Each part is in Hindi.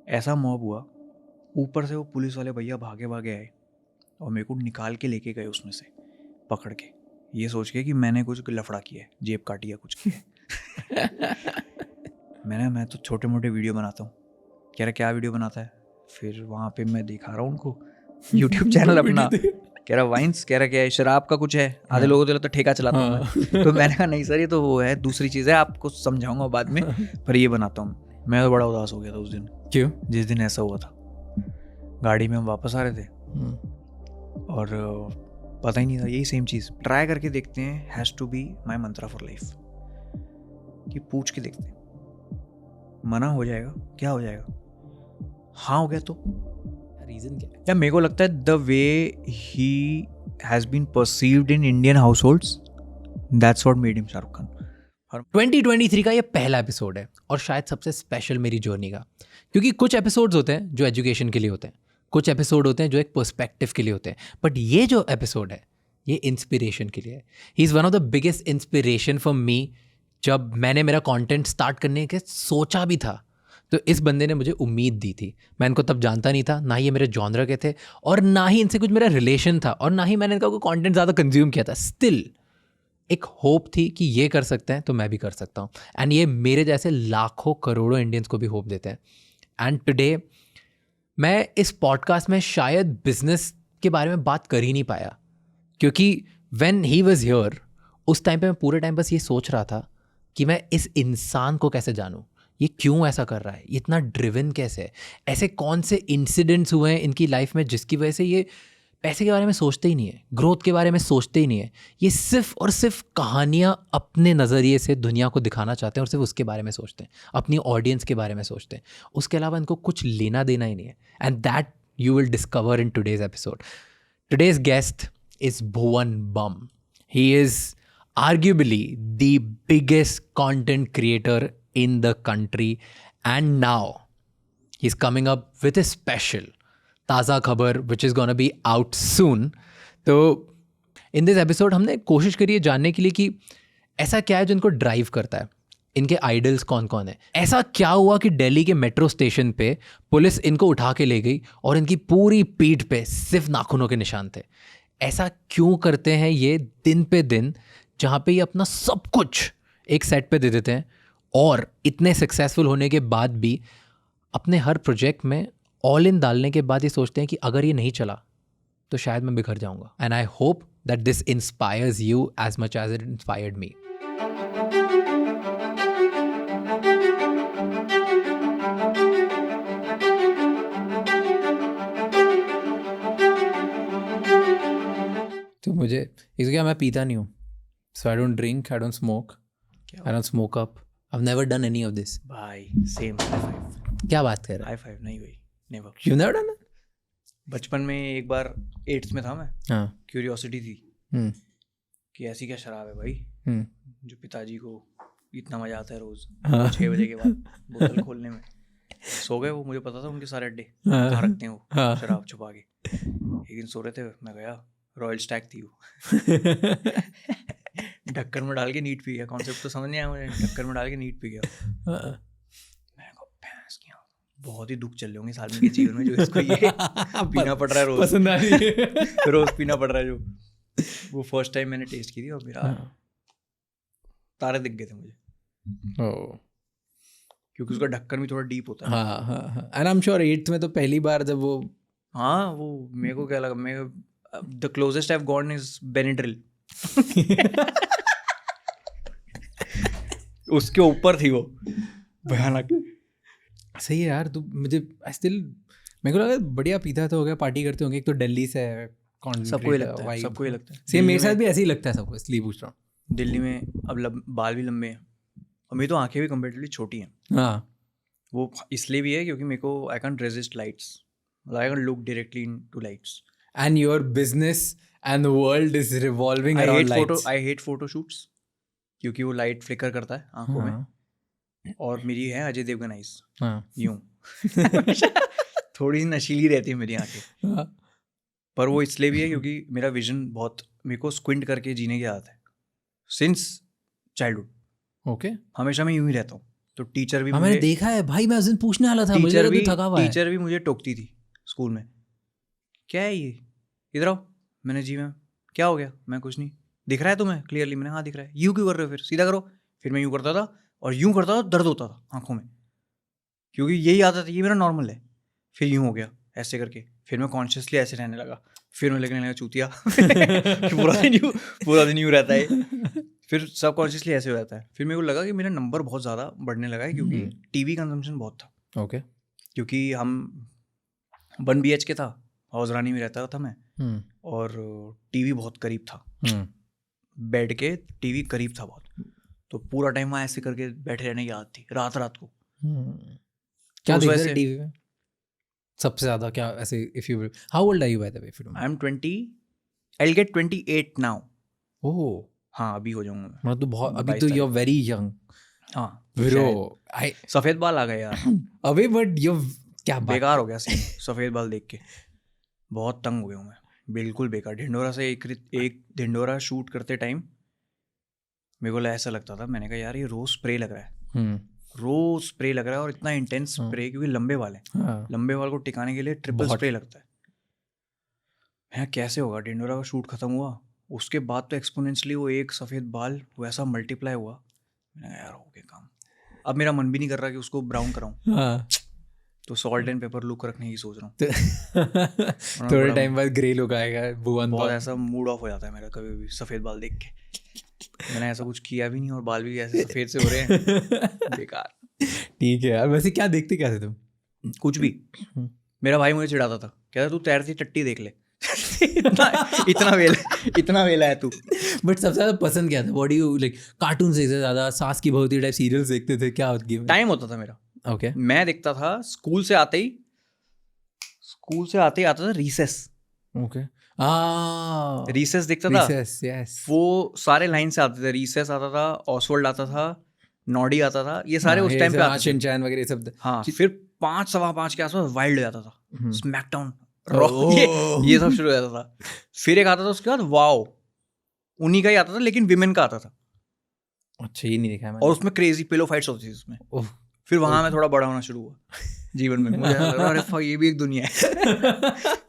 ऐसा मॉब हुआ, ऊपर से वो पुलिस वाले भैया भागे भागे आए और मेरे को निकाल के लेके गए उसमें से पकड़ के, ये सोच के कि मैंने कुछ लफड़ा किया है, जेब काटी या कुछ किया है। मैं तो छोटे मोटे वीडियो बनाता हूँ। कह रहा क्या वीडियो बनाता है? फिर वहाँ पे मैं दिखा रहा हूँ उनको यूट्यूब चैनल अपना। कह रहा वाइन्स, कह रहा क्या है, शराब का कुछ है। आधे लोगों को तो ठेका चलाता हूँ मैं। तो मैंने कहा नहीं सर, ये तो वो है, दूसरी चीज़ है, आपको समझाऊंगा बाद में, पर ये बनाता हूँ। मैं तो बड़ा उदास हो गया था उस दिन। क्यों? जिस दिन ऐसा हुआ था, गाड़ी में हम वापस आ रहे थे और पता ही नहीं था, यही सेम चीज़ ट्राई करके देखते हैं, has to be my mantra for life, कि पूछ के देखते हैं, मना हो जाएगा क्या हो जाएगा, हाँ हो गया तो रीजन क्या है? या मेरे को लगता है the way he has been perceived in Indian households, that's what made him Shahrukh Khan. 2023 का ये पहला एपिसोड है और शायद सबसे स्पेशल मेरी जर्नी का, क्योंकि कुछ एपिसोड्स होते हैं जो एजुकेशन के लिए होते हैं, कुछ एपिसोड होते हैं जो एक पर्सपेक्टिव के लिए होते हैं, बट ये जो एपिसोड है ये इंस्पिरेशन के लिए है। He is one of the biggest inspiration for me. जब मैंने मेरा कंटेंट स्टार्ट करने के सोचा भी था तो इस बंदे ने मुझे उम्मीद दी थी। मैं इनको तब जानता नहीं था, ना ही ये मेरे जॉनर के थे और ना ही इनसे कुछ मेरा रिलेशन था और ना ही मैंने इनका कोई कंटेंट ज़्यादा कंज्यूम किया था। स्टिल एक होप थी कि ये कर सकते हैं तो मैं भी कर सकता हूँ, एंड ये मेरे जैसे लाखों करोड़ों इंडियंस को भी होप देते हैं। एंड टुडे मैं इस पॉडकास्ट में शायद बिजनेस के बारे में बात कर ही नहीं पाया, क्योंकि व्हेन ही वाज हियर उस टाइम पे मैं पूरे टाइम बस ये सोच रहा था कि मैं इस इंसान को कैसे जानूं, ये क्यों ऐसा कर रहा है, ये इतना ड्रिवन कैसे है, ऐसे कौन से इंसिडेंट्स हुए हैं इनकी लाइफ में जिसकी वजह से ये पैसे के बारे में सोचते ही नहीं है, ग्रोथ के बारे में सोचते ही नहीं है, ये सिर्फ और सिर्फ कहानियाँ अपने नज़रिए से दुनिया को दिखाना चाहते हैं और सिर्फ उसके बारे में सोचते हैं, अपनी ऑडियंस के बारे में सोचते हैं, उसके अलावा इनको कुछ लेना देना ही नहीं है। And that you will discover in today's episode. Today's guest is Bhuvan Bum. He is arguably the biggest content creator in the country, and now he's coming up with a special Taza Khabar which is gonna be out soon. तो in this episode हमने कोशिश करी है जानने के लिए कि ऐसा क्या है जो इनको ड्राइव करता है, इनके आइडल्स कौन कौन है, ऐसा क्या हुआ कि दिल्ली के मेट्रो स्टेशन पे पुलिस इनको उठा के ले गई और इनकी पूरी पीठ पे सिर्फ नाखूनों के निशान थे, ऐसा क्यों करते हैं ये दिन पे दिन, जहाँ पे ये अपना सब कुछ एक सेट पे दे देते हैं और इतने सक्सेसफुल होने के बाद भी अपने हर प्रोजेक्ट में ऑल इन डालने के बाद ये सोचते हैं कि अगर ये नहीं चला तो शायद मैं बिखर जाऊंगा। And I hope that this inspires you as much as it inspired me. तो मुझे इसलिए क्या, मैं पीता नहीं हूँ, so I don't drink, I don't smoke, I don't smoke up, I have never done any of this. भाई सेम, हाई फाइव। क्या बात कर रहा है? हाई फाइव नहीं भाई, नेवर। You never done? बचपन में एक बार 8th में था मैं, हाँ। क्यूरियोसिटी थी हम्म कि ऐसी क्या शराब है भाई हम्म जो पिताजी को इतना मजा आता है रोज हाँ। 6 बजे के बाद बोतल खोलने में। सो गए वो, मुझे पता था उनके सारे अड्डे हाँ। कहाँ रखते हैं वो हाँ। शराब छुपा के। एक दिन सो रहे थे, मैं गया, रॉयल स्टैग थी वो, ढक्कन में डाल के नीट पी गया। कॉन्सेप्ट तो समझ नहीं आया मुझे, ढक्कन में डाल के नीट पी गया। मैं को भैंस की, बहुत ही दुख चल रहे होंगे इस आदमी के जीवन में जो इसको ये पीना पड़ रहा है रोज, पसंद आ रही है। रोज पीना पड़ रहा है जो। वो फर्स्ट टाइम मैंने टेस्ट की थी और मेरा तारे दिख गए थे मुझे, क्योंकि उसका ढक्कन भी थोड़ा डीप होता है। हाँ हाँ हाँ। And I am sure 8th में तो पहली बार जब वो, हाँ वो मेरे को क्या लगा, मैं the closest I have gone is बेनेड्रिल। उसके ऊपर थी वो, भयानक। सही है यार। तू मुझे स्टिल, मेरे को लगा बढ़िया पीता तो हो गया, पार्टी करते होंगे। एक तो दिल्ली से है, सबको ही लगता है, सबको ही लगता है। सेम मेरे साथ भी ऐसे ही लगता है सबको, इसलिए पूछ रहा हूँ। दिल्ली में अब बाल भी लंबे हैं और मेरी तो आंखें भी कंपेरेटिवली छोटी हैं। हाँ। वो इसलिए भी है क्योंकि मेरे को I can resist lights, I can look directly into lights. And your business and the world is revolving around lights. I hate photoshoots क्योंकि वो लाइट फ्लिकर करता है आंखों में, और मेरी है अजय देवगन आइज, यूं थोड़ी सी नशीली रहती है मेरी आंखें। पर वो इसलिए भी है क्योंकि मेरा विजन बहुत, मेरे को स्क्विंट करके जीने की आदत है सिंस चाइल्डहुड। ओके। हमेशा मैं यूं ही रहता हूँ, तो टीचर भी हाँ मैंने देखा है भाई, मैं उस दिन पूछने वाला था, मुझे लगा तू थका हुआ है। टीचर भी मुझे टोकती थी स्कूल में, क्या है ये, इधर आओ। मैंने जी मैम। क्या हो गया? मैं कुछ नहीं। दिख रहा है तुम्हें क्लियरली? मैंने हाँ दिख रहा है। यूँ क्यों कर रहे हो? फिर सीधा करो। फिर मैं यूँ करता था और यूँ करता था, दर्द होता था आंखों में, क्योंकि यही आदत है, ये मेरा नॉर्मल है। फिर यूँ हो गया ऐसे करके, फिर मैं कॉन्शियसली ऐसे रहने लगा, फिर मैं लगने लगा चूतिया। पूरा दिन यूँ रहता है, फिर सब कॉन्शियसली ऐसे हो जाता है। फिर मेरे को लगा कि मेरा नंबर बहुत ज़्यादा बढ़ने लगा है, क्योंकि टीवी कंजम्पशन बहुत था। ओके। क्योंकि हम 1 BHK था, हाउस रानी में रहता था मैं, और टीवी बहुत करीब था, बेड के टीवी करीब था बहुत, तो पूरा टाइम वहाँ ऐसे करके बैठे रहने की आदत थी रात रात को। क्या उस देखते वजह थे से टीवी में सबसे ज्यादा? क्या ऐसे, if you, how old are you by the way? I am 20, I get 28 now. Oh हाँ अभी हो जाऊंगा मैं, मतलब तो बहुत, अभी 22 तो यू तारीख आर वेरी यंग हाँ ब्रो। शायद। आई सफेद बाल आ गए यार, अबे बट यू, क्या बात, बेकार हो गया सीन सफेद बाल देख के, बहुत तंग हो गया हूँ मैं, बिल्कुल बेकार। ढिंडोरा से एक ढिंडोरा शूट करते टाइम मेरे को ऐसा लगता था, मैंने कहा यार ये रोज स्प्रे लग रहा है, रोज स्प्रे लग रहा है, और इतना इंटेंस स्प्रे, क्योंकि लंबे बाल है, लंबे बाल को टिकाने के लिए ट्रिपल स्प्रे लगता है। मैं कैसे होगा? ढिंडोरा का शूट खत्म हुआ, उसके बाद तो एक्सपोनेंशियली वो एक सफ़ेद बाल वैसा मल्टीप्लाई हुआ। मैंने कहा यार हो गया काम, अब मेरा मन भी नहीं कर रहा कि उसको ब्राउन कराऊं, तो सॉल्ट एंड पेपर लुक रखने की सोच रहा हूँ। थोड़े टाइम बाद ग्रे लुक आएगा, भुवन बहुत ऐसा मूड ऑफ हो जाता है मेरा कभी भी सफ़ेद बाल देख के। मैंने ऐसा कुछ किया भी नहीं और बाल भी ऐसे सफ़ेद से हो रहे हैं, बेकार। ठीक है यार, वैसे क्या देखते क्या थे तुम? कुछ भी। मेरा भाई मुझे चिढ़ाता था, कहता तू तैरती टट्टी देख ले। इतना वेला है तू। बट सबसे ज्यादा पसंद क्या था? What do you like? Cartoon से ज्यादा सास की बहुती टाइप सीरियल्स देखते थे? क्या होती है? टाइम होता था मेरा। ओके। मैं देखता था स्कूल से आते ही आता था रीसेस। ओके। रीसेस देखता था। Recess, yes. वो सारे लाइन से आते थे, रीसेस आता था, ऑसवर्ल्ड आता था, नॉडी आता था, ये सारे उस टाइम पे आते थे। शिनचैन वगैरह सब। हाँ फिर 5 सवा 5 के आसपास वाइल्ड हो जाता था, स्मैकडाउन, ओह। ये सब शुरू हो जाता था। फिर एक आता था उसके बाद वाओ, उन्हीं का ही आता था, लेकिन विमेन का आता था, अच्छा ये नहीं देखा मैंने। और उसमें क्रेजी पिलो फाइट्स होती थी उसमें। फिर वहां में थोड़ा बड़ा होना शुरू हुआ जीवन में, मुझे लग रहा अरे fuck, ये भी एक दुनिया है।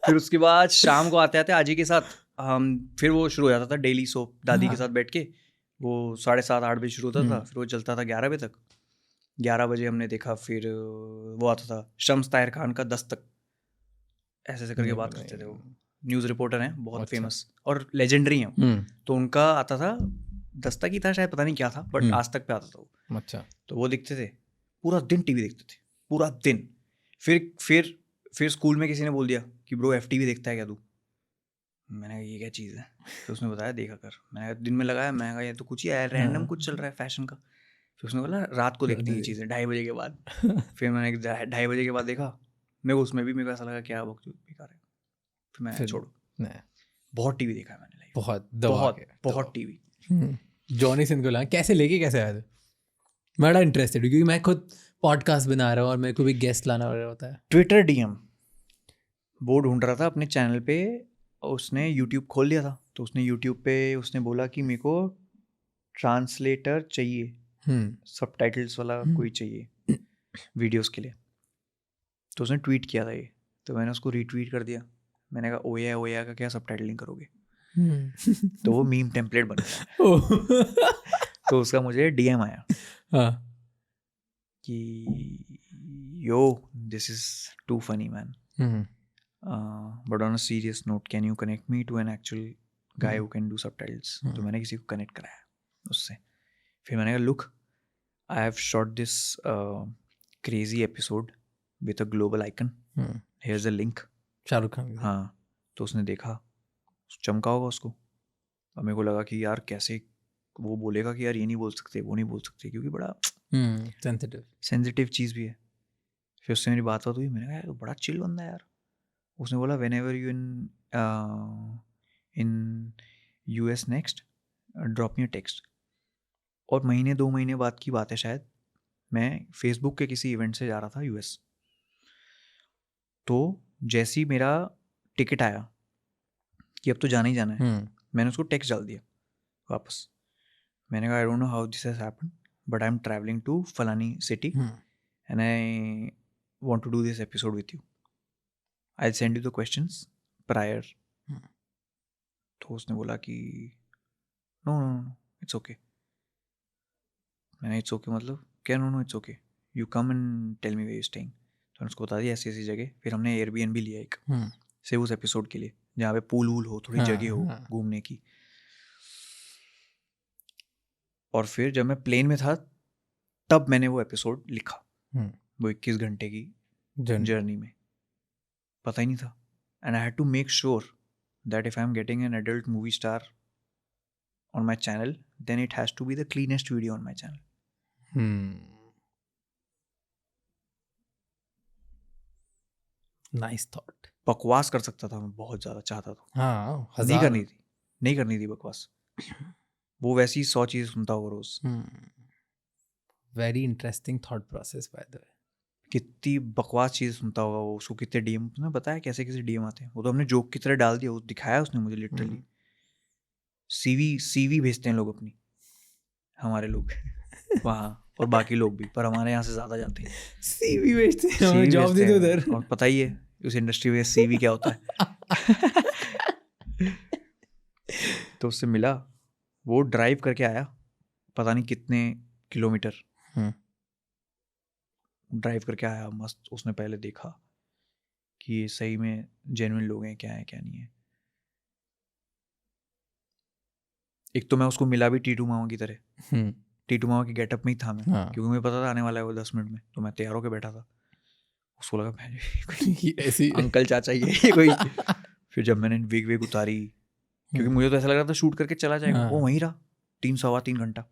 फिर उसके बाद शाम को आते आते आजी के साथ हम, फिर वो शुरू हो जाता था डेली सोप, दादी के साथ बैठ के, वो 7:30-8 बजे शुरू होता था, फिर वो चलता था 11 बजे तक। 11 बजे हमने देखा, फिर वो आता था शम्स ताहिर खान का दस्तक, ऐसे ऐसे करके बात करते थे, वो न्यूज़ रिपोर्टर हैं बहुत फेमस और लेजेंडरी हैं, तो उनका आता था दस्तक ही था शायद, पता नहीं क्या था, बट आज तक पे आता था वो। अच्छा। तो वो दिखते थे, पूरा दिन टीवी देखते थे, पूरा दिन। फिर स्कूल में किसी ने बोल दिया कि ब्रो FTV देखता है क्या तू? मैंने कहा ये क्या चीज़ है? फिर उसने बताया देखा कर। मैंने कहा दिन में लगाया, मैं कहा ये तो कुछ ही है, रैंडम कुछ चल रहा है फैशन का। फिर उसने बोला रात को देखती ये चीज़ें 2:30 बजे के बाद। फिर मैंने 2:30 बजे के बाद देखा, मेरे को उसमें भी मेरे को ऐसा लगा क्या बकचोद बेकार है, फिर मैंने छोड़ो। बहुत टीवी देखा है मैंने लाइफ, बहुत टीवी। जॉनी सिंह को कैसे लेके कैसे आया था? मैं बड़ा इंटरेस्टेड क्योंकि मैं खुद पॉडकास्ट बना रहा हूँ और मेरे को भी गेस्ट लाना होता है। ट्विटर DM वो ढूंढ रहा था अपने चैनल पे, उसने यूट्यूब खोल लिया था, तो उसने यूट्यूब पे उसने बोला कि मेरे को ट्रांसलेटर चाहिए, सबटाइटल्स वाला कोई चाहिए वीडियोस के लिए। तो उसने ट्वीट किया था ये, तो मैंने उसको रीट्वीट कर दिया। मैंने कहा ओया का क्या सबटाइटलिंग करोगे? तो वो मीम टेम्पलेट बन गया। तो उसका मुझे DM आया कि yo this is too funny man, but on a serious note can you connect me to an actual guy who can do subtitles. तो मैंने किसी को कनेक्ट कराया उससे। फिर मैंने कहा look, I have shot this crazy episode with a global icon, here is a link. Shahrukh Khan. हाँ, तो उसने देखा, चमका होगा उसको। अब मेरे को लगा कि यार कैसे वो बोलेगा कि यार ये नहीं बोल सकते, वो नहीं बोल सकते, क्योंकि बड़ा सेंसिटिव चीज़ भी है। फिर उससे मेरी बात हुई, मैंने कहा यार बड़ा चिल बंदा है यार। उसने बोला when ever you in US next drop me a text. और 2 महीने बाद की बात है शायद, मैं फेसबुक के किसी इवेंट से जा रहा था US। तो जैसे ही मेरा टिकट आया कि अब तो जाना ही जाना है, मैंने उसको टेक्स्ट डाल दिया वापस। मैंने कहा I don't know how this has happened, but I'm traveling to Falani city and I want to do this episode with you. I'll send you the questions prior. तो उसने बोला कि no no no it's okay. मैंने इट्स ओके मतलब क्या no no it's okay, you come and tell me where you staying. तो उसको बता दिया ऐसी ऐसी जगह. फिर हमने एयरबीएनबी लिया एक सिर्फ उस एपिसोड के लिए, जहाँ पे पूल वूल हो, थोड़ी जगह हो घूमने की. और फिर जब मैं प्लेन में था तब मैंने वो एपिसोड लिखा, वो 21 घंटे की जर्नी में. पता ही नहीं था. And I had to make sure that if I am getting an adult movie star on my channel, then it has to be the cleanest video on my channel. Nice thought. बकवास कर सकता था मैं, बहुत ज्यादा चाहता तो. हाँ, नहीं करनी थी बकवास. वो वैसी 100 चीजें सुनता होगा रोज. Very interesting thought process by the way. कितनी बकवास चीजें सुनता होगा वो. उसको कितने डीएम, तुमने बताया कैसे कैसे डीएम आते हैं. वो तो हमने जोक की तरह डाल दिया, वो दिखाया उसने मुझे लिटरली. सीवी भेजते हैं लोग अपनी, हमारे लोग वहाँ, और बाकी लोग भी, पर हमारे यहाँ से ज्यादा जाते हैं. सीवी भेजते हैं, जॉब दे दो उधर. और पता ही है उस इंडस्ट्री में सीवी क्या होता है. तो उससे मिला, वो ड्राइव करके आया पता नहीं कितने किलोमीटर. ड्राइव करके आया मस्त. उसने पहले देखा कि ये सही में जेन्युइन लोग हैं, क्या है क्या नहीं है. एक तो मैं उसको मिला भी टीटू मामा की तरह. टीटू मामा की गेटअप में ही था मैं, क्योंकि मुझे पता था आने वाला है वो 10 मिनट में. तो मैं तैयार होकर बैठा था. उसको लगा मैं ऐसी अंकल चाचा ये कोई. फिर जब मैंने विग उतारी, क्योंकि मुझे तो ऐसा लग रहा था शूट करके चला जाएगा, वो वहीं रहा 3-3.25 घंटा.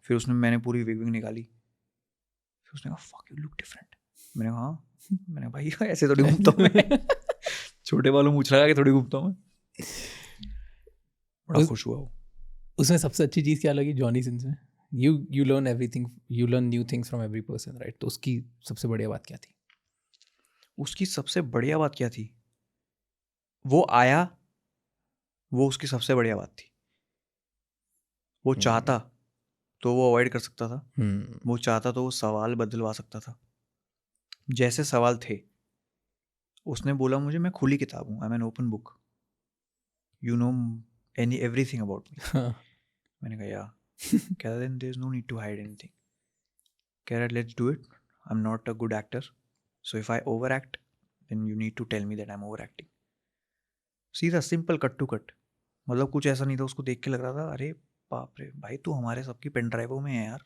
फिर मैंने पूरी विग निकाली. फिर उसने कहा फक यू लुक डिफरेंट. मैंने कहा हाँ. मैंने भाई ऐसे थोड़ी घूमता हूँ मैं. छोटे बालों मूंछ लगा के थोड़ी घूमता हूँ मैं. बड़ा खुश हुआ वो. उसमें सबसे अच्छी चीज़ क्या लगी जॉनी सिंस में? You learn everything, you learn new things from every person, right? तो उसकी सबसे बढ़िया बात क्या थी? उसकी सबसे बढ़िया बात क्या थी? वो आया, वो उसकी सबसे बढ़िया बात थी. वो चाहता तो वो अवॉइड कर सकता था. वो चाहता तो वो सवाल बदलवा सकता था. जैसे सवाल थे उसने बोला मुझे मैं खुली किताब हूँ, I am an open book, you know everything about me. मैंने कहा या. कह रहा then there is no need to hide anything. कह रहा let's do it. I am not a good actor, so if I over act then you need to tell me that I am over acting. सीधा सिंपल कट टू कट. मतलब कुछ ऐसा नहीं था. उसको देख के लग रहा था अरे बाप रे भाई तू हमारे सबकी पेन ड्राइवों में है यार.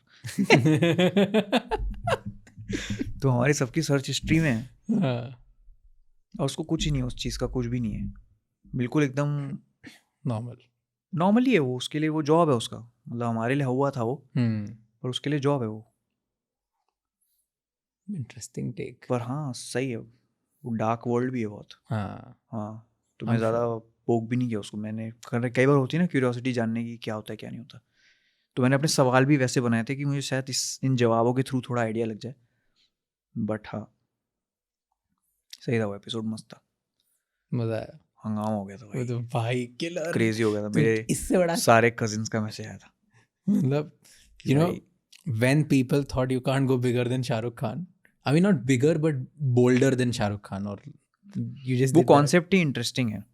तो हमारी सबकी सर्च हिस्ट्री में है. और उसको कुछ ही नहीं है उस चीज़ का, कुछ भी नहीं है. बिल्कुल एकदम नॉर्मल ही है वो. उसके लिए वो जॉब है उसका. मतलब हमारे लिए हुआ था वो, पर उसके लिए जॉब है वो. Interesting take. पर हाँ सही है. वो डार्क वर्ल्ड भी है बहुत. हाँ तो मैं ज़्यादा पोक भी नहीं किया उसको. मैंने कई बार होती है ना क्यूरियोसिटी जानने की क्या होता है क्या नहीं होता. तो मैंने अपने सवाल भी वैसे बनाए थे कि मुझे शायद इन जवाबों के थ्रू थोड़ा आइडिया लग जाए. बट हाँ सही था वो एपिसोड. मस्त था, मजा आया. हंगामा हो गया था भाई. तो भाई किलर क्रेजी हो गया था. मेरे इससे बड़ा सारे कजिन्स का मैसेज आया था. मतलब you know when people thought you can't go bigger than Shahrukh Khan, I mean not bigger but bolder than Shahrukh Khan, और you just वो कॉन्सेप्ट ही इंटरेस्टिंग है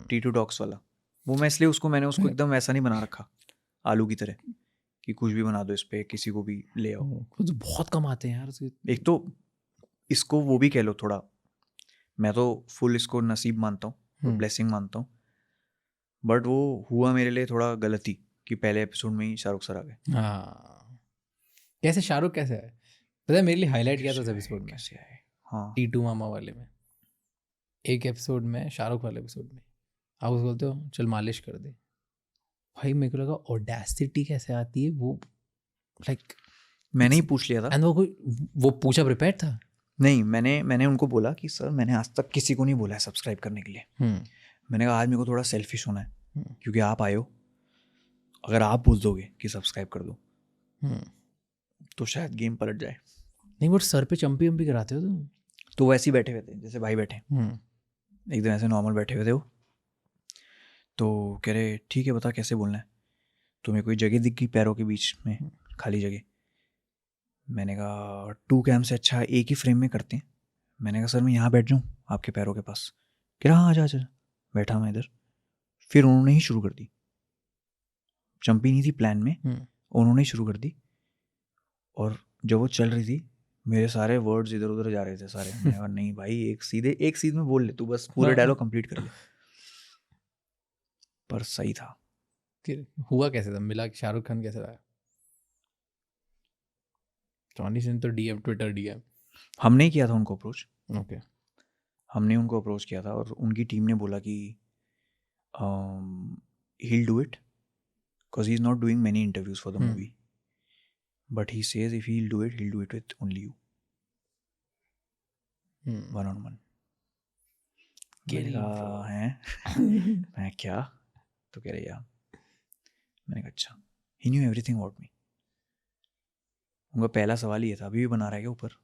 टीटू टॉक्स वाला. वो मैं इसलिए मैंने उसको एकदम ऐसा नहीं बना रखा आलू की तरह कि कुछ भी बना दो इस पे, किसी को भी ले आओ. तो बहुत कमाते हैं यार. एक तो इसको वो भी कह लो थोड़ा. मैं तो फुल इसको नसीब मानता हूँ, ब्लेसिंग मानता हूँ. बट वो हुआ मेरे लिए थोड़ा गलती कि पहले एपिसोड में ही शाहरुख सर आ गए. कैसे शाहरुख कैसे आए? पता है मेरे लिए हाईलाइट किया था उस एपिसोड में. कैसे आए? हाँ टीटू मामा वाले में. एक एपिसोड में, शाहरुख वाले एपिसोड में आप उसको बोलते हो चल मालिश कर दे. भाई मेरे को लगा ऑडेसिटी कैसे आती है वो. लाइक मैंने ही पूछ लिया था. एंड वो पूछा प्रिपेयर था. नहीं मैंने उनको बोला कि सर मैंने आज तक किसी को नहीं बोला है सब्सक्राइब करने के लिए. मैंने कहा आज मेरे को थोड़ा सेल्फिश होना है क्योंकि आप आए हो. अगर आप बोल दोगे कि सब्सक्राइब कर दो तो शायद गेम पलट जाए. नहीं वो सर पे चंपी वंपी कराते हो तुम? तो वैसे ही बैठे हुए थे जैसे भाई बैठे. एकदम ऐसे नॉर्मल बैठे हुए थे वो. तो कह रहे ठीक है बता कैसे बोलना है. तो मेरे को जगह दिख गई पैरों के बीच में, खाली जगह. मैंने कहा 2 कैम से अच्छा एक ही फ्रेम में करते हैं। मैंने कहा सर मैं यहाँ बैठ जाऊँ आपके पैरों के पास? कह रहा हाँ आजा आजा। बैठा मैं इधर। फिर उन्होंने ही शुरू कर दी, चंपी नहीं थी प्लान में, उन्होंने ही शुरू कर दी। और जब वो चल रही थी मेरे सारे वर्ड्स इधर उधर जा रहे थे सारे। मैंने कहा नहीं भाई एक सीध में बोल ले तू, बस पूरे डायलॉग कंप्लीट कर ले। पर सही था। फिर हुआ कैसे था, मिला शाहरुख खान कैसे आया? जॉनी सिंह तो डीएम, ट्विटर डीएम। हमने किया था उनको अप्रोच, ओके। हमने उनको अप्रोच किया था और उनकी टीम ने बोला कि he'll do it because he's not doing many interviews for the movie, but he says if he'll do it with only you, one on one. मैंने कहा हैं मैं क्या? तो कह रहे यार। मैंने कहा अच्छा। he knew everything about me. उनका पहला सवाल ये था अभी भी बना रहा है क्या ऊपर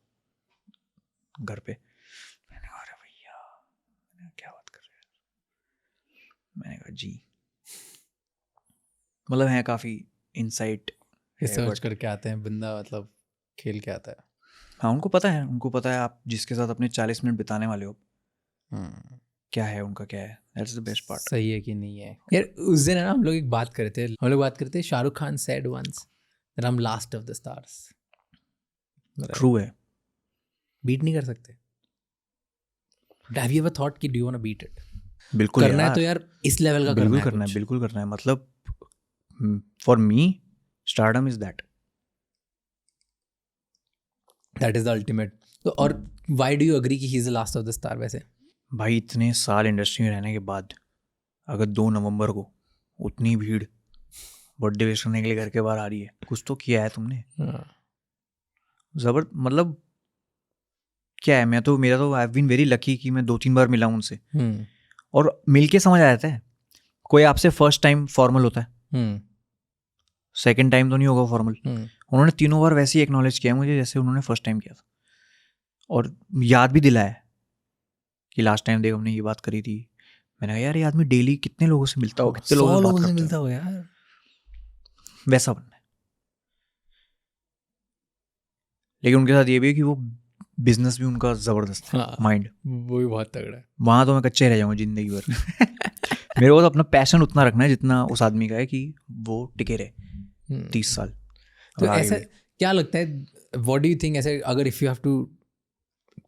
घर पे? मैंने कहा अरे भैया, मैंने कहा क्या बात कर रहे हैं? मैंने कहा जी, मतलब है काफ़ी इंसाइट रिसर्च करके आते हैं बंदा, मतलब खेल के आता है। हाँ उनको पता है आप जिसके साथ अपने 40 मिनट बिताने वाले हो क्या है उनका, क्या है। That's the best part. सही है कि नहीं है यार। उस दिन है ना हम लोग एक बात करते थे, Shahrukh Khan said once that I am last of the stars. True है, बीट नहीं कर सकते। हैव यू एवर थॉट कि do you want to beat it? बिल्कुल करना है तो यार इस लेवल का बिल्कुल करना है, बिल्कुल करना है। मतलब for me stardom is that is the ultimate. तो और व्हाई डू यू एग्री कि he is the last of the star? वैसे भाई इतने साल इंडस्ट्री में रहने के बाद अगर 2 नवंबर को उतनी भीड़ बर्थडे विश करने के लिए घर के बाहर आ रही है, कुछ तो किया है तुमने। मतलब क्या है, मेरा तो I have been very lucky कि मैं 2-3 बार मिला हूं उनसे और मिलके समझ आ जाता है। कोई आपसे फर्स्ट टाइम फॉर्मल होता है, सेकंड टाइम तो नहीं होगा फॉर्मल। उन्होंने 3 बार वैसे ही एक्नॉलेज किया मुझे जैसे उन्होंने फर्स्ट टाइम किया था, और याद भी दिलाया कि लास्ट टाइम देख हमने ये बात करी थी। मैंने कहा यार ये आदमी डेली कितने लोगों से मिलता हो, कितने लोगों से मिलता हो यार, वैसा बनना है। लेकिन उनके साथ ये भी है कि वो बिजनेस भी उनका जबरदस्त है। माइंड वो भी बहुत तगड़ा है। वहां तो मैं कच्चे रह जाऊंगा जिंदगी भर। मेरे को तो अपना पैशन उतना रखना है जितना उस आदमी का है कि वो टिके रहे 30 साल। तो ऐसा क्या लगता है, व्हाट डू यू थिंक, ऐसे अगर if you have to,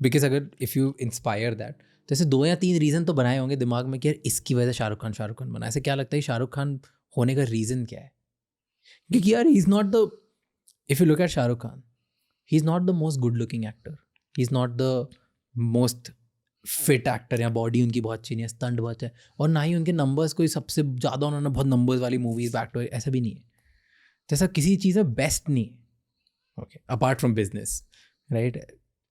because अगर इफ यू इंस्पायर दैट, तो ऐसे 2 या 3 रीजन तो बनाए होंगे दिमाग में कि यार इसकी वजह से शाहरुख खान बना। ऐसे क्या लगता है शाहरुख खान होने का रीजन क्या है? क्योंकि यार he is not the, if you look at Shahrukh Khan, he is not the most good looking actor, he is not the most fit actor, या बॉडी उनकी बहुत अच्छी नहीं है, स्टंट बहुत है, और ना ही उनके नंबर्स कोई सबसे ज़्यादा उन्होंने बहुत नंबर्स वाली मूवीज बैक टू, ऐसा भी नहीं है। तो ऐसा किसी चीज़ में बेस्ट नहीं है, okay, apart from business, right?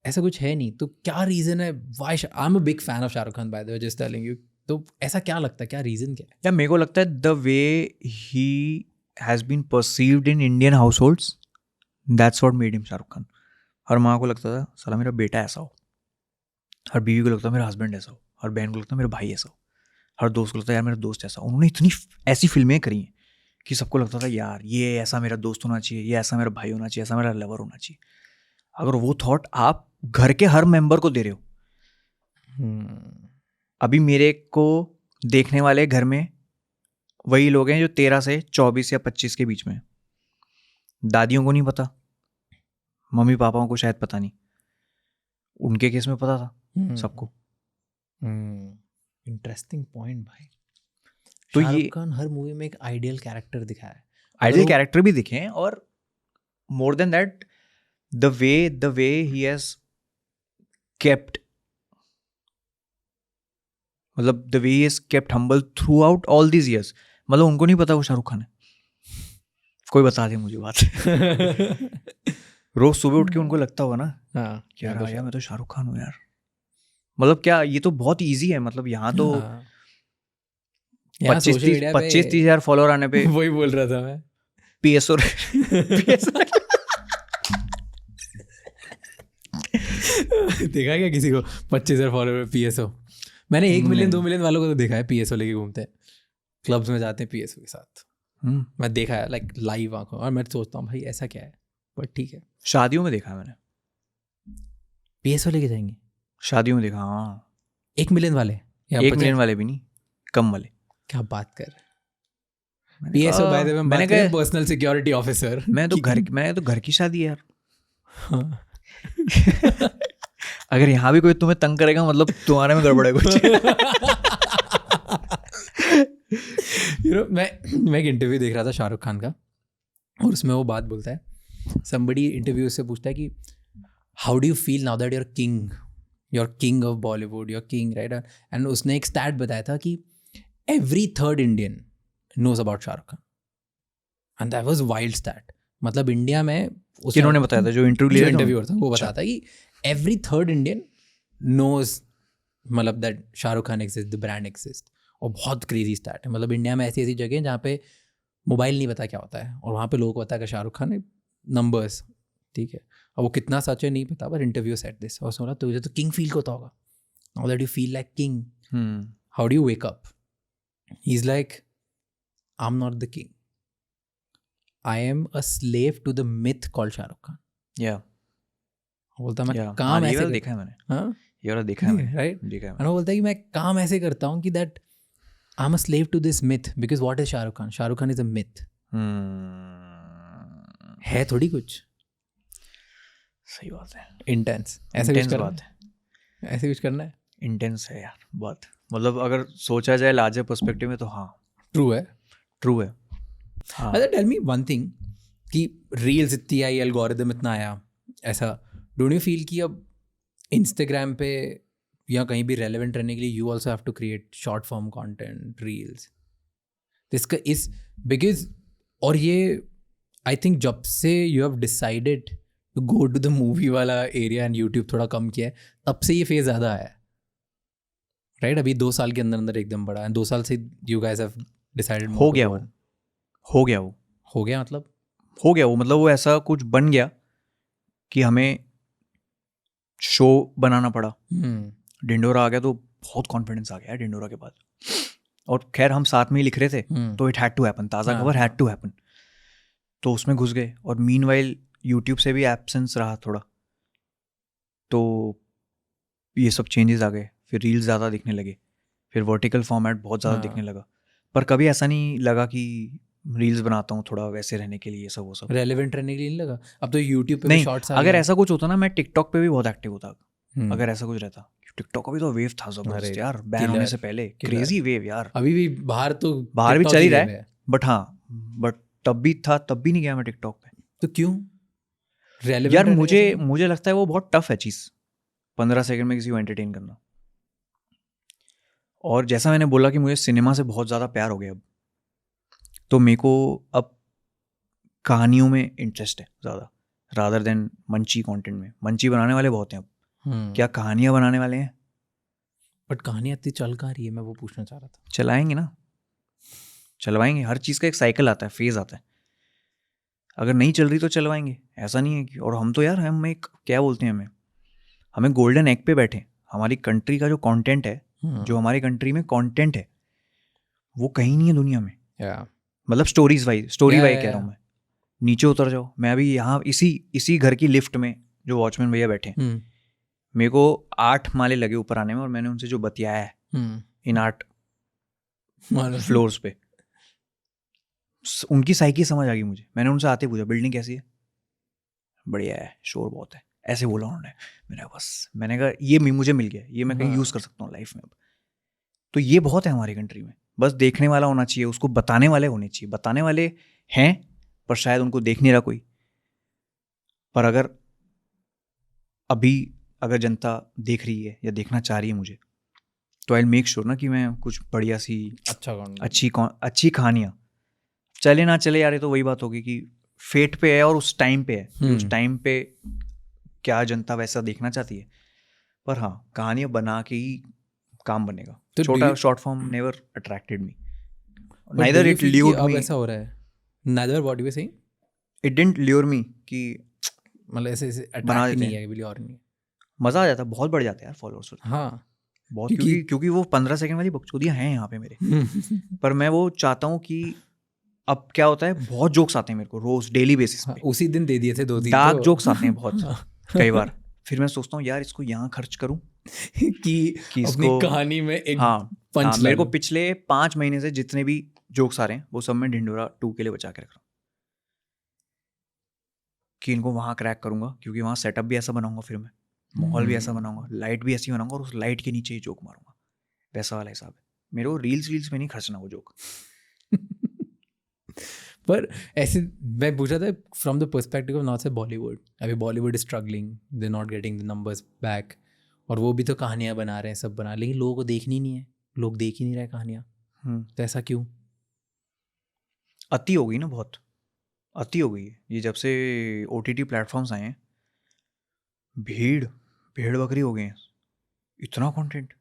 ऐसा कुछ है नहीं। तो क्या रीज़न है? Why I am a big fan of Shahrukh Khan by the way, just telling you. तो ऐसा क्या लगता है, क्या रीज़न क्या है? या मेरे को लगता है the way he has been perceived in Indian households, that's what made him Shahrukh Khan. हर माँ को लगता था साला मेरा बेटा ऐसा हो, हर बीवी को लगता है मेरा हस्बैंड ऐसा हो, हर बहन को लगता है मेरा भाई ऐसा हो, हर दोस्त को लगता है यार मेरा दोस्त ऐसा हो। उन्होंने इतनी ऐसी फिल्में करी हैं कि सबको लगता था यार ये ऐसा मेरा दोस्त होना चाहिए, ये ऐसा मेरा भाई होना चाहिए, ऐसा मेरा लवर होना चाहिए। अगर वो थॉट आप घर के हर मेंबर को दे रहे हो, अभी मेरे को देखने वाले घर में वही लोग हैं जो 13 से 24 या 25 के बीच में। दादियों को नहीं पता, मम्मी पापाओं को शायद पता नहीं, उनके केस में पता था सबको। इंटरेस्टिंग पॉइंट भाई। तो शाहरुख खान हर मूवी में एक आइडियल कैरेक्टर दिखाया है, आइडियल कैरेक्टर भी दिखे हैं, और more than that the way he has kept, मतलब the way he has kept humble throughout all these years. मतलब उनको नहीं पता वो शाहरुख खान है, कोई बता दे मुझे बात। रोज सुबह उठ के उनको लगता होगा ना यार मैं तो शाहरुख खान हूँ यार। मतलब क्या, ये तो बहुत इजी है। मतलब यहाँ तो 25-30 हज़ार फॉलोअर आने पे वही बोल रहा था मैं, PSO देखा क्या किसी को 25,000 फॉलोअर PSO? मैंने 1 मिलियन 2 मिलियन वालों को तो देखा है PSO लेके घूमते हैं, क्लब्स में जाते हैं PSO के साथ। मैं देखा है लाइक लाइव आंखों, और मैं सोचता हूँ भाई ऐसा क्या है, बट ठीक है। शादियों में देखा है मैंने, PSO लेके जाएंगे शादियों में देखा, हाँ। 1 मिलियन वाले या 1 50? मिलियन वाले भी नहीं, कम वाले। क्या बात कर रहे हैं? मैंने PSO कहा- बाय द वे हम मैंने बात करें कहा पर्सनल सिक्योरिटी ऑफिसर। मैंने तो घर की शादी है यार। हाँ। अगर यहाँ भी कोई तुम्हें तंग करेगा मतलब तुम्हारे में गड़बड़ है कुछ। मैं एक इंटरव्यू देख रहा था शाहरुख खान का, और उसमें वो बात बोलता है, somebody इंटरव्यू से पूछता है कि how do you feel now that you're king of Bollywood, you're king, right? And उसने एक stat बताया था कि every third Indian knows about Shahrukh Khan, and that was wild stat. मतलब इंडिया में किन्होंने बताया था? जो इंटरव्यूअर था वो बताता है कि every third Indian knows मतलब that Shahrukh Khan exist, the brand exist. और बहुत क्रेजी स्टार्ट है, मतलब इंडिया में ऐसी ऐसी जगह हैं जहाँ पे मोबाइल नहीं पता क्या होता है, और वहाँ पे लोगों को पता है कि शाहरुख खान नंबर्स, ठीक है। अब वो कितना सच है नहीं पता, पर इंटरव्यू सेट दिस और बोला तुझे तो किंग फील होता होगा, now that you feel like king, how do you wake up? He is like I am not the king, I am a slave to the myth called Shahrukh Khan. या बोलता मैं काम ऐसे देखा है मैंने, हाँ ये वाला देखा है मैंने, राइट। देखा है और वो बोलता है कि मैं काम ऐसे करता हूँ कि that I am a slave to this myth, because what is Shahrukh Khan? Shahrukh Khan is a myth, है थोड़ी कुछ। सही बात है, इंटेंस ऐसे कुछ इंटेंस करना बात है, है, ऐसे कुछ करना है। इंटेंस है यार बात। मतलब अगर सोचा जाए लार्जर पर्सपेक्टिव में तो हाँ ट्रू है, ट्रू है। हाँ अच्छा टेल मी वन थिंग, कि रील्स इतनी आई, एल्गोरिदम इतना आया, ऐसा डोंट यू फील कि अब इंस्टाग्राम पे या कहीं भी रेलेवेंट रहने के लिए you also have to create short form content, reels, इसका इस बिकॉज, और ये आई थिंक जब से you have decided to go to the movie वाला एरिया एंड यूट्यूब थोड़ा कम किया है, तब से ये फेज ज़्यादा आया है, राइट? अभी 2 साल के अंदर अंदर एकदम बड़ा है, 2 साल से यू गाइस हैव डिसाइडेड हो गया वो, हो गया वो, हो गया मतलब हो गया वो, मतलब वो ऐसा कुछ बन गया कि हमें शो बनाना पड़ा। डिंडोरा आ गया तो बहुत कॉन्फिडेंस आ गया है डिंडोरा के बाद, और खैर हम साथ में ही लिख रहे थे तो इट हैड टू हैपन, ताज़ा खबर हैड टू हैपन, तो उसमें घुस गए। और मीनवाइल यूट्यूब से भी एब्सेंस रहा थोड़ा, तो ये सब चेंजेस आ गए, फिर रील्स ज़्यादा दिखने लगे, फिर वर्टिकल फॉर्मेट बहुत ज़्यादा दिखने लगा। पर कभी ऐसा नहीं लगा कि रील्स बनाता हूँ थोड़ा वैसे रहने के लिए, सब वो सब रेलेवेंट रहने के लिए नहीं लगा। अब तो यूट्यूब पे नहीं, भी शॉर्ट्स आ अगर गए। ऐसा कुछ होता ना मैं टिकटॉक पे भी बहुत एक्टिव होता, अगर ऐसा कुछ रहता। टिकटॉक का भी तो वेव था जबरदस्त यार, बैन होने से पहले, क्रेजी वेव यार। अभी भी बाहर भी चल ही रहा है, बट हाँ, बट तब भी था, तब भी नहीं गया मैं टिकटॉक पे। तो क्यों यार मुझे लगता है वो बहुत टफ है चीज़, 15 सेकंड में किसी को एंटरटेन करना। और जैसा मैंने बोला कि मुझे सिनेमा से बहुत ज़्यादा प्यार हो गया अब, तो मेरे को अब कहानियों में इंटरेस्ट है ज़्यादा, रादर देन मंची कंटेंट में। मंची बनाने वाले बहुत हैं अब, क्या कहानियाँ बनाने वाले हैं? बट कहानियाँ इतनी चल कहाँ रही है, मैं वो पूछना चाह रहा था। चलाएंगे ना, चलवाएंगे, हर चीज़ का एक साइकिल आता है, फेज़ आता है। अगर नहीं चल रही तो चलवाएंगे, ऐसा नहीं है कि। और हम तो यार, हम एक क्या बोलते हैं, हमें गोल्डन एग पे बैठे। हमारी कंट्री का जो कंटेंट है, जो हमारी कंट्री में कंटेंट है, वो कहीं नहीं है दुनिया में। मतलब स्टोरी वाइज कह रहा हूँ मैं। नीचे उतर जाओ, मैं अभी यहाँ इसी घर की लिफ्ट में जो वॉचमैन भैया बैठे हैं, मेरे को 8 माले लगे ऊपर आने में, और मैंने उनसे जो बतियाया है इन 8 फ्लोर्स पे, उनकी साइकी समझ आ गई मुझे। मैंने उनसे आते पूछा बिल्डिंग कैसी है, बढ़िया है, शोर बहुत है, ऐसे बोला उन्होंने। मैंने कहा ये मुझे मिल गया, ये मैं कहीं यूज़ कर सकता हूँ लाइफ में अब। तो ये बहुत है हमारी कंट्री में, बस देखने वाला होना चाहिए, उसको बताने वाले होने चाहिए। बताने वाले हैं पर शायद उनको देख नहीं रहा कोई। पर अगर जनता देख रही है या देखना चाह रही है मुझे, तो आई विल मेक श्योर ना कि मैं कुछ बढ़िया सी अच्छी कहानियाँ, चले ना चले यार, ये तो वही बात होगी कि फेट पे है और उस टाइम पे है, उस टाइम पे क्या जनता वैसा देखना चाहती है। पर हाँ, कहानियाँ बना के ही काम बनेगा। तो छोटा short form never attracted me, neither it lured me. ऐसा हो रहा है, neither what you were saying, it didn't lure me कि मतलब ऐसे अट्रैक्ट नहीं है, और नहीं मज़ा आ जाता, बहुत बढ़ जाता है यार फॉलोअर्स। हाँ बहुत, क्योंकि वो 15 सेकंड वाली बकचोदियाँ हैं यहाँ पे मेरे। पर मैं वो चाहता हूँ कि अब क्या होता है, बहुत जोक्स आते हैं मेरे को रोज डेली बेसिस हाँ, पे, उसी दिन दे दिए थे 2-3 डार्क तो जोक्स आते हैं बहुत कई बार। फिर मैं सोचता हूँ यार इसको यहाँ खर्च करूँ कि कि अपनी इसको, कहानी में एक हाँ हाँ, पंच ला मेरे को लो। पिछले 5 महीने से जितने भी जोक्स आ रहे हैं वो सब मैं ढिंडोरा 2 के लिए बचा के रख रहा हूँ कि इनको वहाँ क्रैक करूंगा, क्योंकि वहाँ सेटअप भी ऐसा बनाऊंगा, फिर मैं माहौल भी ऐसा बनाऊंगा, लाइट भी ऐसी बनाऊंगा, और उस लाइट के नीचे ही जोक मारूंगा। वैसा वाला हिसाब है मेरे को। रील्स में नहीं खर्चना वो जोक। पर ऐसे मैं पूछ रहा था from the perspective of not से बॉलीवुड, अभी Bollywood is struggling, they not getting the numbers back, और वो भी तो कहानियाँ बना रहे हैं, सब बना, लेकिन लोगों को देखनी नहीं है, लोग देख ही नहीं रहे कहानियाँ, तो ऐसा क्यों? अति हो गई ना, बहुत अति हो गई है ये। जब से OTT प्लेटफॉर्म्स आए हैं, भीड़ भेड़ बकरी हो गए हैं। इतना कंटेंट,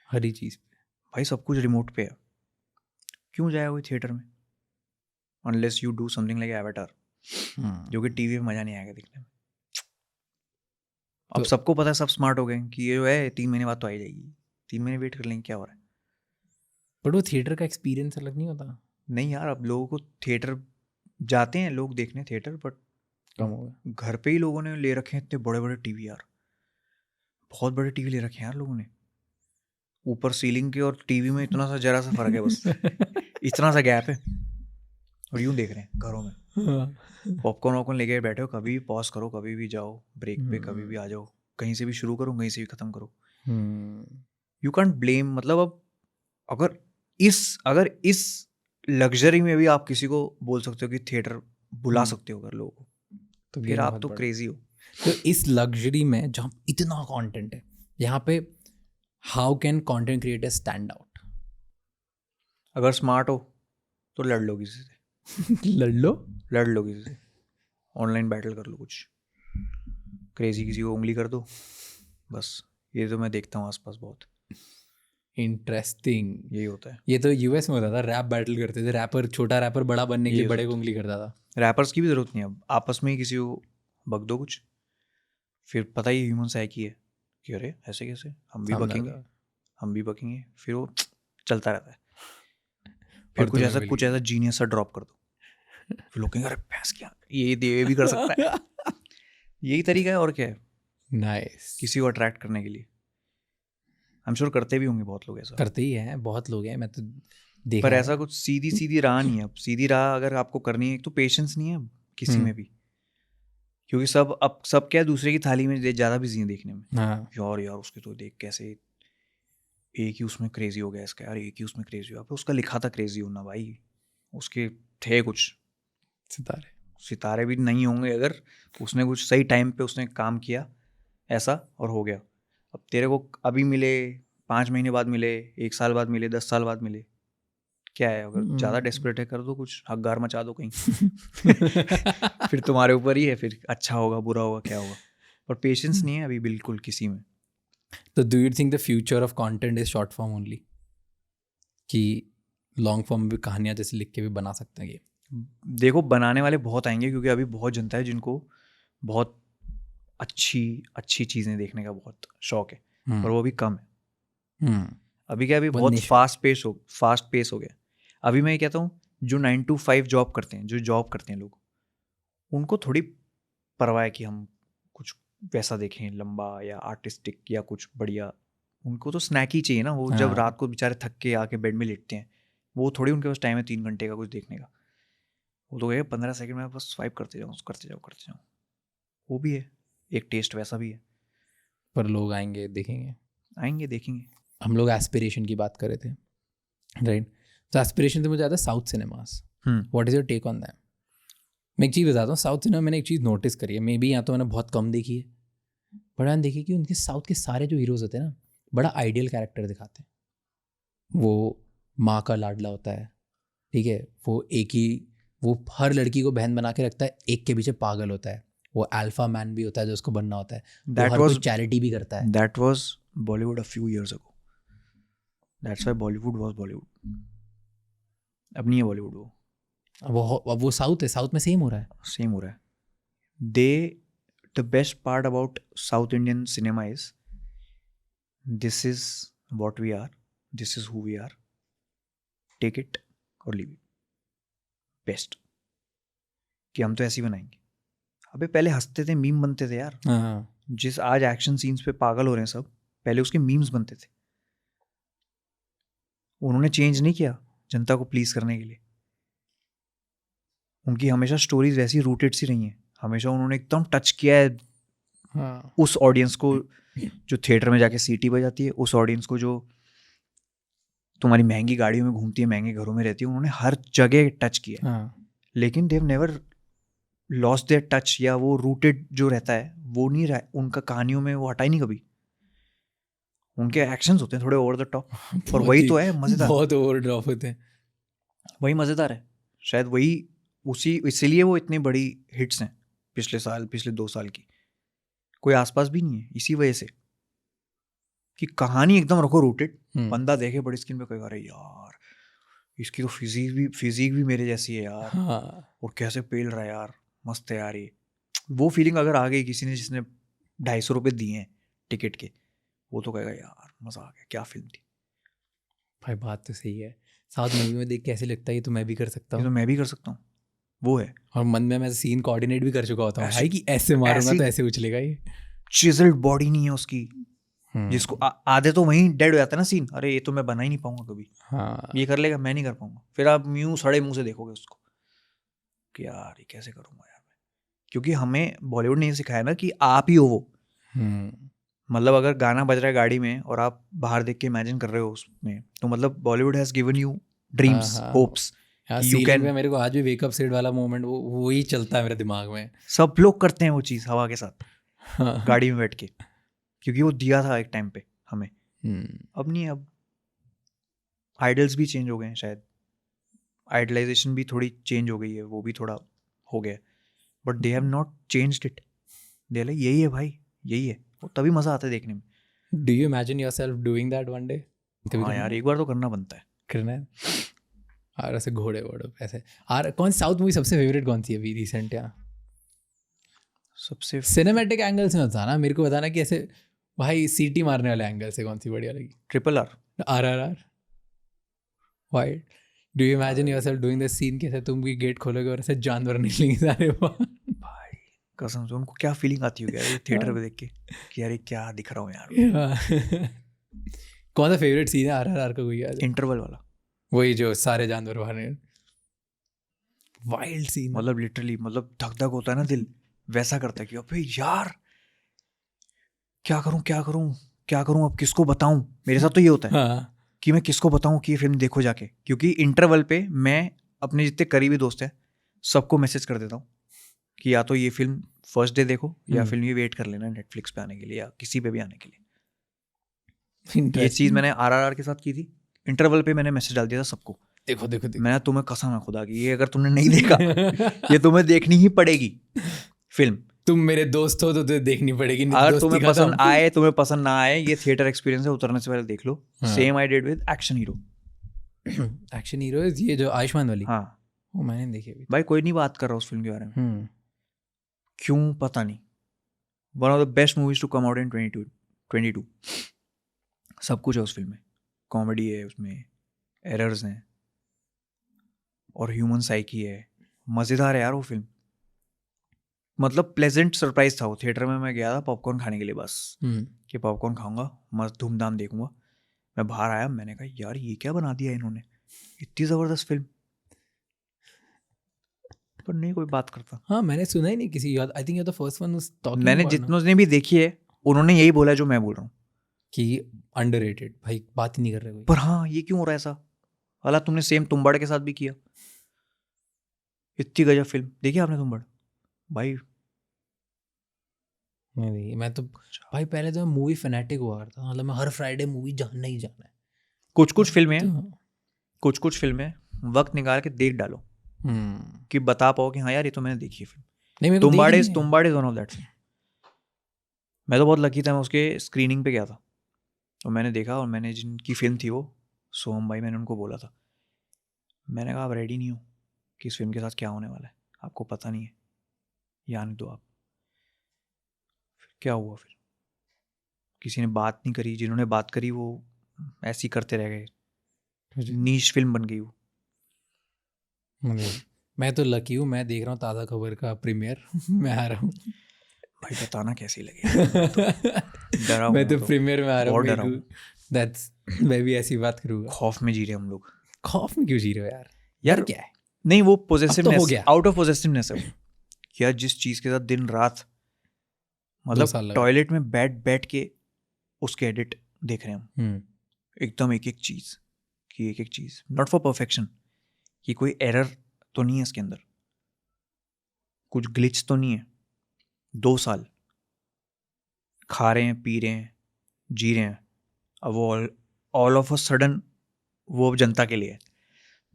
हर ही चीज़ भाई सब कुछ रिमोट पे है, क्यों जाएगा कोई थिएटर में? Unless you do something like avatar, पे। जो कि टीवी में मजा नहीं आएगा देखने में। अब तो सबको पता है, सब स्मार्ट हो गए कि ये जो है 3 महीने बाद तो आ ही जाएगी, 3 महीने वेट कर लेंगे, क्या हो रहा है। बट वो थिएटर का एक्सपीरियंस अलग नहीं होता? नहीं यार, अब लोगों को थिएटर जाते हैं लोग देखने थिएटर, बट कम हो गया। घर पे ही लोगों ने ले रखे हैं इतने बड़े बड़े टीवी यार। बहुत बड़े टीवी ले रखे हैं यार लोगों ने। ऊपर सीलिंग के और टीवी में इतना सा जरा सा फर्क है बस, इतना सा गैप है, और यूं देख रहे हैं घरों में। पॉपकॉर्न वॉपकॉर्न लेके बैठे हो, कभी भी पॉज करो, कभी भी जाओ ब्रेक पे, कभी भी आ जाओ, कहीं से भी शुरू करो, कहीं से भी खत्म करो। यू कांट ब्लेम, मतलब अब अगर इस लग्जरी में भी आप किसी को बोल सकते हो कि थिएटर बुला सकते हो अगर लोगों को, तो फिर गेम आप बहुत तो बड़ा। क्रेजी हो। तो इस लग्जरी में जहाँ इतना कंटेंट है, यहाँ पे how can content creator stand out? अगर स्मार्ट हो तो लड़ लो किसी से, लड़ लो। लड़ लो किसी से, ऑनलाइन बैटल कर लो, कुछ क्रेजी किसी को उंगली कर दो, बस। ये तो मैं देखता हूँ आसपास बहुत, इंटरेस्टिंग। यही होता है। ये तो यूएस में होता था, रैप बैटल करते थे, रैपर छोटा रैपर बड़ा बनने के ये लिए बड़े को होता उंगली करता था। है, रैपर्स की भी जरूरत नहीं है अब, आपस में ही किसी को बक दो कुछ, फिर पता ही ह्यूमन साइकी है कि अरे ऐसे कैसे, हम भी सामने बकेंगे, आता। हम भी बकेंगे, फिर वो चलता रहता है। फिर और कुछ तुम्हें ऐसा मिल कुछ गई। ऐसा जीनियस सा ड्रॉप कर दो, फिर लोग कहेंगे अरे भैंस क्या, ये भी कर सकता है। यही तरीका है, और क्या है, नाइस। किसी को अट्रैक्ट करने के लिए। आई एम श्योर करते भी होंगे बहुत लोग ऐसा, करते ही हैं, बहुत लोग हैं, मैं तो देखा पर ऐसा है। कुछ सीधी सीधी राह नहीं है अब। सीधी राह अगर आपको करनी है, एक तो पेशेंस नहीं है अब किसी में भी, क्योंकि सब क्या है, दूसरे की थाली में ज़्यादा बिजी है देखने में। हाँ। यार यार उसके तो देख कैसे एक ही उसमें क्रेजी हो गया इसका, यार एक ही उसमें क्रेजी हुआ, उसका लिखा था क्रेजी होना भाई, उसके थे कुछ सितारे। सितारे भी नहीं होंगे अगर उसने कुछ सही टाइम पे उसने काम किया ऐसा, और हो गया। अब तेरे को अभी मिले, 5 महीने बाद मिले, 1 साल बाद मिले, 10 साल बाद मिले, क्या है, अगर ज़्यादा डेस्परेट है कर दो कुछ, हकगार मचा दो कहीं। फिर तुम्हारे ऊपर ही है, फिर अच्छा होगा बुरा होगा क्या होगा, पर पेशेंस नहीं है अभी बिल्कुल किसी में। तो do you think the future of content is short form only, कि लॉन्ग फॉर्म भी कहानियाँ जैसे लिख के भी बना सकते हैं ये? देखो बनाने वाले बहुत आएंगे, क्योंकि अभी बहुत जनता है जिनको बहुत अच्छी अच्छी चीज़ें देखने का बहुत शौक है, पर वो भी कम है। अभी क्या, अभी वो बहुत niche फास्ट पेस हो गया। अभी मैं ये कहता हूँ, जो 9 to 5 जॉब करते हैं, जो जॉब करते हैं लोग, उनको थोड़ी परवाह है कि हम कुछ वैसा देखें लंबा या आर्टिस्टिक या कुछ बढ़िया। उनको तो स्नैक ही चाहिए ना, वो जब हाँ। रात को बेचारे थक के आके बेड में लेटते हैं, वो थोड़ी उनके पास टाइम है 3 घंटे का कुछ देखने का। वो तो कहेगा 15 सेकंड में बस स्वाइप करते जाओ करते जाओ करते जाओ। वो भी है, एक टेस्ट वैसा भी है। पर लोग आएंगे देखेंगे। आएंगे देखेंगे। हम लोग एस्पिरेशन की बात कर रहे थे, राइट? तो एस्पिरेशन से मुझे आता है south cinemas. What is your take on that? मैं एक चीज़ बताता हूँ, साउथ सिनेमा मैंने एक चीज़ नोटिस करी है, मे बी यहाँ तो मैंने बहुत कम देखी है, बट मैंने देखी कि उनके साउथ के सारे जो हीरोज़ होते हैं ना, बड़ा आइडियल कैरेक्टर दिखाते हैं। वो माँ का लाडला होता है, ठीक है, वो हर लड़की को बहन बना के रखता है, एक के पीछे पागल होता है, वो अल्फा मैन भी होता है जो उसको बनना होता है, वो हर कोई चैरिटी भी करता है। That was Bollywood a few years ago. That's why Bollywood was Bollywood. अब नहीं है बॉलीवुड वो। अब वो साउथ है, साउथ में सेम हो रहा है। सेम हो रहा है। The best part about south Indian cinema is this is what we are, this is who we are, take it और लीव इट। बेस्ट कि हम तो ऐसे ही बनाएंगे। अबे पहले हंसते थे, मीम बनते थे यार। हाँ जिस आज एक्शन सीन्स पे पागल हो रहे हैं सब, पहले उसके मीम्स बनते थे। उन्होंने चेंज नहीं किया जनता को प्लीज करने के लिए। उनकी हमेशा स्टोरीज वैसी रूटेड सी रही हैं। हमेशा उन्होंने एकदम टच किया है हाँ उस ऑडियंस को जो थिएटर में जाके सीटी बजाती है, उस ऑडियंस को जो तुम्हारी महंगी गाड़ियों में घूमती है, महंगे घरों में रहती है। उन्होंने हर जगह टच किया है। हाँ लेकिन देव नेवर लॉस्ट देयर टच, या वो रूटेड जो रहता है वो नहीं रहा उनका कहानियों में, वो हटा ही नहीं कभी। उनके एक्शंस होते हैं थोड़े ओवर द टॉप, और बहुत वही ही- तो है मजेदार। बहुत ओवर ड्रॉप होते हैं। वही मजेदार है शायद, वही उसी इसीलिए वो इतनी बड़ी हिट्स हैं पिछले साल, पिछले 2 साल की। कोई आसपास भी नहीं है इसी वजह से कि कहानी एकदम रखो रूटेड। बंदा देखे बड़ी स्क्रीन पे कहेगा अरे यार इसकी तो फिजिक भी मेरे जैसी है यार, हाँ और कैसे पेल रहा है यार, मस्त है यार ये। वो फीलिंग अगर आ गई किसी ने जिसने 250 रुपये दिए हैं टिकट के, वो तो कहेगा यार मजा आ गया, क्या फिल्म थी। भाई बात तो सही है। साउथ मूवी में देख के ऐसे लगता है ये तो मैं भी कर सकता ये तो हूँ। मैं भी कर सकता हूँ, वो है। और मन में मैं सीन कोऑर्डिनेट भी कर चुका होता हूँ ऐसे- भाई कि ऐसे मारूंगा ऐसी- तो ऐसे उछलेगा ये। चिजल्ड बॉडी नहीं है उसकी, हम्म, जिसको आधे तो वहीं डेड हो जाता है ना सीन। अरे ये तो मैं बना ही नहीं पाऊंगा कभी, हाँ ये कर लेगा, मैं नहीं कर पाऊंगा। फिर आप यूं सड़े मुंह से देखोगे उसको कि यार ये कैसे करूंगा यार मैं। क्योंकि हमें बॉलीवुड ने ये सिखाया ना कि आप ही हो वो। हम्म, मतलब अगर गाना बज रहा है गाड़ी में और आप बाहर देख के इमेजिन कर रहे हो उसमें, तो मतलब Bollywood has given you dreams, हाँ, होप्स हाँ कि यू सीलिंग कैन। में मेरे को आज भी वेकअप सेट वाला मोमेंट वो ही चलता है मेरे दिमाग में। सब लोग करते हैं वो चीज़ हवा के साथ हाँ, गाड़ी में बैठ के, क्योंकि वो दिया था एक टाइम पे हमें। हम्म, अब नहीं, अब आइडल्स भी चेंज हो गए हैं शायद, आइडलाइजेशन भी थोड़ी चेंज हो गई है, वो भी थोड़ा हो गया। But they have not changed it. They like यही है भाई, यही है, वो तभी मज़ा आता है देखने में। Do you imagine yourself doing that one day? कभी हाँ यार एक बार तो करना बनता है। करना है। और ऐसे घोड़े वोड़े ऐसे। और कौन साउथ मूवी सबसे फेवरेट कौन सी है अभी रिसेंट? या सबसे सिनेमैटिक एंगल से बताना, मेरे को बताना कि ऐसे भाई सीटी मारने वाले एंगल से कौन सी बढ़िया लगी? RRR। RRR। Why do you imagine yourself doing the scene कैसे तुम भी गेट खोलोगे और ऐसे जानवर निकलेंगे सारे बाहर? भाई कसम से उनको क्या फीलिंग आती होगी यार ये थिएटर पे देख के कि यार ये क्या दिख रहा हूँ यार। कौन सा फेवरेट सीन है RRR का, कोई याद है? इंटरवल वाला, वही जो सारे जानवर बाहर निकल, वाइल्ड सीन। मतलब लिटरली, मतलब धक धक होता है ना दिल, वैसा करता है कि अबे यार क्या करूं क्या करूं क्या करूं, अब किसको बताऊं। मेरे साथ तो ये होता है हाँ कि मैं किसको बताऊं कि ये फिल्म देखो जाके। क्योंकि इंटरवल पे मैं अपने जितने करीबी दोस्त हैं सबको मैसेज कर देता हूँ कि या तो ये फिल्म फर्स्ट डे देखो, या फिल्म ये वेट कर लेना नेटफ्लिक्स पे आने के लिए या किसी पे भी आने के लिए। ये Interesting. चीज़ मैंने RRR के साथ की थी। इंटरवल पे मैंने मैसेज डाल दिया था सबको, देखो देखो देखो। मैं तुम्हें कसम है खुदा की, ये अगर तुमने नहीं देखा ये तुम्हें देखनी ही पड़ेगी फिल्म। तुम मेरे दोस्त हो तो तुझे देखनी पड़ेगी, नहीं अगर दोस्ती तुम्हें खत्म। पसंद आए तुम्हें पसंद ना आए, ये थिएटर एक्सपीरियंस है, उतरने से पहले देख लो। हाँ। Same I did with action hero. Action hero ये जो आयुष्मान वाली, हाँ वो मैंने देखी अभी। भाई कोई नहीं बात कर रहा उस फिल्म के बारे में, हम्म, क्यों पता नहीं। One of the best movies to come out in 2022। सब कुछ है उस फिल्म में, कॉमेडी है उसमें, एरर्स हैं और ह्यूमन साइकी है। मज़ेदार है यार वो फिल्म, मतलब प्लेजेंट सरप्राइज था वो। थिएटर में मैं गया था पॉपकॉर्न खाने के लिए बस, कि पॉपकॉर्न खाऊंगा, मस्त धूमधाम देखूंगा। मैं बाहर आया, मैंने कहा यार ये क्या बना दिया इन्होंने, इतनी ज़बरदस्त फिल्म। पर नहीं कोई बात करता। हाँ मैंने सुना ही नहीं किसी। I think you the first one was talking मैंने जितनों ने भी देखी है उन्होंने यही बोला जो मैं बोल रहा हूँ कि अंडररेटेड, भाई बात ही नहीं कर रहे कोई। पर हाँ ये क्यों हो रहा है ऐसा। हालां तुमने सेम तुम्बाड़ के साथ भी किया। इतनी गजब फिल्म देखी आपने तुम्बाड़ भाई? नहीं मैं तो भाई पहले तो मैं मूवी फैनेटिक हुआ करता, मतलब मैं हर फ्राइडे मूवी जाना ही जाना है। कुछ कुछ फिल्में तो कुछ फिल्में वक्त निकाल के देख डालो कि बता पाओ कि हाँ यार ये तो मैंने देखी है फिल्म। नहीं मेरे को तुम्बाड़ देखनी है। Is one of that film. मैं तो बहुत लकी था, मैं उसके स्क्रीनिंग पे गया था और मैंने देखा, और मैंने जिनकी फिल्म थी वो सोहम भाई, मैंने उनको बोला था, मैंने कहा आप रेडी नहीं हो कि इस फिल्म के साथ क्या होने वाला है, आपको पता नहीं है, या आने दो आप। फिर क्या हुआ, फिर किसी ने बात नहीं करी, जिन्होंने बात करी वो ऐसी करते रह गए, नीश फिल्म बन गई वो। मतलब मैं तो लकी हूँ, मैं देख रहा हूँ ताज़ा खबर का प्रीमियर मैं आ रहा हूँ भाई बताना कैसी लगी। डरा हूँ मैं तो तो, प्रीमियर में आ रहा हूँ, बहुत डरा मेरे हूँ। को दैट्स मैं भी ऐसी बात करूँगा। खौफ में जी रहे हम लोग। खौफ में क्यों जी रहे हो यार? यार डर क्या है? नहीं, वो अब तो हो पोजेसिवनेस, गया। आउट ऑफ पोजेसिवनेस है वो। यार जिस चीज के साथ दिन रात 2 मतलब साल लगा। टॉयलेट में बैठ के उसके एडिट देख रहे हैं हम, एकदम एक एक चीज की, एक एक चीज, नॉट फॉर परफेक्शन, कि कोई एरर तो नहीं है इसके अंदर, कुछ ग्लिच तो नहीं है। 2 साल खा रहे हैं, पी रहे हैं, जी रहे हैं, अब वो ऑल ऑफ अ सडन वो अब जनता के लिए है,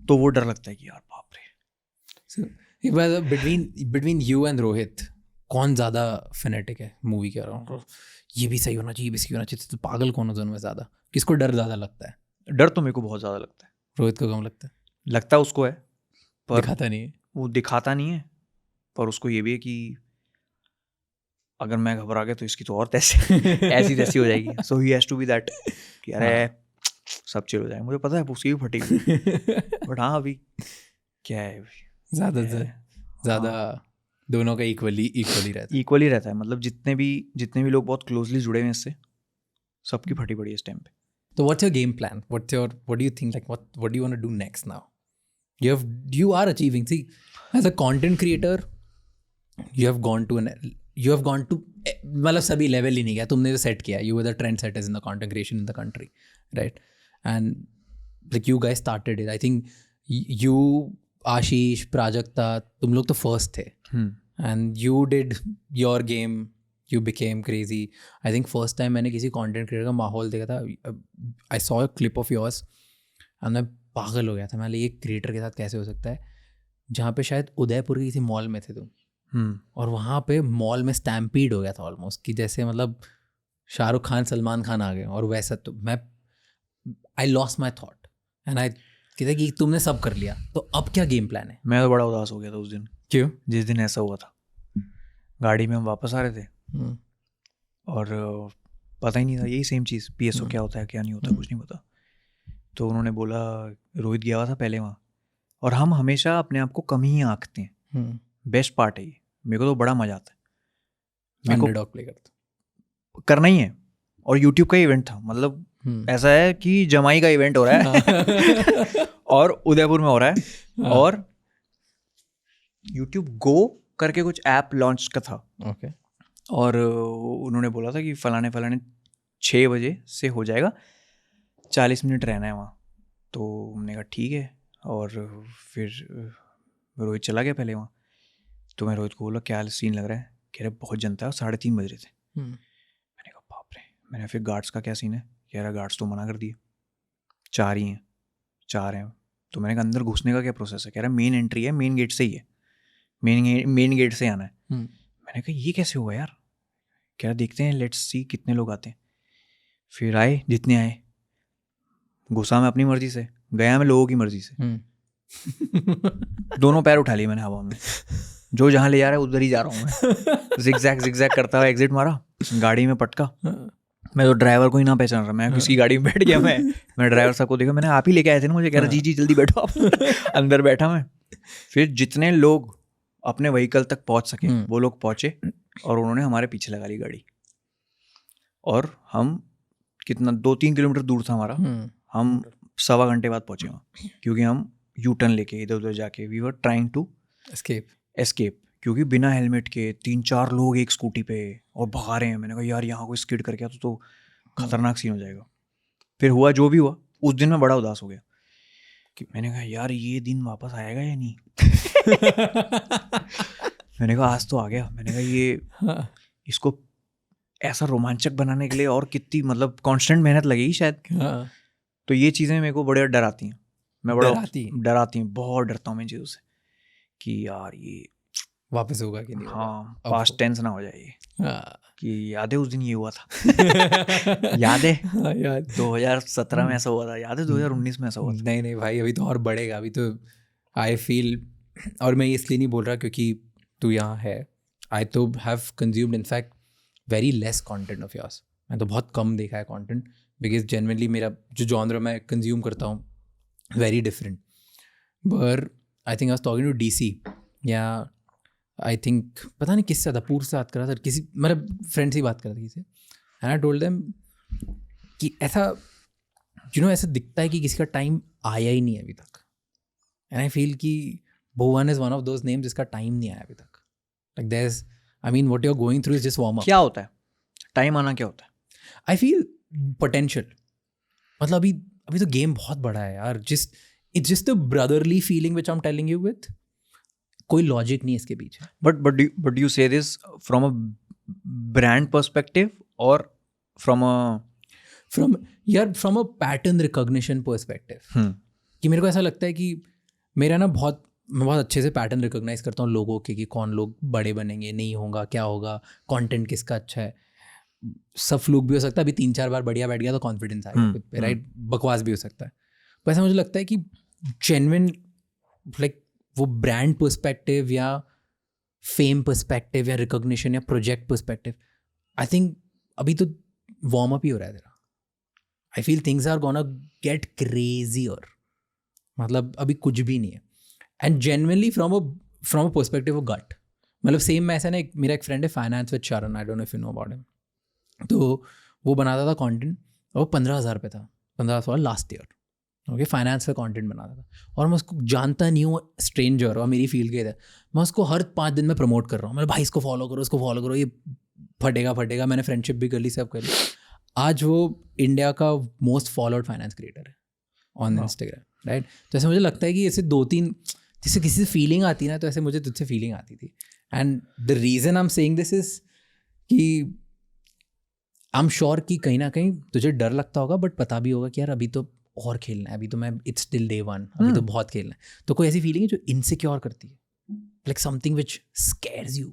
तो वो डर लगता है कि यार बाप रे। एक बार बिटवीन यू एंड रोहित कौन ज़्यादा फेनेटिक है मूवी के अराउंड? ये भी सही होना चाहिए, ये भी सही होना चाहिए, तो पागल कौन है दोनों में ज़्यादा? किसको डर ज़्यादा लगता है? डर तो मेरे को बहुत ज़्यादा लगता है। रोहित को कम लगता है? लगता उसको है, पर दिखाता नहीं है। वो दिखाता नहीं है, पर उसको ये भी है कि अगर मैं घबरा गया तो इसकी तो और तैसे ऐसी तैसी हो जाएगी। So he has to be that कि अरे सब चिल हो जाए। मुझे पता है उसकी भी फटी हुई, बट हाँ अभी क्या है, ज़्यादा से ज़्यादा दोनों का इक्वली रहता है। इक्वली रहता है। मतलब जितने भी लोग बहुत क्लोजली जुड़े हुए हैं इससे, सबकी फटी पड़ी है इस टाइम पे। So what's your game plan? What do you think, like what do you want to do next now? You are achieving. See, as a content creator, you have gone to मतलब सभी लेवल ही नहीं गया, तुमने जो सेट किया, you were the trend setters in the content creation in the country, right? And like you guys started it. I think you, आशीष, प्राजक्ता, तुम लोग तो first थे, and you did your game. You became crazy. I think first time मैंने किसी content creator का माहौल देखा था, I saw a clip of yours and मैं पागल हो गया था। मैं ये क्रिएटर के साथ कैसे हो सकता है, जहाँ पे शायद उदयपुर के किसी मॉल में थे तुम, और वहाँ पे मॉल में स्टैम्पीड हो गया था ऑलमोस्ट, कि जैसे मतलब शाहरुख खान सलमान खान आ गए, और वैसा तो मैं I lost my thought and I कहते कि तुमने सब कर लिया, तो अब क्या गेम प्लान है? मैं तो बड़ा उदास हो गया था उस दिन। क्यों? जिस दिन ऐसा हुआ था, गाड़ी में हम वापस आ रहे थे और पता ही नहीं था, यही सेम चीज़, PSO क्या होता है क्या नहीं होता, कुछ नहीं पता। तो उन्होंने बोला, रोहित गया हुआ था पहले वहाँ, और हम हमेशा अपने आप को कम ही आंकते हैं। बेस्ट पार्ट है ये, मेरे को तो बड़ा मजा आता है। अंडरडॉग प्ले करते करना ही है, और यूट्यूब का इवेंट था, मतलब ऐसा है कि जमाई का इवेंट हो रहा है और उदयपुर में हो रहा है, और यूट्यूब गो करके कुछ ऐप लॉन्च का था। ओके। और उन्होंने बोला था कि फलाने 6 बजे से हो जाएगा, 40 मिनट रहना है वहाँ। तो हमने कहा ठीक है, और फिर रोहित चला गया पहले वहाँ। तो मैं रोहित को बोला क्या सीन लग रहा है, कह रहे बहुत जनता है, 3:30 बज रहे थे। मैंने कहा बाप रे। मैंने फिर गार्ड्स का क्या सीन है, कह रहा गार्ड्स तो मना कर दिए, 4 ही हैं, 4 हैं। तो मैंने कहा अंदर घुसने का क्या प्रोसेस है, कह रहा मेन एंट्री है, मेन गेट से ही है, मेन गेट से आना है। मैंने कहा ये कैसे हुआ यार, कह रहा देखते हैं, लेट्स सी कितने लोग आते हैं। फिर आए जितने आए, घुसा मैं अपनी मर्जी से, गया मैं लोगों की मर्जी से। दोनों पैर उठा लिए मैंने हवा में, जो जहाँ ले जा रहा है उधर ही जा रहा हूँ मैं। जिगजैग करता हुआ एग्जिट मारा, गाड़ी में पटका। मैं तो ड्राइवर को ही ना पहचान रहा, मैं किसी गाड़ी में बैठ गया। मैं ड्राइवर साहब को देखा, मैंने आप ही लेके आए थे ना मुझे, कह रहा जी जल्दी बैठो आप। अंदर बैठा मैं। फिर जितने लोग अपने व्हीकल तक पहुंच सके वो लोग पहुंचे, और उन्होंने हमारे पीछे लगा ली गाड़ी। और हम कितना 2-3 किलोमीटर दूर था हमारा, हम 1.25 घंटे बाद पहुंचे वहाँ, क्योंकि हम यू टर्न लेके इधर उधर जाके we were trying to escape, क्योंकि बिना हेलमेट के 3-4 लोग एक स्कूटी पे और भगा रहे हैं। मैंने कहा यार यहाँ कोई स्किड कर गया तो खतरनाक सीन हो जाएगा। फिर हुआ जो भी हुआ, उस दिन मैं बड़ा उदास हो गया कि मैंने कहा यार ये दिन वापस आएगा या नहीं। मैंने कहा आज तो आ गया। मैंने कहा ये इसको ऐसा रोमांचक बनाने के लिए और कितनी मतलब कांस्टेंट मेहनत लगेगी शायद। तो ये चीज़ें मेरे को बड़े डर आती हैं, मैं बड़ा डराती हूँ, बहुत डरता हूँ मैं इन चीज़ों से कि यार ये वापस होगा कि नहीं। हाँ, पास्ट टेंस ना हो जाए कि याद है उस दिन ये हुआ था। याद है 2017 में ऐसा हुआ था, याद है 2019 में ऐसा हुआ था। नहीं भाई, अभी तो और बढ़ेगा। अभी तो आई फील, और मैं इसलिए नहीं बोल रहा क्योंकि तू यहाँ है, आई तो have consumed in fact very less content of yours. मैं तो बहुत कम देखा है कंटेंट, बिकॉज जनरली मेरा जो जॉनर मैं कंज्यूम करता हूँ वेरी डिफरेंट। पर I think I was talking to DC या आई थिंक पता नहीं किससे था, पूर्व से बात कर रहा था, किसी मेरे फ्रेंड से ही बात कर रहा था किसी, एंड आई टोल्ड देम कि ऐसा ऐसा दिखता है कि किसी का टाइम आया ही नहीं है अभी तक, एंड आई फील कि Bhuvan is one of those names जिसका टाइम नहीं आया अभी तक. Like there is, I mean what you are going through is just warm up. क्या होता है टाइम आना, क्या होता है? I feel potential. मतलब अभी तो गेम बहुत बड़ा है यार. It's just the brotherly feeling which I am telling you with. कोई लॉजिक नहीं है इसके पीछे. But you say this from a brand perspective और from from a pattern recognition perspective. कि मेरे को ऐसा लगता है कि मेरा ना मैं बहुत अच्छे से पैटर्न रिकॉग्नाइज करता हूँ लोगों के, कि कौन लोग बड़े बनेंगे, नहीं होगा, क्या होगा, कंटेंट किसका अच्छा है. सब फ्लूक भी हो सकता है, अभी 3-4 बार बढ़िया बैठ गया तो कॉन्फिडेंस आएगा खुद पे, राइट. बकवास भी हो सकता है. पर ऐसा मुझे लगता है कि जेन्युइन लाइक वो ब्रांड पर्सपेक्टिव या फेम पर्सपेक्टिव या रिकॉग्निशन या प्रोजेक्ट पर्सपेक्टिव, आई थिंक अभी तो वार्म अप ही हो रहा है तेरा. I feel things are gonna get crazier. मतलब अभी कुछ भी नहीं है. And genuinely from a perspective of gut. मतलब सेम मैं ऐसा ना, मेरा एक फ्रेंड है फाइनेंस विद शरण, I don't know if you know about him. तो वो बनाता था कंटेंट और वो 15,000 पे था, 1500 लास्ट ईयर. ओके, फाइनेंस का कंटेंट बनाता था और मैं उसको जानता नहीं हूँ, स्ट्रेंजर, और मेरी फील्ड के थे. मैं उसको हर 5 दिन में प्रमोट कर रहा हूँ, मतलब भाई इसको फॉलो करो, उसको फॉलो करो, ये फटेगा. मैंने फ्रेंडशिप भी कर ली, सब कर ली. आज वो इंडिया का मोस्ट फॉलोड फाइनेंस क्रिएटर है ऑन इंस्टाग्राम, राइट. तो ऐसे मुझे लगता है कि ऐसे 2-3 जिससे किसी से फीलिंग आती है ना, तो ऐसे मुझे तुझसे फीलिंग आती थी. And the reason I am saying this is कि आई एम श्योर कि कहीं ना कहीं तुझे डर लगता होगा, बट पता भी होगा कि यार अभी तो और खेलना है, अभी तो मैं इट्स स्टिल डे 1, अभी तो बहुत खेलना है. तो कोई ऐसी फीलिंग है जो इनसिक्योर करती है, like something which scarce you?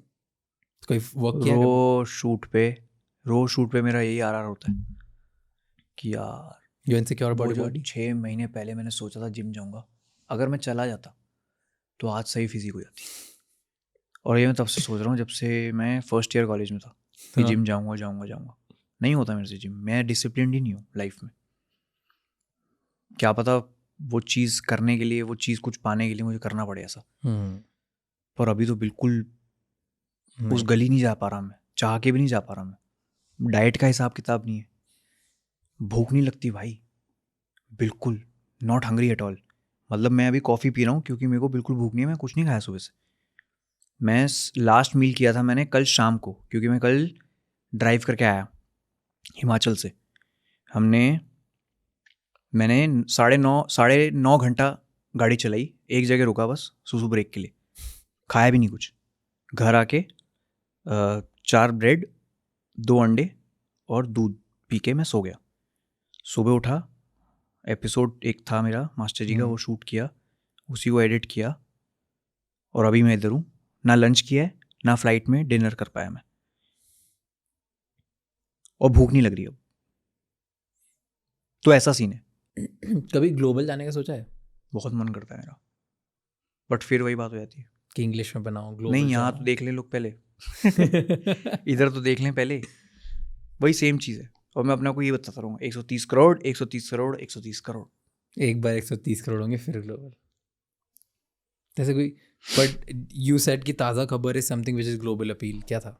कोई वर्क किया? रोज शूट पे मेरा यही आर होता है कि यार यू इनसिक्योर अबाउट वो योर जो बॉडी. 6 महीने पहले मैंने सोचा था जिम जाऊंगा, अगर मैं चला जाता तो आज सही फिजिक हो जाती. और ये मैं तब से सोच रहा हूँ जब से मैं फर्स्ट ईयर कॉलेज में था कि जिम जाऊंगा. नहीं होता मेरे से जिम. मैं डिसिप्लिन ही नहीं हूँ लाइफ में. क्या पता वो चीज़ करने के लिए, वो चीज़ कुछ पाने के लिए मुझे करना पड़े ऐसा. पर अभी तो बिल्कुल उस गली नहीं जा पा रहा मैं, चाह के भी नहीं जा पा रहा मैं. डाइट का हिसाब किताब नहीं है, भूख नहीं लगती भाई, बिल्कुल नॉट हंग्री एट ऑल. मतलब मैं अभी कॉफ़ी पी रहा हूँ क्योंकि मेरे को बिल्कुल भूख नहीं है, मैं कुछ नहीं खाया सुबह से. मैं लास्ट मील किया था मैंने कल शाम को, क्योंकि मैं कल ड्राइव करके आया हिमाचल से. मैंने 9.5 घंटा गाड़ी चलाई, एक जगह रुका बस सुसु ब्रेक के लिए, खाया भी नहीं कुछ. घर आके 4 ब्रेड, 2 अंडे और दूध पी के मैं सो गया. सुबह उठा, एपिसोड 1 था मेरा मास्टर जी का, वो शूट किया, उसी को एडिट किया, और अभी मैं इधर हूँ. ना लंच किया है, ना फ्लाइट में डिनर कर पाया मैं, और भूख नहीं लग रही अब. तो ऐसा सीन है. कभी ग्लोबल जाने का सोचा है? बहुत मन करता है मेरा, बट फिर वही बात हो जाती है कि इंग्लिश में बनाओ ग्लोबल. नहीं, यहाँ तो देख ले लोग पहले इधर तो देख लें पहले, वही सेम चीज़ है. और मैं अपने को ये बताता रहूँगा 130 करोड़ 130 करोड़ 130 करोड़. एक बार 130 करोड़ होंगे फिर ग्लोबल. जैसे कोई, बट यू सेड कि ताज़ा खबर is something which is global appeal. क्या था?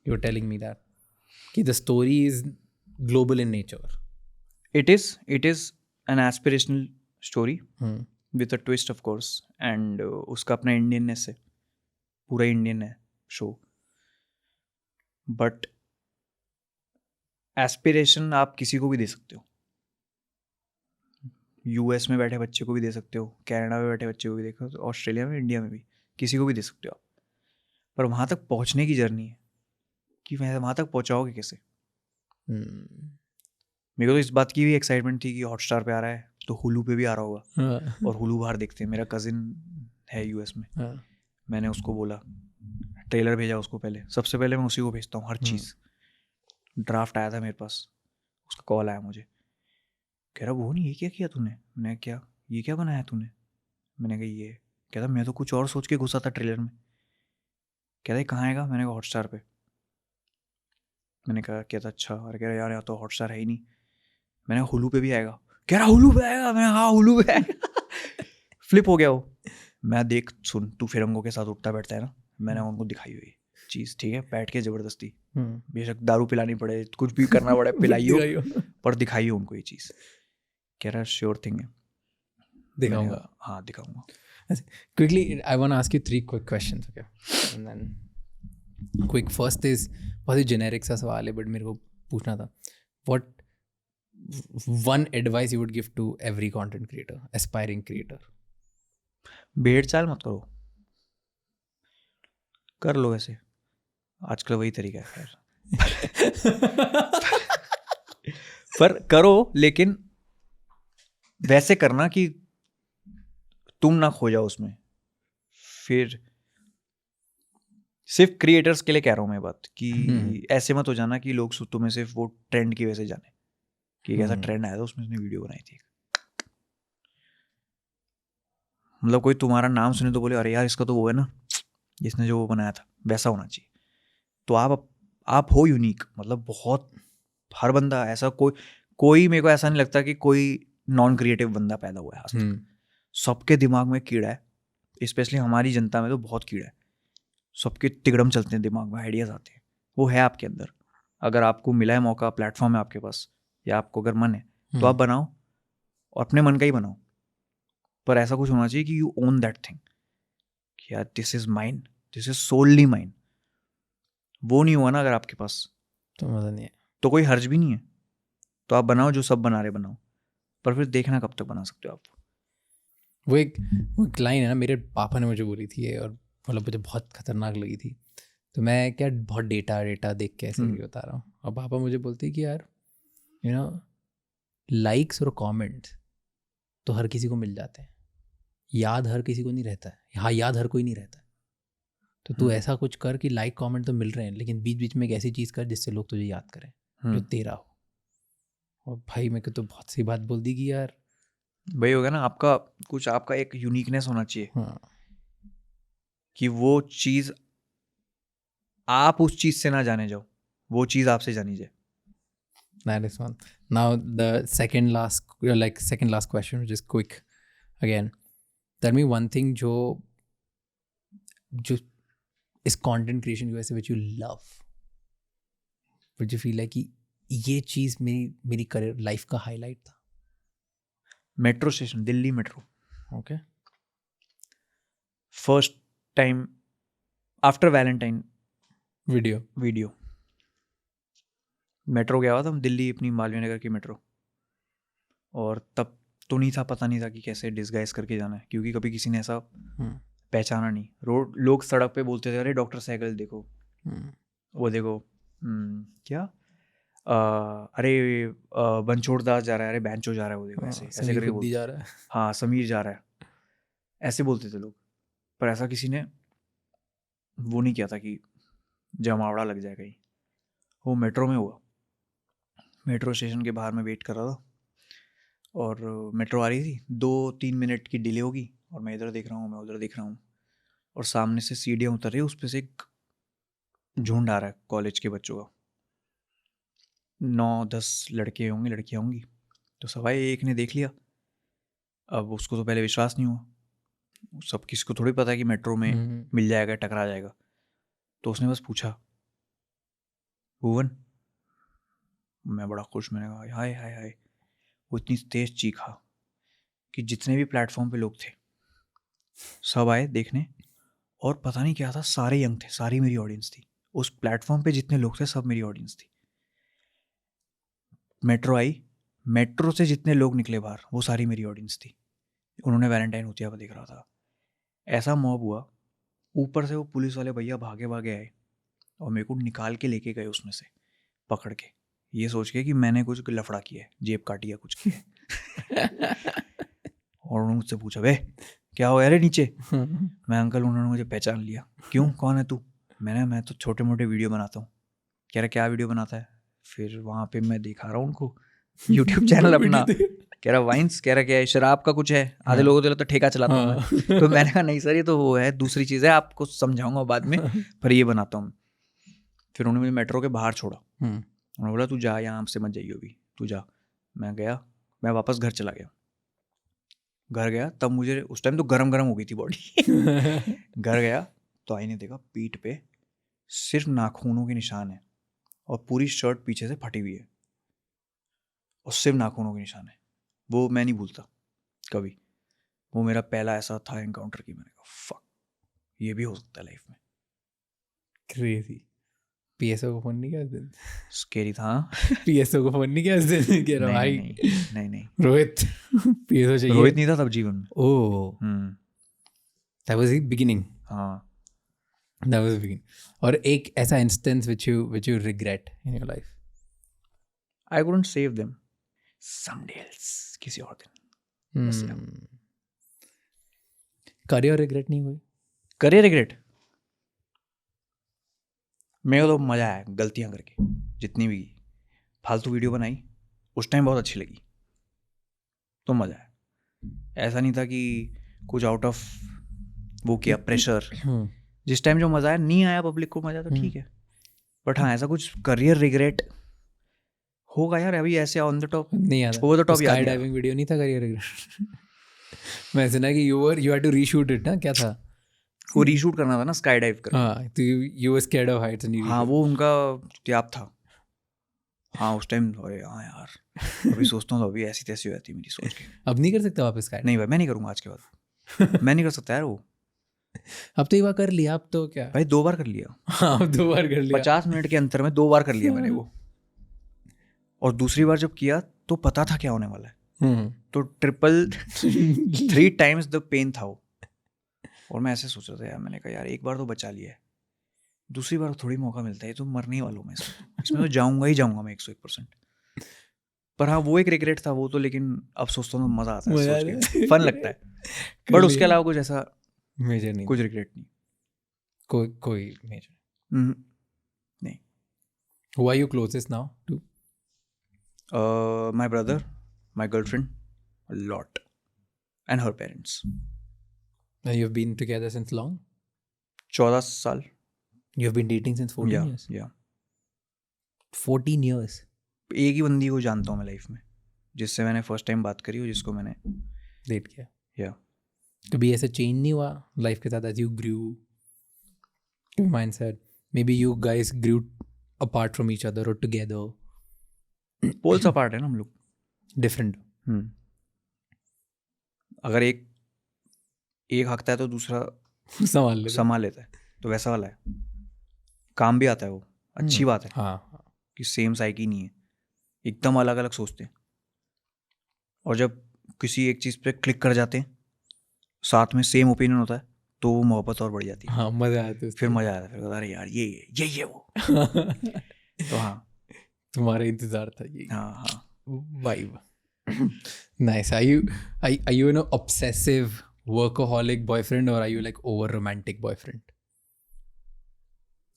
You are telling me that कि the story is global in nature. It is an aspirational story with a twist of course, and उसका अपना इंडियननेस है, पूरा इंडियन है शो. बट एस्पिरेशन आप किसी को भी दे सकते हो. यूएस में बैठे बच्चे को भी दे सकते हो, कनाडा में बैठे बच्चे को भी दे सकते हो, ऑस्ट्रेलिया में, इंडिया में भी किसी को भी दे सकते हो आप. पर वहाँ तक पहुँचने की जर्नी है कि वहाँ तक पहुँचाओगे कैसे. मेरे को तो इस बात की भी एक्साइटमेंट थी कि हॉटस्टार पे आ रहा है तो हुलू पे भी आ रहा होगा, और हुलू बाहर देखते हैं. मेरा कजिन है यूएस में, मैंने उसको बोला, ट्रेलर भेजा उसको, सबसे पहले मैं उसी को भेजता हूँ हर चीज़. ड्राफ्ट आया था मेरे पास, उसका कॉल आया मुझे, कह रहा वो नहीं, ये क्या किया तूने. मैंने क्या, ये क्या बनाया तूने. मैंने कहा ये. कहता मैं तो कुछ और सोच के घुसा था ट्रेलर में. कहता ये कहाँ आएगा. मैंने कहा हॉटस्टार पे. मैंने कहा, कहता अच्छा. और कह रहा यार यहाँ तो हॉटस्टार है ही नहीं. मैंने हुलू पे भी आएगा. कह रहा हुलू पे आएगा. मैंने हाँ हुलू पे आएगा. फ्लिप हो गया वो। मैं देख सुन, तू फिरंगों के साथ उठता बैठता है ना, मैंने उनको दिखाई हुई चीज़, ठीक है, बैठ के ज़बरदस्ती, बेशक दारू पिलानी पड़े, कुछ भी करना पड़े, पिलाइयो, पर दिखाइए उनको ये चीज़। कह रहा श्योर थिंग है, दिखाऊंगा। हाँ दिखाऊंगा। Quickly, I want to ask you 3 quick questions, okay? And then quick first is बहुत ही generic सा सवाल है, but मेरे को पूछना था, what one advice you would give to every content creator, aspiring creator? भेड़ चाल मत करो, कर लो ऐसे, आजकल वही तरीका है खैर। पर करो, लेकिन वैसे करना कि तुम ना खो जाओ उसमें। फिर सिर्फ क्रिएटर्स के लिए कह रहा हूँ मैं बात, कि ऐसे मत हो जाना कि लोग तुम्हें सिर्फ वो ट्रेंड की वजह से जाने, कि एक ऐसा ट्रेंड आया था उसमें उसने वीडियो बनाई थी, मतलब कोई तुम्हारा नाम सुने तो बोले अरे यार इसका तो वो है ना जिसने जो वो बनाया था, वैसा होना चाहिए। तो आप हो यूनिक, मतलब बहुत, हर बंदा ऐसा, कोई मेरे को ऐसा नहीं लगता कि कोई नॉन क्रिएटिव बंदा पैदा हुआ है आज तक। सबके दिमाग में कीड़ा है, स्पेशली हमारी जनता में तो बहुत कीड़ा है, सबके तिगड़म चलते हैं दिमाग में, आइडियाज आते हैं, वो है आपके अंदर। अगर आपको मिला है मौका, प्लेटफॉर्म है आपके पास, या आपको अगर मन है तो आप बनाओ, और अपने मन का ही बनाओ, पर ऐसा कुछ होना चाहिए कि यू ओन दैट थिंग, कि यार this is mine, this is solely mine. वो नहीं हुआ ना अगर आपके पास, तो मज़ा नहीं है, तो कोई हर्ज भी नहीं है। तो आप बनाओ जो सब बना रहे बनाओ, पर फिर देखना कब तक बना सकते हो आप। वो एक लाइन है ना, मेरे पापा ने मुझे बोली थी, और मतलब मुझे बहुत खतरनाक लगी थी। तो मैं क्या बहुत डेटा देख के ऐसे बता रहा हूँ, और पापा मुझे बोलते हैं कि यार यू नो लाइक्स और कमेंट्स तो हर किसी को मिल जाते हैं, याद हर किसी को नहीं रहता है, हाँ याद हर कोई नहीं रहता है। तो तू ऐसा कुछ कर कि लाइक कमेंट तो मिल रहे हैं, लेकिन बीच बीच में एक ऐसी चीज़ कर जिससे लोग तुझे याद करें, जो तेरा हो। और भाई मेरे को तो बहुत सी बात बोल दी कि यार वही होगा ना, आपका एक यूनिकनेस होना चाहिए, हाँ, कि वो चीज़ आप उस चीज़ से ना जाने जाओ, वो चीज़ आपसे जानी जाए। that is one. Now the second last question, which is quick again. Tell me one thing जो इस content creation की वजह से which you love, which you feel like कि ये चीज़ मेरी करियर लाइफ का हाईलाइट था। Metro station, Delhi metro, okay, first time after Valentine video metro गया हुआ था दिल्ली, अपनी मालवीय नगर की मेट्रो, और तब तो नहीं था, पता नहीं था कि कैसे डिस्गाइज करके जाना है, क्योंकि कभी किसी ने ऐसा पहचाना नहीं। लोग सड़क पे बोलते थे अरे डॉक्टर साइकिल देखो, वो देखो, क्या अरे बनछोड़ दास जा रहा है, अरे बैंचो जा रहा है, वो देखो, ऐसे करके बोलते जा रहा है। हाँ समीर जा रहा है, ऐसे बोलते थे लोग। पर ऐसा किसी ने वो नहीं किया था कि जमावड़ा लग जाए कहीं। वो मेट्रो में हुआ, मेट्रो स्टेशन के बाहर में वेट कर रहा था, और मेट्रो आ रही थी, 2-3 मिनट की डिले होगी, और मैं इधर देख रहा हूँ, मैं उधर देख रहा हूँ, और सामने से सीढ़ियाँ उतर रही है, उस पर से एक झुंड आ रहा है कॉलेज के बच्चों का, 9-10 लड़के होंगे, लड़कियाँ होंगी। तो सवाई एक ने देख लिया, अब उसको तो पहले विश्वास नहीं हुआ, सब किसी को थोड़ी पता है कि मेट्रो में मिल जाएगा, टकरा जाएगा। तो उसने बस पूछा भुवन, मैं बड़ा खुश, मैंने कहा हाय हाय हाय। वो इतनी तेज चीखा कि जितने भी प्लेटफॉर्म पे लोग थे सब आए देखने, और पता नहीं क्या था, सारे यंग थे, सारी मेरी ऑडियंस थी उस प्लेटफॉर्म पे, जितने लोग थे सब मेरी ऑडियंस थी। मेट्रो आई, मेट्रो से जितने लोग निकले बाहर वो सारी मेरी ऑडियंस थी, उन्होंने वैलेंटाइन होती हुआ देख रहा था। ऐसा मॉब हुआ, ऊपर से वो पुलिस वाले भैया भागे भागे आए और मेरे को निकाल के लेके गए उसमें से पकड़ के, ये सोच के कि मैंने कुछ लफड़ा किया है, जेब काटी या कुछ किया है। और उन्होंने मुझसे पूछा वे क्या हो यार नीचे। मैं अंकल, उन्होंने मुझे पहचान लिया, क्यों कौन है तू। मैं तो छोटे मोटे वीडियो बनाता हूँ। कह रहा क्या वीडियो बनाता है। फिर वहाँ पे मैं दिखा रहा हूँ उनको यूट्यूब चैनल अपना। कह रहा वाइन्स, कह रहा क्या है, शराब का कुछ है। आधे लोगों को तो ठेका चलाता हूँ मैं। तो मैंने कहा नहीं सर ये तो वो है, दूसरी चीज़ है, आपको समझाऊंगा बाद में, पर ये बनाता हूँ। फिर उन्होंने मुझे मेट्रो के बाहर छोड़ा, उन्होंने बोला तू जा, यहाँ से मत जाइए अभी, तू जा। मैं गया, मैं वापस घर चला गया। घर गया तब मुझे उस टाइम तो गरम गरम हो गई थी बॉडी। घर गया तो आई ने देखा पीठ पे सिर्फ नाखूनों के निशान है और पूरी शर्ट पीछे से फटी हुई है और सिर्फ नाखूनों के निशान है। वो मैं नहीं भूलता कभी। वो मेरा पहला ऐसा था एनकाउंटर कि मैंने कहा फक, ये भी हो सकता है लाइफ में। क्रेजी। पीएसओ को फोन नहीं किया उस दिन? स्केरी था। पीएसओ को फोन नहीं किया उस दिन? कह रहा नहीं, भाई नहीं, नहीं। रोहित पीएसओ चाहिए। रोहित नहीं था तब जीवन में। ओह, दैट वाज द बिगिनिंग। हाँ। That was the beginning. और एक ऐसा instance which you regret in your life? I couldn't save them. Someday else, किसी और दिन। बस यार। करियर रिग्रेट नहीं हुई? करियर रिग्रेट मेरे को तो मज़ा आया गलतियाँ करके, जितनी भी फालतू वीडियो बनाई उस टाइम बहुत अच्छी लगी तो मज़ा आया। ऐसा नहीं था कि कुछ आउट ऑफ वो किया प्रेशर। जिस टाइम जो मज़ा आया, नहीं आया पब्लिक को मज़ा तो ठीक है, बट हाँ ऐसा कुछ करियर रिग्रेट होगा यार अभी ऐसे ऑन द टॉप नहीं आता। Over the top. Sky diving video नहीं था करियर रिग्रेट? मैं सुना कि you had to reshoot it ना, क्या था वो रीशूट करना था ना स्काई डाइव कर। हाँ, तो you were scared of heights and you हाँ वो उनका त्याग था। हाँ उस टाइम अरे हाँ यार अभी सोचता हूँ तो अभी ऐसी तैसी हो जाती मेरी सोच के। अब नहीं कर सकता वापस स्काई? नहीं भाई मैं नहीं करूँगा आज के बाद। मैं नहीं कर सकता यार वो। अब तो एक बार कर लिया, अब तो क्या भाई 2 बार कर लिया। हाँ, अब 2 बार कर लिया। 50 मिनट के अंतर में 2 बार कर लिया मैंने वो। और दूसरी बार जब किया तो पता था क्या होने वाला है, तो ट्रिपल 3 times द पेन था वो। और मैं ऐसे सोच रहा था यार, मैंने कहा यार एक बार तो बचा लिया है, दूसरी बार थोड़ी मौका मिलता है, तो मरने ही वाला हूँ मैं इसमें तो जाऊँगा ही जाऊँगा मैं 101%। पर हाँ वो एक रिग्रेट था वो तो, लेकिन अब सोचता हूँ मज़ा आता है सोच के, फन लगता है। बट उसके अलावा कुछ ऐसा मेजर नहीं, कुछ रिग्रेट नहीं। कोई मेजर नहीं। Who are you closest now to? My brother, my girlfriend, a lot, and her parents. And you've been together since long? 14 साल। You've been dating since 14 years? Yeah. 14 years? एक ही बंदी को जानता हूँ मैं लाइफ में, जिससे मैंने फर्स्ट टाइम बात करी और जिसको मैंने डेट किया। या कभी ऐसा चेंज नहीं हुआ लाइफ के साथ as you grew? Your mindset, maybe you guys grew apart from each other or together? Poles apart है ना हम लोग, Different. अगर एक हकता है तो दूसरा संभाल लेता है, तो वैसा वाला है। काम भी आता है वो, अच्छी बात है। हाँ, कि सेम साइकी नहीं है, एकदम अलग अलग सोचते हैं, और जब किसी एक चीज़ पे क्लिक कर जाते हैं, साथ में सेम ओपिनियन होता है, तो वो मोहब्बत और बढ़ जाती है। हाँ, मजा आता है। फिर मज़ा आता है, फिर अरे यार यही है वो। तो हाँ तुम्हारा इंतजार था ये। हाँ vibe. Nice. Are you an obsessive workaholic boyfriend or are you like over romantic boyfriend?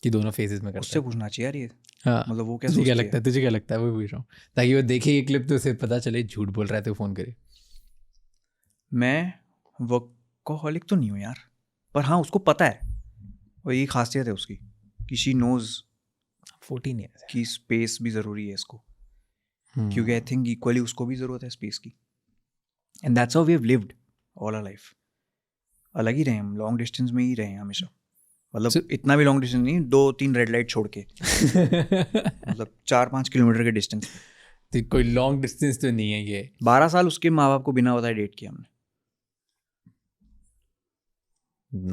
कि दोनों फेजेस में करता उससे है? पूछना चाहिए यार ये। हाँ, मतलब वो क्या तुझे क्या सोचती लगता है? तुझे क्या लगता है? वो पूछ रहा हूँ ताकि वो देखे ये क्लिप तो उसे पता चले झूठ बोल रहा है तो फोन करे। मैं वर्कहॉलिक तो नहीं हूँ यार, पर हाँ उसको पता है, और यही खासियत है उसकी कि शी नोज 14 years कि स्पेस भी ज़रूरी है इसको, क्योंकि आई थिंक इक्वली उसको भी ज़रूरत है स्पेस की। And that's how we have lived all our life. अलग ही रहे हम, लॉन्ग डिस्टेंस में ही रहे हैं हमेशा। मतलब इतना भी लॉन्ग डिस्टेंस नहीं, 2-3 रेड लाइट छोड़ के, मतलब 4-5 किलोमीटर के डिस्टेंस। तो कोई लॉन्ग डिस्टेंस तो नहीं है ये। 12 साल उसके माँ बाप को बिना बताए डेट किया हमने।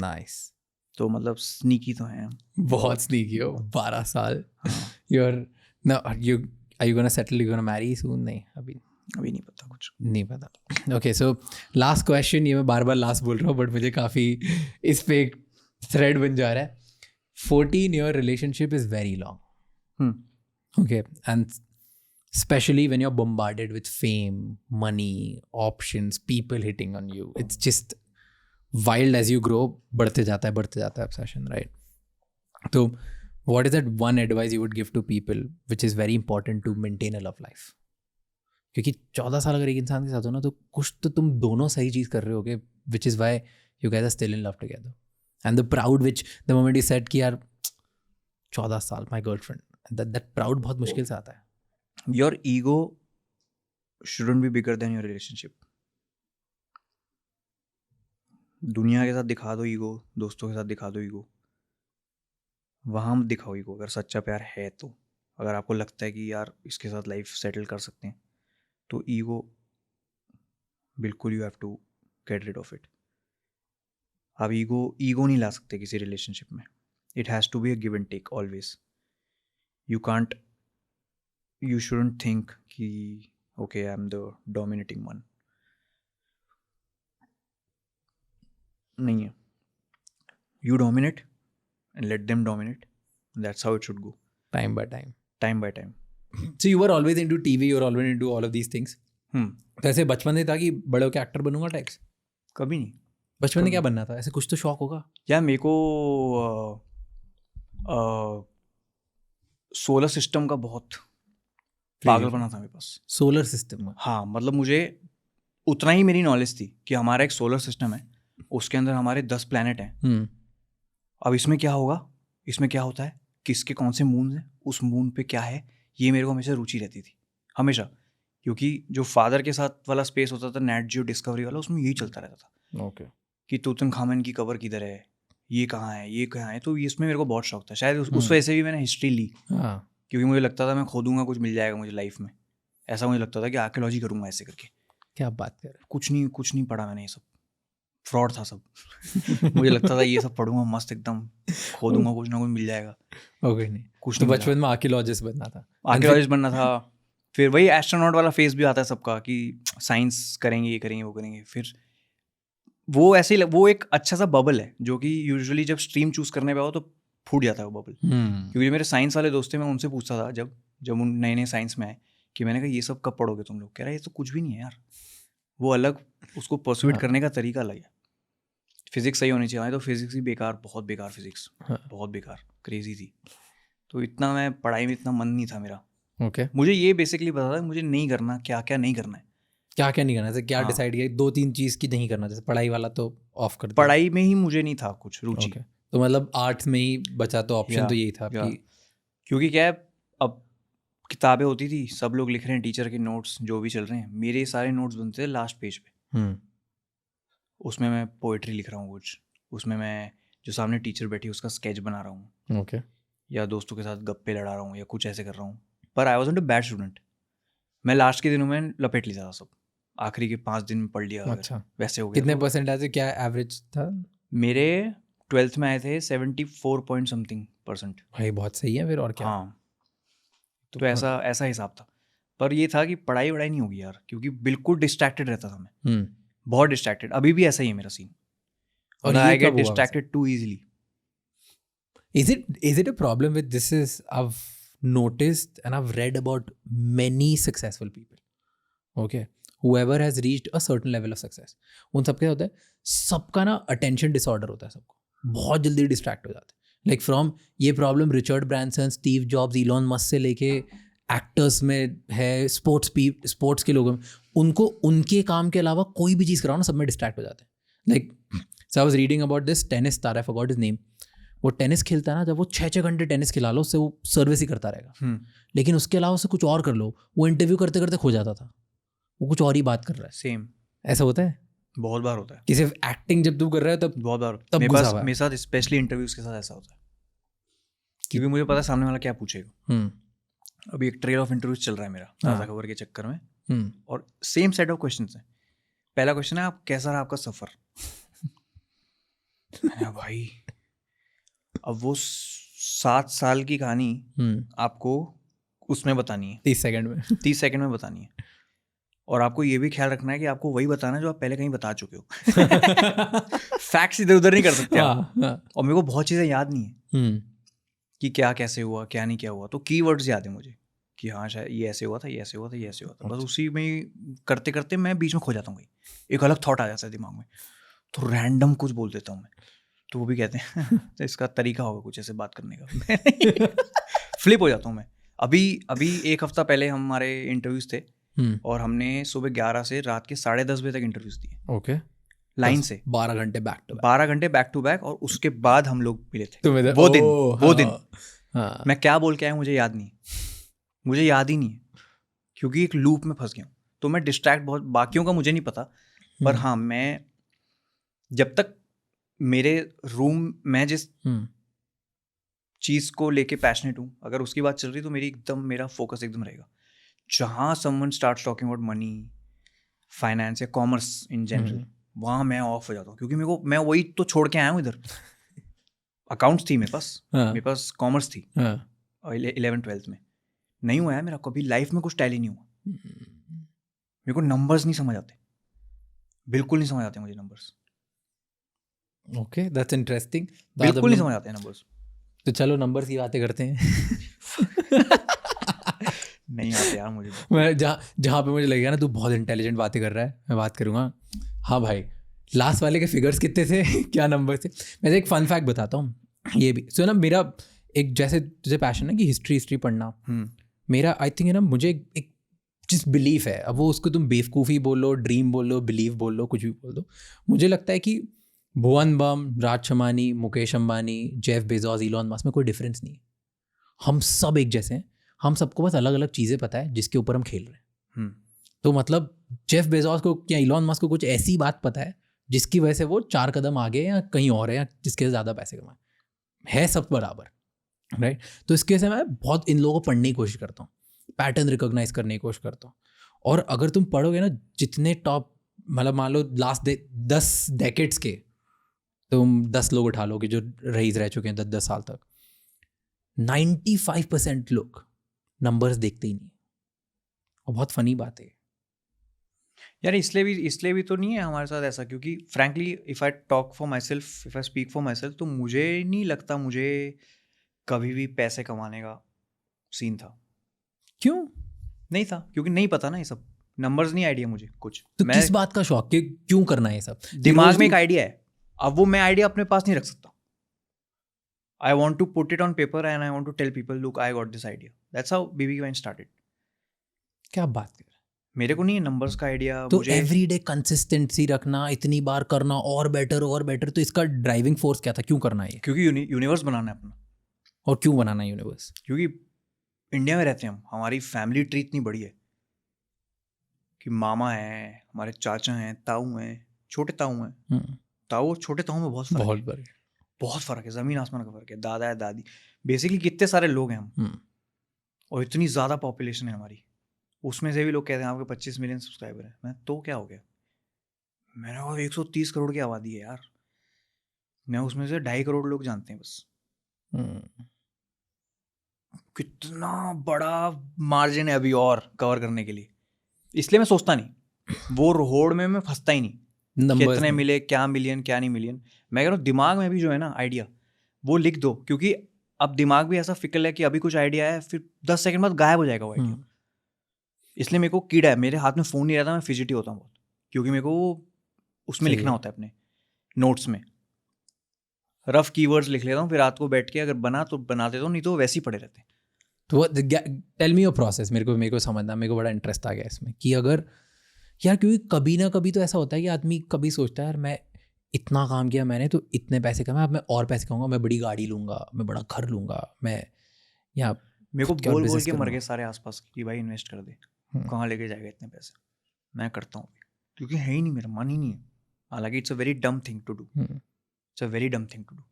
नाइस। तो मतलब स्नीकी तो हैं हम। बहुत स्नीकी हो। 12 साल। are you gonna settle? You gonna marry soon? नहीं, अभी नहीं पता, कुछ नहीं पता। ओके, सो लास्ट क्वेश्चन, ये मैं बार बार लास्ट बोल रहा हूँ बट मुझे काफ़ी इस पे एक थ्रेड बन जा रहा है। 14-year relationship is very long. Okay, and especially when you're bombarded with fame, money, options, people hitting on you, it's just wild as you grow. बढ़ते जाता है obsession, right? So what is that one advice you would give to people which is very important to maintain a love life? क्योंकि 14 साल अगर एक इंसान के साथ हो ना, तो कुछ तो तुम दोनों सही चीज़ कर रहे होगे, which is why you guys are still in love together. And the proud which the moment you said कि यार 14 साल my girlfriend, that proud बहुत मुश्किल से आता है. Your ego shouldn't be bigger than your relationship. दुनिया के साथ दिखा दो ईगो, दोस्तों के साथ दिखा दो ईगो, वहाँ मत दिखाओ ईगो अगर सच्चा प्यार है तो। अगर आपको लगता है कि यार इसके साथ लाइफ सेटल कर सकते हैं तो ईगो बिल्कुल you have to get rid of it. आप ईगो नहीं ला सकते किसी रिलेशनशिप में। It has to be a give and take always. You shouldn't think कि okay I am the dominating one. नहीं है। You dominate and let them dominate. That's how it should go. Time by time. Time by time. So you were always into TV, you were always into all of these things. तो ऐसे बचपन में था कि बड़े होकर एक्टर बनूंगा टैक्स? कभी नहीं। बचपन में क्या बनना था? ऐसे कुछ तो शौक होगा यार मेरे को सोलर सिस्टम का बहुत पागल बना था मेरे पास। सोलर सिस्टम का? हाँ, मतलब मुझे उतना ही मेरी नॉलेज थी कि हमारा एक सोलर सिस्टम है, उसके अंदर हमारे 10 प्लैनेट हैं। अब इसमें क्या होगा, इसमें क्या होता है, किसके कौन से मून हैं, उस मून पे क्या है, ये मेरे को हमेशा रुचि रहती थी हमेशा। क्योंकि जो फादर के साथ वाला स्पेस होता था नेट जियो डिस्कवरी वाला, उसमें यही चलता रहता था। ओके। कि तूतनखामन की कब्र किधर है, ये कहाँ है, ये कहाँ है। तो इसमें मेरे को बहुत शौक था। शायद उस वजह से भी मैंने हिस्ट्री ली। क्योंकि मुझे लगता था मैं खोदूंगा कुछ मिल जाएगा मुझे लाइफ में। ऐसा मुझे लगता था कि आर्कियोलॉजी करूंगा ऐसे करके। क्या बात कर रहे हैं? कुछ नहीं पढ़ा मैंने, ये सब फ्रॉड था सब। मुझे लगता था ये सब पढ़ूंगा मस्त एकदम, खोदूंगा कुछ ना कुछ मिल जाएगा। ओके, नहीं कुछ तो नहीं। बचपन में आर्कियोलॉजिस्ट बनना था? आर्कियोलॉजिस्ट बनना था। फिर वही एस्ट्रोनॉट वाला फेज भी आता है सबका कि साइंस करेंगे, ये करेंगे, वो करेंगे। फिर वो ऐसे ही वो एक अच्छा सा बबल है जो कि यूजुअली जब स्ट्रीम चूज करने पे आओ तो फूट जाता है वो बबल। क्योंकि मेरे साइंस वाले दोस्त थे, मैं उनसे पूछता था जब उन नए साइंस में आए कि मैंने कहा ये सब कब पढ़ोगे तुम लोग? कह रहा है ये तो कुछ भी नहीं है यार, वो अलग, उसको परसुएट करने का तरीका अलग है। फिजिक्स सही होनी चाहिए। तो फिजिक्स ही बेकार, बहुत बेकार फिजिक्स, बहुत बेकार, क्रेजी थी। तो इतना मैं पढ़ाई में इतना मन नहीं था मेरा। ओके। मुझे ये बेसिकली पता था मुझे नहीं करना, क्या क्या नहीं करना है, क्या क्या नहीं करना है। क्या हाँ। डिसाइड किया? 2-3 चीज़ की नहीं करना, जैसे पढ़ाई वाला तो ऑफ कर दिया। पढ़ाई में ही मुझे नहीं था कुछ रुचि। तो मतलब आर्ट्स में ही बचा, तो ऑप्शन तो यही था आपकी। क्योंकि क्या है, अब किताबें होती थी, सब लोग लिख रहे हैं, टीचर के नोट्स जो भी चल रहे हैं, मेरे सारे नोट्स बनते थे लास्ट पेज पे। उसमें मैं पोएट्री लिख रहा हूँ कुछ, उसमें मैं जो सामने टीचर बैठी उसका स्केच बना रहा हूँ। ओके। या दोस्तों के साथ गप्पे लड़ा रहा हूँ या कुछ ऐसे कर रहा हूँ। पर आई वॉज़न्ट अ बैड स्टूडेंट। मैं लास्ट के दिनों में लपेट लेता था सब, आखिरी के 5 दिन में पढ़ लिया। अच्छा, वैसे हो गया। कितने परसेंट आए थे? क्या एवरेज था? मेरे 12th में आए थे 74 पॉइंट समथिंग %। भाई बहुत सही है फिर, और क्या। हाँ, तो ऐसा हिसाब था। पर ये था कि पढ़ाई वढ़ाई नहीं होगी यार, क्योंकि बिल्कुल डिस्ट्रैक्टेड रहता था मैं। बहुत डिस्ट्रैक्टेड, अभी भी ऐसा ही है मेरा सीन। और I get distracted too easily. Is it a problem with this? Is I've noticed and I've read about many successful people. Okay, whoever has reached a certain level of success, उन सबके होता है, सबका ना अटेंशन डिसऑर्डर होता है, सबको बहुत जल्दी डिस्ट्रैक्ट हो जाते हैं। लाइक फ्रॉम ये problem Richard Branson, Steve jobs, Elon Musk से लेके एक्टर्स में है, स्पोर्ट्स के लोगों में, उनको उनके काम के अलावा कोई भी चीज़ कराओ ना, सब में डिस्ट्रैक्ट हो जाते हैं। Like so I was reading about this tennis star, I forgot his name. वो टेनिस खेलता है ना, जब वो 6-6 घंटे टेनिस खिला लो उससे, वो सर्विस ही करता रहेगा। लेकिन उसके अलावा उसे कुछ और कर लो, वो इंटरव्यू करते करते खो जाता था, वो कुछ और ही बात कर रहा है। सेम ऐसा होता है, बहुत बार होता है कि सिर्फ एक्टिंग जब तू कर रहा है तब बहुत बार। तब मेरे साथ स्पेशली इंटरव्यूज के साथ ऐसा होता है, क्योंकि मुझे पता है सामने वाला क्या पूछेगा। अभी एक ट्रेल ऑफ इंटरव्यूज चल रहा है मेरा ताज़ा खबर के चक्कर में, और सेम सेट ऑफ क्वेश्चंस हैं। पहला क्वेश्चन है, आप कैसा रहा आपका सफर? भाई अब वो 7 साल की कहानी आपको उसमें बतानी है, 30 सेकंड में बतानी है। और आपको ये भी ख्याल रखना है कि आपको वही बताना है जो आप पहले कहीं बता चुके हो। फैक्ट्स इधर उधर नहीं कर सकते आप। और मेरे को बहुत चीज़ें याद नहीं है कि क्या कैसे हुआ, क्या नहीं क्या हुआ। तो कीवर्ड्स याद है मुझे कि हाँ शायद ये ऐसे हुआ था, ये ऐसे हुआ था, ये ऐसे हुआ था। बस उसी में करते करते मैं बीच में खो जाता हूँ, कहीं एक अलग थॉट आ जाता है दिमाग में, तो रैंडम कुछ बोल देता हूँ मैं। तो वो भी कहते हैं तो इसका तरीका होगा कुछ ऐसे बात करने का। फ्लिप हो जाता हूँ मैं। अभी 1 हफ्ता पहले हमारे इंटरव्यूज थे, और हमने सुबह 11 से रात के 10:30 बजे तक इंटरव्यूज दिए। ओके, लाइन से 12 घंटे बैक टू बैक। और उसके बाद हम लोग मिले थे वो दिन। मैं क्या बोल के आया मुझे याद नहीं है, क्योंकि एक लूप में फंस गया हूँ। तो मैं डिस्ट्रैक्ट बहुत, बाकियों का मुझे नहीं पता, पर हाँ मैं जब तक मेरे रूम, मैं जिस चीज़ को लेके पैशनेट हूँ, अगर उसकी बात चल रही तो मेरा फोकस एकदम रहेगा. जहाँ someone start talking about money, finance या कॉमर्स इन जनरल, वहाँ मैं ऑफ हो जाता हूँ, क्योंकि मैं वही तो छोड़ के आया हूँ इधर. अकाउंट्स थी मेरे पास कॉमर्स थी 11th-12th में. नहीं हुआ है मेरा कभी लाइफ में कुछ टैली नहीं हुआ. मेरे को नंबर्स नहीं समझ आते, बिल्कुल नहीं समझ आते मुझे नंबर्स. Okay, that's interesting. बिल्कुल नहीं समझ आते नंबर्स. तो चलो नंबर्स की बातें करते हैं. नहीं आते यार मुझे. मैं जहाँ पे मुझे लगेगा ना तू बहुत इंटेलिजेंट बातें कर रहा है, मैं बात करूँगा. हाँ भाई, लास्ट वाले के फिगर्स कितने थे? क्या नंबर थे? मैं एक फन फैक्ट बताता हूँ. ये भी सो ना, मेरा एक जैसे तुझे पैशन है कि हिस्ट्री पढ़ना, मेरा आई थिंक है ना, मुझे एक जिस बिलीफ है, अब वो उसको तुम बेवकूफ़ी बोलो, ड्रीम बोलो, बिलीव बोलो, कुछ भी बोल दो, मुझे लगता है कि Bhuvan Bam, Raj Shamani, Mukesh Ambani, Jeff Bezos, Elon Musk में कोई डिफरेंस नहीं है. हम सब एक जैसे हैं. हम सबको बस अलग अलग चीज़ें पता है जिसके ऊपर हम खेल रहे हैं. तो मतलब जेफ बेजोस को या इलॉन मस्क को कुछ ऐसी बात पता है जिसकी वजह से वो 4 कदम आगे या कहीं और है, या जिसके ज़्यादा पैसे कमाए, है सब बराबर, राइट. तो इसके से मैं बहुत इन लोगों को पढ़ने की कोशिश करता हूँ, पैटर्न रिकॉग्नाइज करने की कोशिश करता हूँ. और अगर तुम पढ़ोगे ना जितने टॉप, मतलब मान लो लास्ट 10 डेकेड्स के तुम 10 लोग उठा लोगे जो रईस रह चुके हैं 10 साल तक, 95% लोग नंबर्स देखते ही नहीं. और बहुत फनी बात है यार. इसलिए भी तो नहीं है हमारे साथ ऐसा, क्योंकि frankly if I talk for my self, if I speak for my self, तो मुझे नहीं लगता मुझे कभी भी पैसे कमाने का सीन था. क्यों नहीं था, क्योंकि नहीं पता ना ये सब. नंबर्स नहीं आइडिया मुझे कुछ. तो किस बात का शौक कि क्यों करना है ये सब? दिमाग में एक आइडिया है, अब वो मैं आइडिया अपने पास नहीं रख सकता. I want to put it on paper and I want to tell people, look I got this idea. That's how BB vine started. क्या बात कर रहे हैं? मेरे को नहीं है नंबर्स का आइडिया. तो एवरीडे कंसिस्टेंसी रखना, इतनी बार करना, और बेटर, तो इसका ड्राइविंग फोर्स क्या था? क्यों करना है ये? क्योंकि यूनिवर्स बनाना है अपना. और क्यों बनाना है यूनिवर्स? क्योंकि इंडिया में रहते हैं हम, हमारी फैमिली ट्री इतनी बड़ी है कि मामा हैं, हमारे चाचा हैं, ताऊ हैं, छोटे ताऊ हैं. ताऊ और छोटे ताऊ में बहुत फर्क है. बहुत फर्क है, जमीन आसमान का फर्क है. दादा है, दादी, बेसिकली कितने सारे लोग हैं हम, और इतनी ज़्यादा पॉपुलेशन है हमारी. उसमें से भी लोग कहते हैं आपके 25 मिलियन सब्सक्राइबर हैं. मैं तो क्या हो गया, मैंने कहा 130 करोड़ की आबादी है यार. मैं उसमें से 2.5 करोड़ लोग जानते हैं बस. कितना बड़ा मार्जिन है अभी और कवर करने के लिए. इसलिए मैं सोचता नहीं, वो रोड में मैं फंसता ही नहीं. कितने मिले, क्या मिलियन, क्या नहीं मिलियन. मैं कह रहा हूँ दिमाग में भी जो है ना आइडिया, वो लिख दो. क्योंकि अब दिमाग भी ऐसा फिकल है कि अभी कुछ आइडिया है, फिर 10 सेकंड बाद गायब हो जाएगा वो आइडिया. इसलिए मेरे को कीड़ा है, मेरे हाथ में फ़ोन नहीं रहता, मैं फिजिटी होता हूँ बहुत. क्योंकि मेरे को उसमें लिखना होता है अपने नोट्स में. रफ कीवर्ड्स लिख लेता हूँ, फिर रात को बैठ के अगर बना तो बना देता हूँ, नहीं तो वैसे ही पड़े रहते हैं. तो टेल मी योर प्रोसेस. मेरे को समझना, मेरे को बड़ा इंटरेस्ट आ गया इसमें कि अगर यार, क्योंकि कभी ना कभी तो ऐसा होता है कि आदमी कभी सोचता है यार मैं इतना काम किया मैंने, तो इतने पैसे कमाए, अब मैं और पैसे कमाऊंगा, मैं बड़ी गाड़ी लूंगा, मैं बड़ा घर लूंगा, मैं या मेरे को बोल के मर गए सारे आसपास कि भाई इन्वेस्ट कर दे. कहाँ लेके जाएगा इतने पैसे. मैं करता हूँ क्योंकि है ही नहीं, मेरा मन ही नहीं है. हालांकि it's a very dumb thing to do, it's a very dumb thing to do.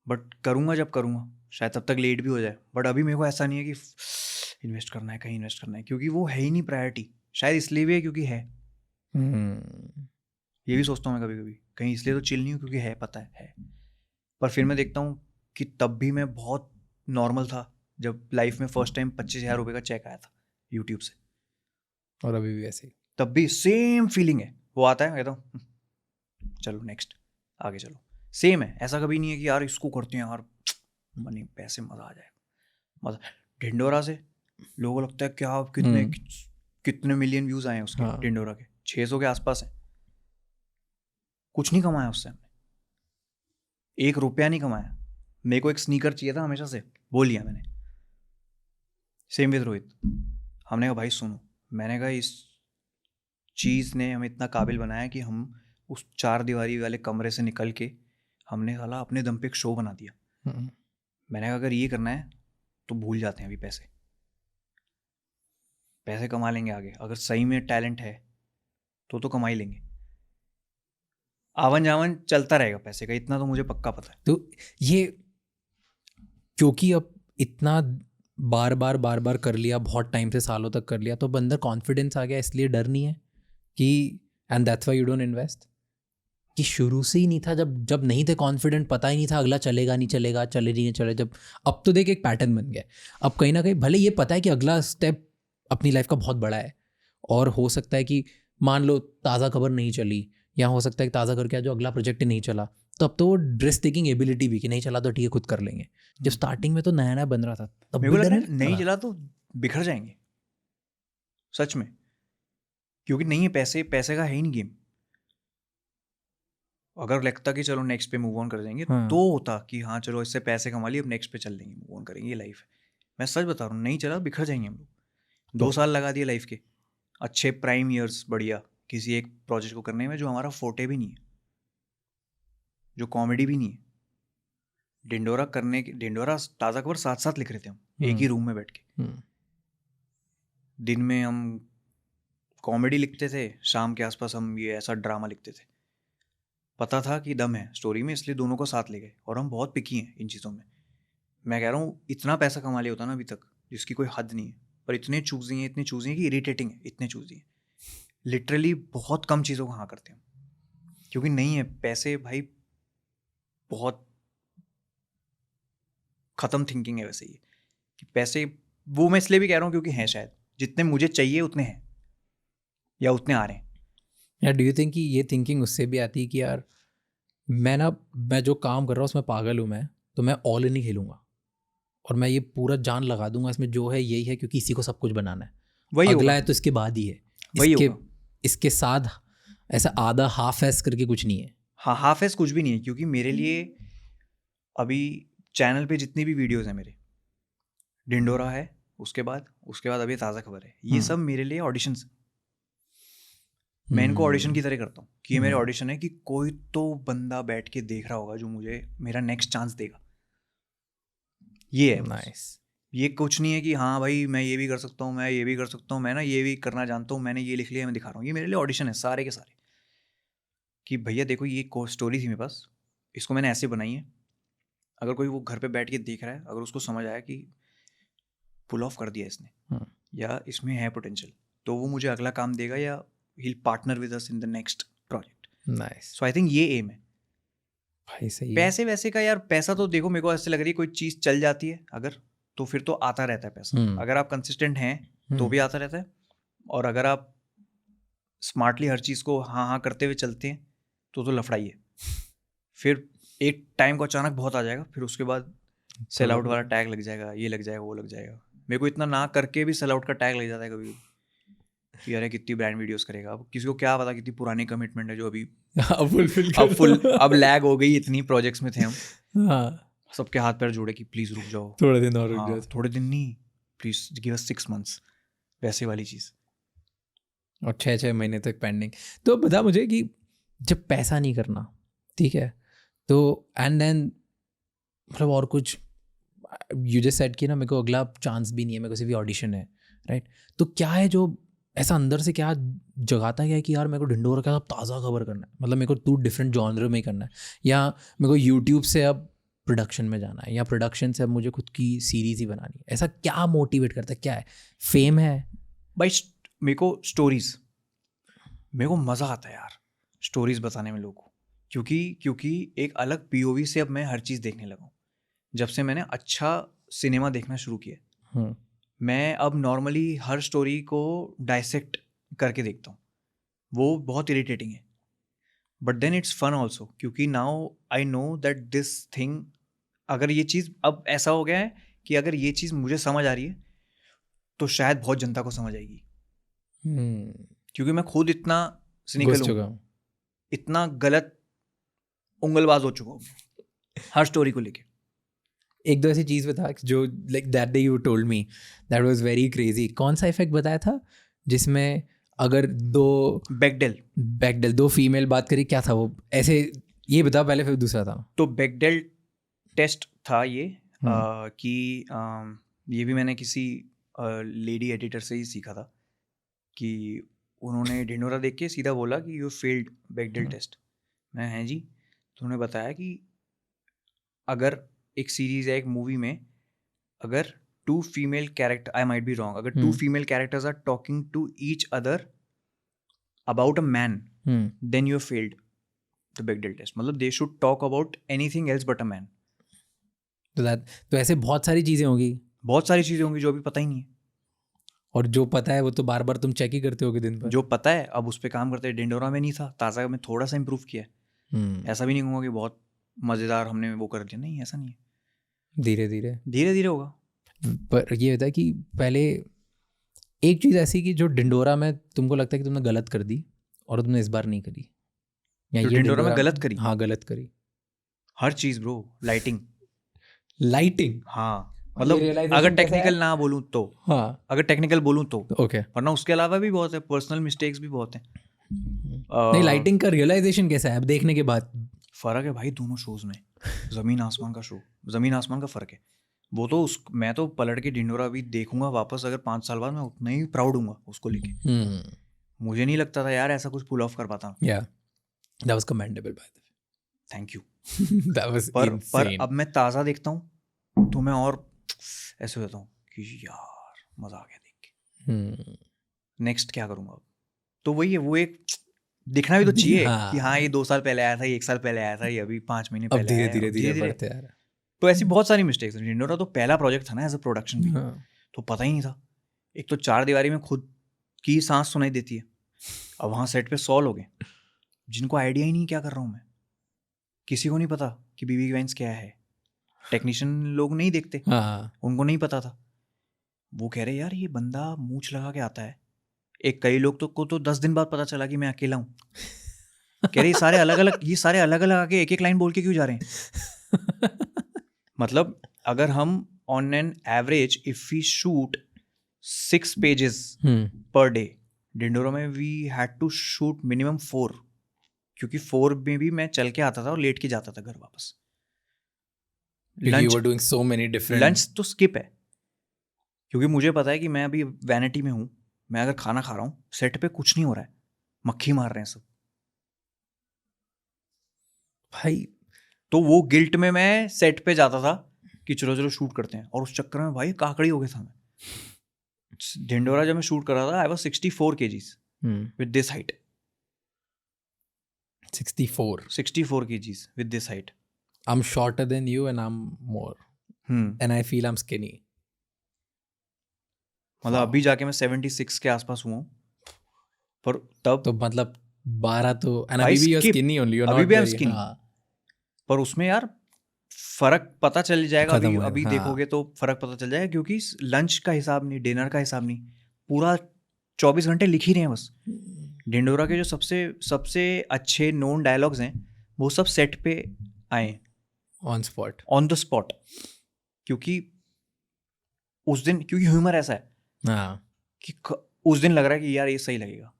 But करूँगा जब करूँगा, शायद तब तक लेट भी हो जाए. बट अभी मेरे को ऐसा नहीं है कि इन्वेस्ट करना है, कहीं इन्वेस्ट करना है, क्योंकि वो है ही नहीं प्रायोरिटी. शायद इसलिए भी है क्योंकि है. ये भी सोचता हूँ मैं कभी कभी, कहीं इसलिए तो चिल नहीं हूँ क्योंकि है, पता है. पर फिर मैं देखता हूँ कि तब भी मैं बहुत नॉर्मल था जब लाइफ में फर्स्ट टाइम 25,000 रुपये का चेक आया था यूट्यूब से. और अभी भी वैसे ही, तब भी सेम फीलिंग है. वो आता है, कहता हूँ चलो नेक्स्ट, आगे चलो. सेम है, ऐसा कभी नहीं है कि यार इसको करते हैं यार मनी, पैसे, मज़ा आ जाएगा. मज़ा. ढिंडोरा से लोगों को लगता है क्या कितने मिलियन व्यूज़ आए हैं उसके. ढिंडोरा के 600 के आसपास है. कुछ नहीं कमाया उससे हमने, 1 रुपया नहीं कमाया. मेरे को एक स्नीकर चाहिए था हमेशा से, वो लिया मैंने. Same with Rohit. हमने कहा भाई सुनो, मैंने कहा इस चीज़ ने हमें इतना काबिल बनाया कि हम उस 4 दीवारी वाले कमरे से निकल के हमने साला अपने दम पे एक शो बना दिया. मैंने कहा अगर ये करना है तो भूल जाते हैं अभी पैसे. पैसे कमा लेंगे आगे, अगर सही में टैलेंट है तो कमा ही लेंगे. आवन जावन चलता रहेगा पैसे का, इतना तो मुझे पक्का पता है। तो ये क्योंकि अब इतना बार बार कर लिया, बहुत टाइम से सालों तक कर लिया, तो अब अंदर कॉन्फिडेंस आ गया, इसलिए डर नहीं है कि and that's why you don't invest, कि शुरू से ही नहीं था, जब नहीं थे कॉन्फिडेंट, पता ही नहीं था अगला चलेगा नहीं चलेगा, चले नहीं चले, जब अब तो देख एक पैटर्न बन गया। अब कहीं ना कहीं भले ये पता है कि अगला स्टेप अपनी लाइफ का बहुत बड़ा है, और हो सकता है कि मान लो ताज़ा खबर नहीं चली, या हो सकता है कि ताज़ा करके जो अगला प्रोजेक्ट ही नहीं चला, तो अब तो वो ड्रेस टेकिंग एबिलिटी भी कि नहीं चला तो ठीक है खुद कर लेंगे। जब स्टार्टिंग में तो नया नया बन रहा था तब मेरे को भी लग डर रहा है नहीं लगा। चला तो बिखर जाएंगे सच में, क्योंकि नहीं है पैसे, पैसे का है ही नहीं गेम। अगर लगता कि चलो नेक्स्ट पे मूव ऑन कर जाएंगे, हाँ। तो होता कि हाँ चलो इससे पैसे कमा लिए, अब नेक्स्ट पे चल देंगे, मूव ऑन करेंगे, ये लाइफ है। मैं सच बता रहा हूँ, नहीं चला बिखर जाएंगे हम लोग। 2 साल लगा दिए लाइफ के, अच्छे प्राइम ईयर्स बढ़िया किसी एक प्रोजेक्ट को करने में, जो हमारा फोटे भी नहीं है, जो कॉमेडी भी नहीं है। डिंडोरा ताज़ा खबर साथ साथ लिख रहे थे हम, एक ही रूम में बैठ के। दिन में हम कॉमेडी लिखते थे, शाम के आसपास हम ये ऐसा ड्रामा लिखते थे। पता था कि दम है स्टोरी में, इसलिए दोनों को साथ ले गए। और हम बहुत पिकी हैं इन चीज़ों में। मैं कह रहा हूँ इतना पैसा कमा लिया होता ना अभी तक, जिसकी कोई हद नहीं है, पर इतने चूजी हैं कि इरिटेटिंग है, इतने चूजी हैं। लिटरली बहुत कम चीज़ों को हाँ करते हैं, क्योंकि नहीं है पैसे भाई, बहुत ख़त्म थिंकिंग है वैसे ये कि पैसे। वो मैं इसलिए भी कह रहा हूँ क्योंकि हैं, शायद जितने मुझे चाहिए उतने हैं, या उतने आ रहे हैं। या डू यू थिंक कि ये थिंकिंग उससे भी आती है कि यार मैं जो काम कर रहा हूँ उसमें पागल हूँ मैं, तो मैं ऑल इन ही खेलूंगा और मैं ये पूरा जान लगा दूंगा, इसमें जो है यही है, क्योंकि इसी को सब कुछ बनाना है, वही अगला होगा, है तो इसके बाद ही है, वही इसके होगा। इसके साथ ऐसा आधा हाफ एस करके कुछ नहीं है। हाँ, हाफ एस कुछ भी नहीं है, क्योंकि मेरे लिए अभी चैनल पे जितनी भी वीडियोस हैं मेरे, डिंडोरा है, उसके बाद अभी ताज़ा खबर है, ये सब मेरे लिए ऑडिशंस। मैं इनको ऑडिशन की तरह करता हूँ कि ये मेरे ऑडिशन है, कि कोई तो बंदा बैठ के देख रहा होगा जो मुझे मेरा नेक्स्ट चांस देगा। ये है नाइस। ये कुछ नहीं है कि हाँ भाई मैं ये भी कर सकता हूँ, मैं ये भी कर सकता हूँ, मैं ना ये भी करना जानता हूँ, मैंने ये लिख लिया, मैं दिखा रहा हूँ। ये मेरे लिए ऑडिशन है सारे के सारे, कि भैया देखो ये स्टोरी थी मेरे पास, इसको मैंने ऐसे बनाई है। अगर कोई वो घर पे बैठ के देख रहा है, अगर उसको समझ आया कि पुल ऑफ कर दिया इसने, या इसमें है पोटेंशियल, तो वो मुझे अगला काम देगा, या he will partner with us in the next project. Nice so I think ये एम है। भाई, सही है। पैसे वैसे का यार, पैसा तो देखो मेरे को ऐसे लग रही है, कोई चीज़ चल जाती है अगर, तो फिर तो आता रहता है पैसा। अगर आप कंसिस्टेंट हैं तो भी आता रहता है, और अगर आप स्मार्टली हर चीज़ को हाँ हाँ करते हुए चलते हैं तो लफड़ाई है। फिर एक टाइम को अचानक बहुत आ जाएगा, फिर उसके बाद सेल आउट वाला टैग लग जाएगा, ये लग जाएगा, वो लग जाएगा। मेरे को इतना ना करके भी सेल आउट का टैग लग जाता है कभी कि अरे कितनी ब्रांड वीडियोस करेगा। अब किसी को क्या पता कितनी पुरानी कमिटमेंट है जो अभी अब लैग हो गई, इतनी प्रोजेक्ट्स में थे हम। हाँ, सबके हाथ पैर जोड़े कि प्लीज़ रुक जाओ, थोड़े दिन और रुक हाँ, जाओ। थोड़े दिन नहीं, प्लीज़ गिव अस 6 months, वैसे वाली चीज़। और 6 महीने तक पेंडिंग। तो बता मुझे कि जब पैसा नहीं करना, ठीक है, तो एंड देन मतलब और कुछ, यू जस्ट सेड कि ना मेरे को अगला चांस भी नहीं है, मेरे को सिर्फ ऑडिशन है, राइट? तो क्या है जो ऐसा अंदर से क्या जगाता है कि यार मेरे को ढिंडोरा का अब ताज़ा खबर करना है, मतलब मेरे को टू डिफरेंट जॉनर में ही करना है, या मेरे को यूट्यूब से अब प्रोडक्शन में जाना है, या प्रोडक्शन से अब मुझे खुद की सीरीज ही बनानी है? ऐसा क्या मोटिवेट करता है? क्या है? फेम है? भाई मेरे को स्टोरीज, मेरे को मज़ा आता है यार स्टोरीज बताने में लोगों को, क्योंकि एक अलग पीओवी से अब मैं हर चीज़ देखने लगा हूँ। जब से मैंने अच्छा सिनेमा देखना शुरू किया, मैं अब नॉर्मली हर स्टोरी को डायसेक्ट करके देखता हूँ। वो बहुत इरिटेटिंग है, but then it's fun also, क्योंकि now I know that this thing, अगर ये चीज़ अब ऐसा हो गया है कि अगर ये चीज़ मुझे समझ आ रही है तो शायद बहुत जनता को समझ आएगी, क्योंकि मैं खुद इतना सिनिकल हूँ, इतना गलत उंगलबाज हो चुका हूँ हर स्टोरी को लेके। एक दो ऐसी चीज़ बता जो like that day you told me that was very crazy. कौन सा इफेक्ट बताया था जिसमें अगर बेकडेल दो फीमेल बात करी, क्या था वो? ऐसे ये बता पहले, फिर दूसरा था। तो बेकडेल टेस्ट था ये, कि ये भी मैंने किसी लेडी एडिटर से ही सीखा था, कि उन्होंने ढिंडोरा देख के सीधा बोला कि यू फेल्ड बेकडेल टेस्ट। मैं हैं जी, तुमने बताया कि अगर एक सीरीज है, एक मूवी में, अगर two female character, I might be wrong, अगर two female characters are talking to each other about a man, then you failed the Bechdel test. मतलब they should talk about anything else but a man. तो ऐसे बहुत सारी चीज़ें होंगी, बहुत सारी चीज़ें होंगी जो अभी पता ही नहीं है. और जो पता है वो तो बार बार तुम चेक ही करते होगे दिन भर. जो पता है अब उस पर काम करते हैं. डिंडोरा में नहीं था, ताज़ा में थोड़ा सा इंप्रूव किया है. ऐसा भी नहीं कहूँगा कि बहुत मज़ेदार हमने वो कर दिया, नहीं ऐसा नहीं है. धीरे धीरे धीरे धीरे होगा. पर ये होता है कि पहले एक चीज़ ऐसी कि जो डिंडोरा में तुमको लगता है कि तुमने गलत कर दी और तुमने इस बार नहीं करी, या जो ये डिंडोरा में गलत करी? हाँ गलत करी. हर चीज़ ब्रो. लाइटिंग. हाँ मतलब अगर टेक्निकल ना बोलूँ तो, हाँ अगर टेक्निकल बोलूँ तो, ओके. वरना उसके अलावा भी बहुत है, पर्सनल मिस्टेक्स भी बहुत हैं. नहीं, लाइटिंग का रियलाइजेशन कैसा है अब देखने के बाद? फ़र्क है भाई दोनों शोज़ में. ज़मीन आसमान का शो, ज़मीन आसमान का फ़र्क है. वो तो मैं तो पलट के डिंडोरा भी देखूंगा वापस अगर 5 साल बाद, मैं उतना ही प्राउड हूँ उसको लेके. मुझे नहीं लगता था यार ऐसा कुछ पुल ऑफ कर पाता. या that was commendable bye the way. Thank you. That was पर इनसेन. अब मैं ताज़ा देखता हूँ तो मैं और ऐसे हो जाता हूँ कि यार मज़ा आ गया देख के. नेक्स्ट क्या करूँगा अब. तो वही है, वो एक दिखना भी तो चाहिए कि हाँ ये 2 साल पहले आया था, ये 1 साल पहले आया था, ये अभी 5 महीने अब पहले आया धीरे है. धीरे धीरे बढ़ते आ रहा है. तो ऐसी बहुत सारी मिस्टेक्स हैं. डिंडोरा तो पहला प्रोजेक्ट था ना एज अ प्रोडक्शन भी, तो पता ही नहीं था. एक तो 4 दीवारी में खुद की सांस सुनाई देती है. अब वहाँ सेट पे 100 लोग हैं जिनको आइडिया ही नहीं क्या कर रहा हूँ मैं. किसी को नहीं पता कि बीबी वाइन्स क्या है. टेक्नीशियन लोग नहीं देखते, उनको नहीं पता था. वो कह रहे यार ये बंदा मूंछ लगा के आता है. एक कई लोग को तो 10 दिन बाद पता चला कि मैं अकेला हूँ. कह रहे ये सारे अलग अलग आके एक एक लाइन बोल के क्यों जा रहे हैं. मतलब अगर हम on an average if we shoot 6 pages per day, Dhindora में we had to shoot minimum 4, क्योंकि 4 में भी मैं चल के आता था और लेट के जाता था घर वापस. लंच तो स्किप है, क्योंकि मुझे पता है कि मैं अभी वैनिटी में हूँ. मैं अगर खाना खा रहा हूँ, सेट पे कुछ नहीं हो रहा है, मक्खी मार रहे हैं सब भाई. तो वो गिल्ट में मैं सेट पे जाता था कि चलो चलो शूट करते हैं, और उस चक्कर में भाई काकड़ी हो गया था मैं. डिंडोरा जब मैं शूट कर रहा था, I was 64 kgs with this height. 64 kgs with this height. I'm shorter than you and I'm more. And I feel I'm skinny. मतलब अभी जाके मैं 76 के आसपास हुआ हूँ, पर तब तो मतलब 12 तो, and अभी भी you're skinny only. You're अभी not भी I'm very, skinny. पर उसमें यार फर्क पता चल जाएगा. अभी देखोगे तो फर्क पता चल जाएगा, क्योंकि लंच का हिसाब नहीं, डिनर का हिसाब नहीं, पूरा 24 घंटे लिख ही रहे हैं बस. डिंडोरा के जो सबसे अच्छे नोन डायलॉग्स हैं वो सब सेट पे आए ऑन द स्पॉट. क्योंकि उस दिन, क्योंकि ह्यूमर ऐसा है कि उस दिन लग रहा है कि यार ये सही लगेगा,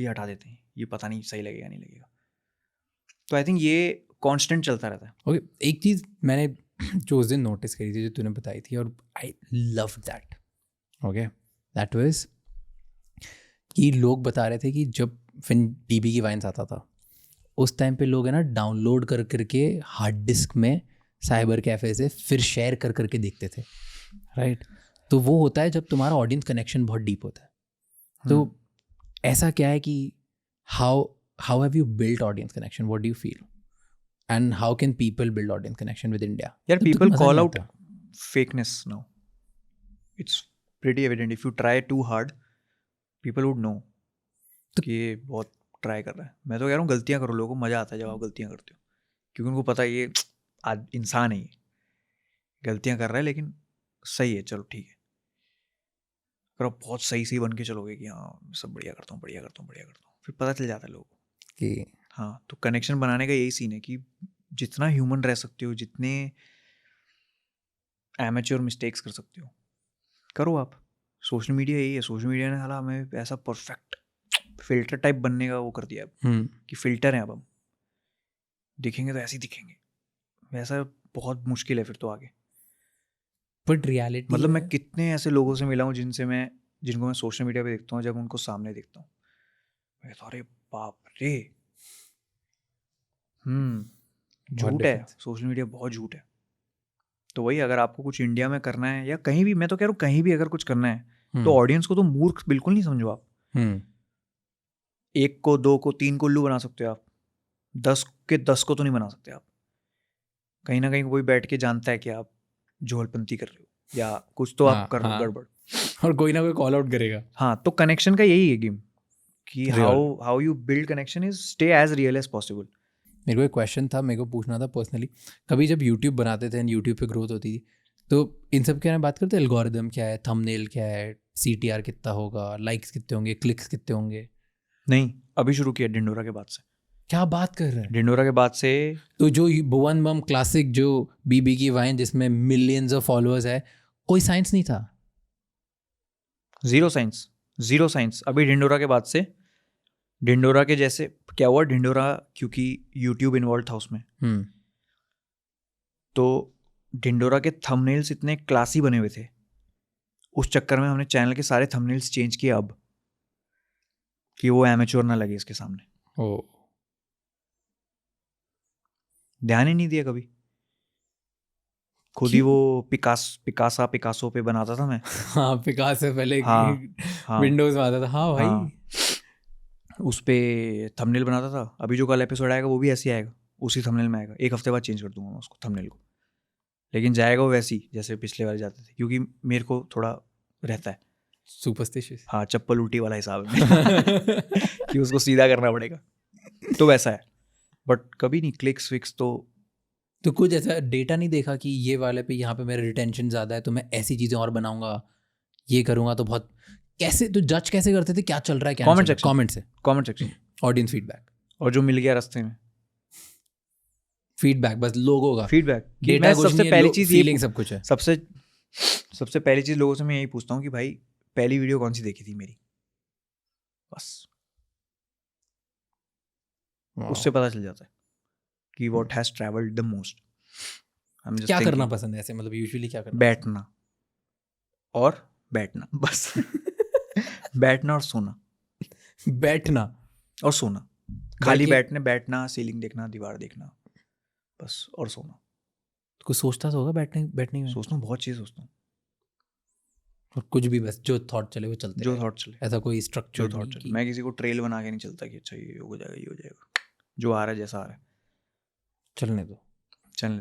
ये हटा देते हैं, ये पता नहीं सही लगेगा नहीं लगेगा. तो आई थिंक ये कांस्टेंट चलता रहता है. ओके, एक चीज़ मैंने जो उस दिन नोटिस करी थी, जो तूने बताई थी, और I love that. Okay, that was कि लोग बता रहे थे कि जब बीबी की वाइन्स आता था उस टाइम पे लोग है ना डाउनलोड कर करके हार्ड डिस्क में साइबर कैफ़े से फिर शेयर कर करके देखते थे, राइट. तो वो होता है जब तुम्हारा ऑडियंस कनेक्शन बहुत डीप होता है. तो ऐसा क्या है कि how have you built audience connection, what do you feel, and how can people build audience connection with India? यार people call out fakeness now. It's pretty evident. If you try too hard, people would know कि ये बहुत ट्राई कर रहा है. मैं तो कह रहा हूँ गलतियाँ करो, लोगों को मज़ा आता है जब आप गलतियाँ करते हो, क्योंकि उनको पता है ये आज इंसान है, ये गलतियाँ कर रहा है लेकिन सही है, चलो ठीक है. अगर आप बहुत सही बन के चलोगे कि हाँ सब बढ़िया करता हूँ, फिर पता चल जाता है लोगों को कि हाँ. तो कनेक्शन बनाने का यही सीन है कि जितना ह्यूमन रह सकते हो, जितने एमेच्योर मिस्टेक्स कर सकते हो करो आप. सोशल मीडिया यही है. सोशल मीडिया ने साला हमें ऐसा परफेक्ट फिल्टर टाइप बनने का वो कर दिया अब कि फिल्टर हैं अब हम दिखेंगे तो ऐसे ही दिखेंगे, वैसा बहुत मुश्किल है फिर तो आगे. बट रियलिटी मतलब मैं कितने ऐसे लोगों से मिला हूँ जिनको मैं सोशल मीडिया पे देखता हूँ, जब उनको सामने देखता हूँ मैं कहता हूँ अरे बाप रे, झूठ है, सोशल मीडिया बहुत झूठ है। तो वही, अगर आपको कुछ इंडिया में करना है या कहीं भी, मैं तो कह रहा हूँ कहीं भी अगर कुछ करना है तो ऑडियंस को तो मूर्ख बिल्कुल नहीं समझो आप। 1 को 2 को 3 को उल्लू बना सकते हो आप, 10 के 10 को तो नहीं बना सकते आप। कहीं ना कहीं कोई बैठ के जानता है कि आप झोलपंती कर रहे हो या कुछ तो आप कर रहे हो गड़बड़, और कोई ना कोई कॉल आउट करेगा। हाँ, तो कनेक्शन का यही है गेम कि Real. How you build connection is stay as real as possible. मेरे को एक क्वेश्चन था, मेरे को पूछना था पर्सनली, कभी जब यूट्यूब बनाते थे एंड यूट्यूब पे ग्रोथ होती थी तो इन सब के बारे में बात करते, एल्गोरिदम क्या है, थंबनेल क्या है, CTR कितना होगा, लाइक्स कितने होंगे, क्लिक्स कितने होंगे? नहीं, अभी शुरू किया ढिंडोरा के बाद से। क्या बात कर रहे हैं? ढिंडोरा के बाद से तो जो भुवन बम क्लासिक जो बीबी की वाइन जिसमें मिलियंस ऑफ फॉलोअर्स है, कोई साइंस नहीं था? Zero science. अभी ढिंडोरा के बाद से, ढिंडोरा के जैसे क्या हुआ, ढिंडोरा क्योंकि यूट्यूब इन्वॉल्व था उसमें, तो ढिंडोरा के थंबनेल्स इतने क्लासी बने हुए थे, उस चक्कर में हमने चैनल के सारे थंबनेल्स चेंज किए अब, कि वो एमेच्योर ना लगे इसके सामने। ओ, ध्यान ही नहीं दिया कभी, खुद ही वो पिकासो पे बनाता था मैं। हाँ, पिकास से पहले हाँ, विंडोज में आता था। हाँ भाई, हाँ, उस पे थंबनेल बनाता था। अभी जो कल एपिसोड आएगा वो भी ऐसे ही आएगा, उसी थंबनेल में आएगा। 1 हफ्ते बाद चेंज कर दूंगा मैं उसको, थंबनेल को, लेकिन जाएगा वो वैसी जैसे पिछले बार जाते थे, क्योंकि मेरे को थोड़ा रहता है, सुपरस्टिशियस। हाँ, चप्पल उल्टी वाला हिसाब है कि उसको सीधा करना पड़ेगा, तो वैसा है। बट कभी नहीं क्लिक्स विक्स तो कुछ ऐसा डेटा नहीं देखा कि ये वाले पे, यहाँ पे मेरा रिटेंशन ज़्यादा है तो मैं ऐसी चीज़ें और बनाऊंगा, ये करूँगा तो बहुत, कैसे तो जज कैसे करते थे क्या चल रहा है, क्या कमेंट सेक्शन, कमेंट से, कमेंट सेक्शन, ऑडियंस फीडबैक, और जो मिल गया रास्ते में फीडबैक, बस लोगों का फीडबैक। डेटा कुछ सबसे नहीं है, पहली चीज फीलिंग सब कुछ है। सबसे पहली चीज लोगों से मैं यही पूछता हूँ कि भाई पहली वीडियो कौन सी देखी थी मेरी, बस उससे पता चल जाता है कि what has travelled the most. क्या करना पसंद है ऐसे, मतलब यूजुअली क्या करना? बैठना और बैठना, बस बैठना और सोना, बैठना और सोना, खाली बैठना, सीलिंग देखना, दीवार देखना, बस, और सोना। कुछ सोचता तो होगा बैठने में? सोचता हूँ, बहुत चीज़ सोचता हूँ, और कुछ भी बस जो थॉट चले वो चलते जो रहे। थॉट चले, ऐसा कोई स्ट्रक्चर जो थॉट चले। मैं किसी को ट्रेल बना के नहीं चलता कि अच्छा ये हो जाएगा, ये हो जाएगा, जो आ रहा है जैसा आ रहा है चलने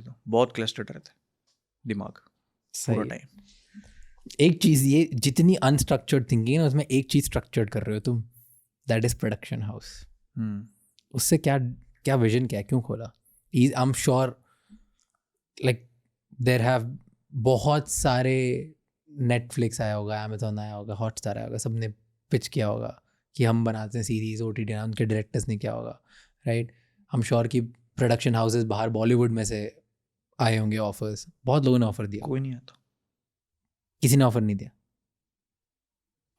दो। बहुत क्लस्टर्ड रहता है दिमाग पूरा टाइम। एक चीज़, ये जितनी अनस्ट्रक्चर्ड थिंकिंग है उसमें एक चीज़ स्ट्रक्चर्ड कर रहे हो तुम, दैट इज प्रोडक्शन हाउस। उससे क्या विजन, क्या क्यों खोला? I am sure like there have बहुत सारे, नेटफ्लिक्स आया होगा, अमेजोन आया होगा, हॉटस्टार आया होगा, सबने पिच किया होगा कि हम बनाते हैं सीरीज, OTT, उनके डायरेक्टर्स ने किया होगा, राइट? हम श्योर कि प्रोडक्शन हाउसेस बाहर बॉलीवुड में से आए होंगे ऑफर्स, बहुत लोगों ने ऑफर दिया। कोई नहीं आता, किसी ने ऑफर नहीं दिया।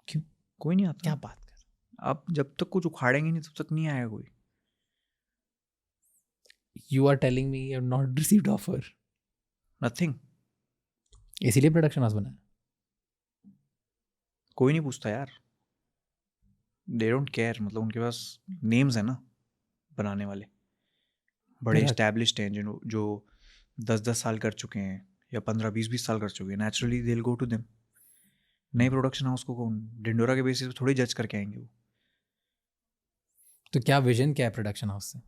क्यों? कोई नहीं आता। क्या बात कर, आप जब तक कुछ उखाड़ेंगे नहीं तब तक नहीं आएगा कोई। You are telling me you have not received offer? Nothing. इसीलिए प्रोडक्शन हाउस बनाया? कोई नहीं पूछता यार, दे डोंट केयर। मतलब उनके पास नेम्स है ना बनाने वाले, बड़े एस्टैब्लिश्ड हैं जो 10-10 साल कर चुके हैं या 15-20 साल कर चुके हैं। Naturally they will go to them. नए प्रोडक्शन हाउस को कौन ढिंडोरा के बेसिस पे थोड़ी जज करके आएंगे वो। तो क्या विजन क्या है प्रोडक्शन हाउस से?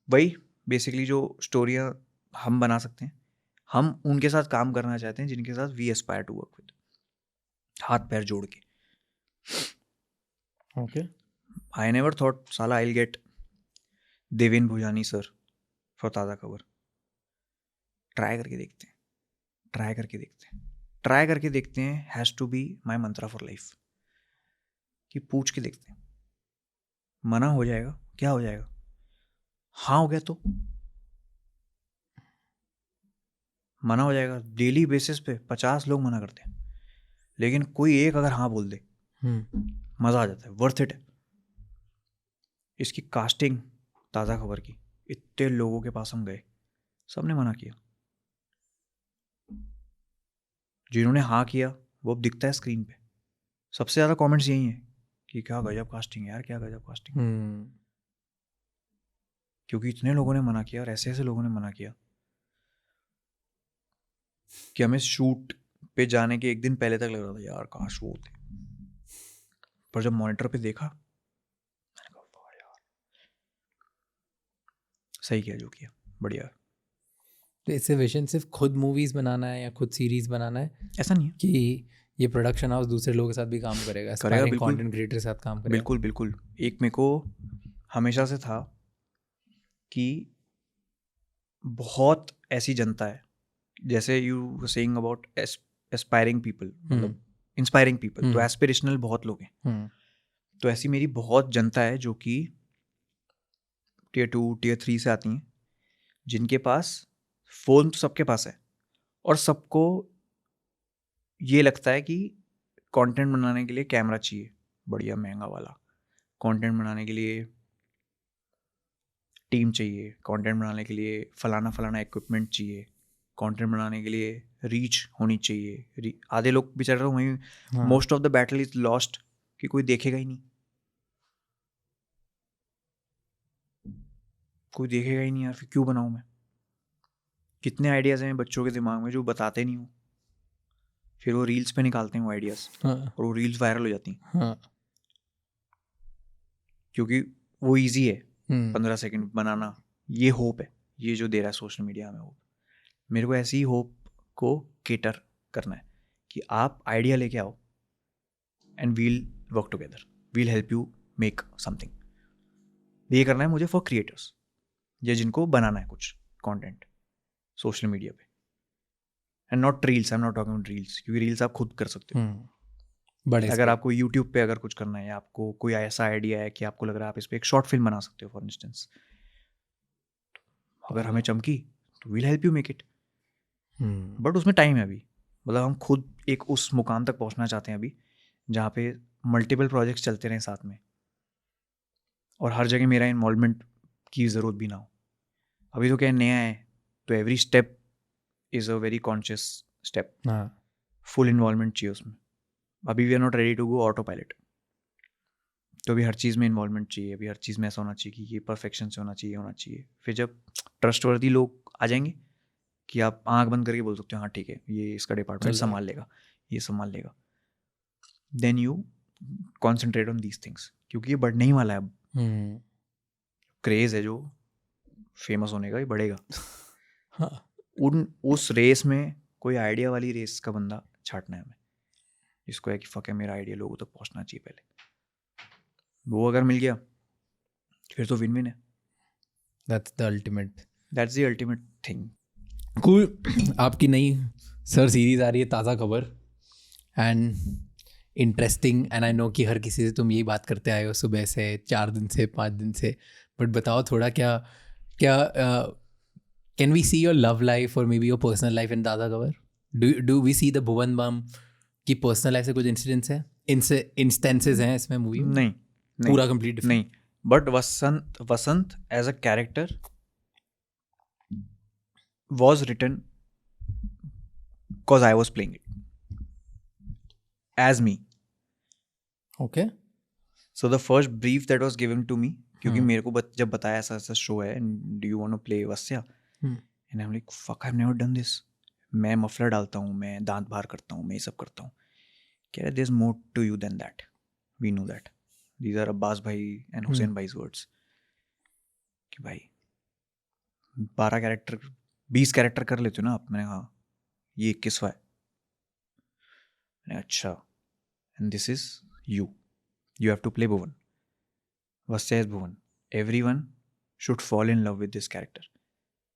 वही बेसिकली जो स्टोरियाँ हम बना सकते हैं, हम उनके साथ काम करना चाहते हैं जिनके साथ we aspire to work with, हाथ पैर जोड़ के। ओके, आई नेवर थॉट साला I will get Deven Bhojani sir for Taaza Khabar. Try करके देखते हैं has to be my mantra for life, कि पूछ के देखते हैं। मना हो जाएगा, क्या हो जाएगा? हाँ हो गया तो मना हो जाएगा। डेली बेसिस पे 50 लोग मना करते हैं, लेकिन कोई एक अगर हाँ बोल दे मज़ा आ जाता है, वर्थ इट है। इसकी कास्टिंग ताज़ा खबर की, इतने लोगों के पास हम गए, सबने मना किया। जिन्होंने हाँ किया वो अब दिखता है स्क्रीन पे। सबसे ज़्यादा कमेंट्स यही हैं कि क्या गजब कास्टिंग है यार, क्या गजब कास्टिंग। क्योंकि इतने लोगों ने मना किया और ऐसे ऐसे लोगों ने मना किया कि हमें शूट पे जाने के एक दिन पहले तक लग रहा था यार काश वो होते, पर जब मॉनिटर पे देखा मैंने कहा वाह यार, सही किया जो किया, बढ़िया। तो इससे विजन सिर्फ खुद मूवीज बनाना है या खुद सीरीज बनाना है ऐसा नहीं है, कि ये प्रोडक्शन हाउस दूसरे लोगों के साथ भी काम करेगा, एस्पायरिंग बिल्कुल। कंटेंट क्रिएटर के साथ काम करेगा? बिल्कुल बिल्कुल। एक मेरे को हमेशा से था कि बहुत ऐसी जनता है, जैसे you saying about aspiring people, मतलब इंस्पायरिंग पीपल, तो एस्पिरेशनल बहुत लोग हैं। तो ऐसी मेरी बहुत जनता है जो कि टियर 2 टियर 3 से आती हैं, जिनके पास फ़ोन तो सबके पास है और सबको ये लगता है कि कंटेंट बनाने के लिए कैमरा चाहिए बढ़िया महंगा वाला, कंटेंट बनाने के लिए टीम चाहिए, कंटेंट बनाने के लिए फलाना फलाना इक्विपमेंट चाहिए, कंटेंट बनाने के लिए रीच होनी चाहिए। आधे लोग बेचारे वहीं, most of the battle is lost कि कोई देखेगा ही नहीं, कोई देखेगा ही नहीं यार, फिर क्यों बनाऊं मैं। कितने आइडियाज़ हैं बच्चों के दिमाग में जो बताते नहीं हो, फिर वो रील्स पे निकालते हैं वो आइडियाज़ और वो रील्स वायरल हो जाती हैं क्योंकि वो ईजी है 15 सेकंड बनाना। ये होप है, ये जो दे रहा है सोशल मीडिया में होप, मेरे को ऐसी होप को केटर करना है कि आप आइडिया लेके आओ and we'll work together, we'll help you make something. ये करना है मुझे फॉर क्रिएटर्स, ये जिनको बनाना है कुछ कंटेंट सोशल मीडिया पे, and not reels. I am not talking about reels, क्योंकि रील्स आप खुद कर सकते हो। बड़े अगर आपको यूट्यूब पे अगर कुछ करना है, आपको कोई ऐसा आइडिया है कि आपको लग रहा है आप इस पर एक शॉर्ट फिल्म बना सकते हो फॉर इंस्टेंस, अगर हमें चमकी तो we'll help you make it. But उसमें टाइम है अभी, मतलब हम खुद एक उस मुकाम तक पहुंचना चाहते हैं अभी जहाँ पे मल्टीपल प्रोजेक्ट्स चलते रहें साथ में और हर जगह मेरा इन्वॉल्वमेंट की ज़रूरत भी ना हो। अभी तो क्या नया है, तो every step is a very conscious step, full involvement चाहिए उसमें। अभी we are not ready to go autopilot, तो अभी हर चीज़ में इन्वॉल्वमेंट चाहिए, अभी हर चीज़ में ऐसा होना चाहिए कि ये परफेक्शन से होना चाहिए। फिर जब ट्रस्टवर्दी लोग आ जाएंगे कि आप आंख बंद करके बोल सकते हो हाँ ठीक है ये इसका डिपार्टमेंट संभाल लेगा, ये संभाल लेगा, then you concentrate on these things, क्योंकि ये बढ़ने ही वाला है अब। क्रेज़ है जो फेमस होने का, ये बढ़ेगा। उस रेस में कोई आइडिया वाली रेस का बंदा छाटना है हमें, जिसको है कि फक है मेरा आइडिया लोगों तक पहुंचना चाहिए पहले। वो अगर मिल गया फिर तो विन विन है। That's the ultimate thing. Cool. आपकी नई सर सीरीज आ रही है ताज़ा खबर, and interesting, and I know कि हर किसी से तुम यही बात करते आए हो सुबह से, 4 दिन से, 5 दिन से, बट बताओ थोड़ा क्या can we see your love life और maybe your personal life in Taaza Khabar? Do we see the Bhuvan Bam की पर्सनल लाइफ से कुछ इंसिडेंट्स हैं, इनसे इंस्टेंसेस हैं इसमें मूवी में? नहीं पूरा कंप्लीट नहीं, but Vasant as a character was written because I was playing it as me. Okay. So the first brief that was given to me, क्योंकि मेरे को जब बताया ऐसा ऐसा शो है and do you want to play Vasya, and I'm like fuck I've never done this. मैं मफलर डालता हूँ, मैं दांत बाहर करता हूँ, मैं ये सब करता हूँ। कह रहे there's more to you than that. We know that. These are Abbas भाई and हुसैन भाई's words. कि भाई 12 कैरेक्टर 20 कैरेक्टर कर लेते हो ना आप? मैंने कहा ये 21वां है। मैंने अच्छा, and this is you have to play Bhuvan. Vasya is Bhuvan. Everyone should fall in love with this character.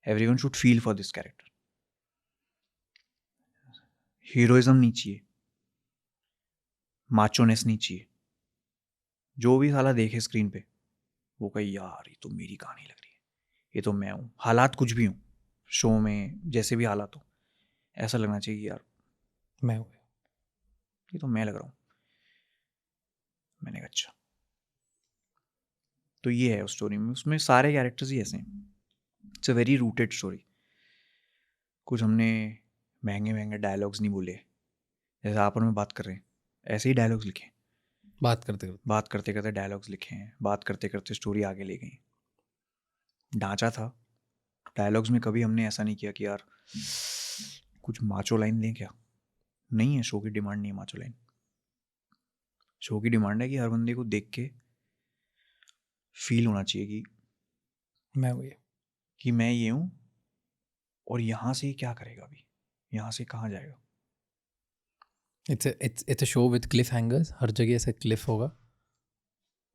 Everyone should feel for this character. Heroism नहीं चाहिए, माचोनेस नहीं चाहिए। जो भी साला देखे स्क्रीन पे वो कहे यार ये तो मेरी कहानी लग रही है, ये तो मैं हूँ, हालात कुछ भी हूँ शो में, जैसे भी हालात हो, ऐसा लगना चाहिए कि यार मैं हूँ, ये तो मैं लग रहा हूँ। मैंने कहा अच्छा, तो ये है उस स्टोरी में, उसमें सारे कैरेक्टर्स ही ऐसे हैं। It's a very rooted story. कुछ हमने महंगे महंगे डायलॉग्स नहीं बोले, जैसे आप और मैं बात कर रहे हैं ऐसे ही डायलॉग्स लिखे, बात करते करते डायलॉग्स लिखे हैं, बात करते करते स्टोरी आगे ले गई। ढांचा था डायलॉग्स में। कभी हमने ऐसा नहीं किया कि यार कुछ माचो लाइन दें क्या, नहीं है। शो की डिमांड नहीं है माचो लाइन। शो की डिमांड है कि हर बंदे को देख के फील होना चाहिए कि मैं ये हूँ और यहाँ से क्या करेगा अभी, यहाँ से कहाँ जाएगा। It's a show with cliffhangers, हर जगह ऐसा क्लिफ होगा,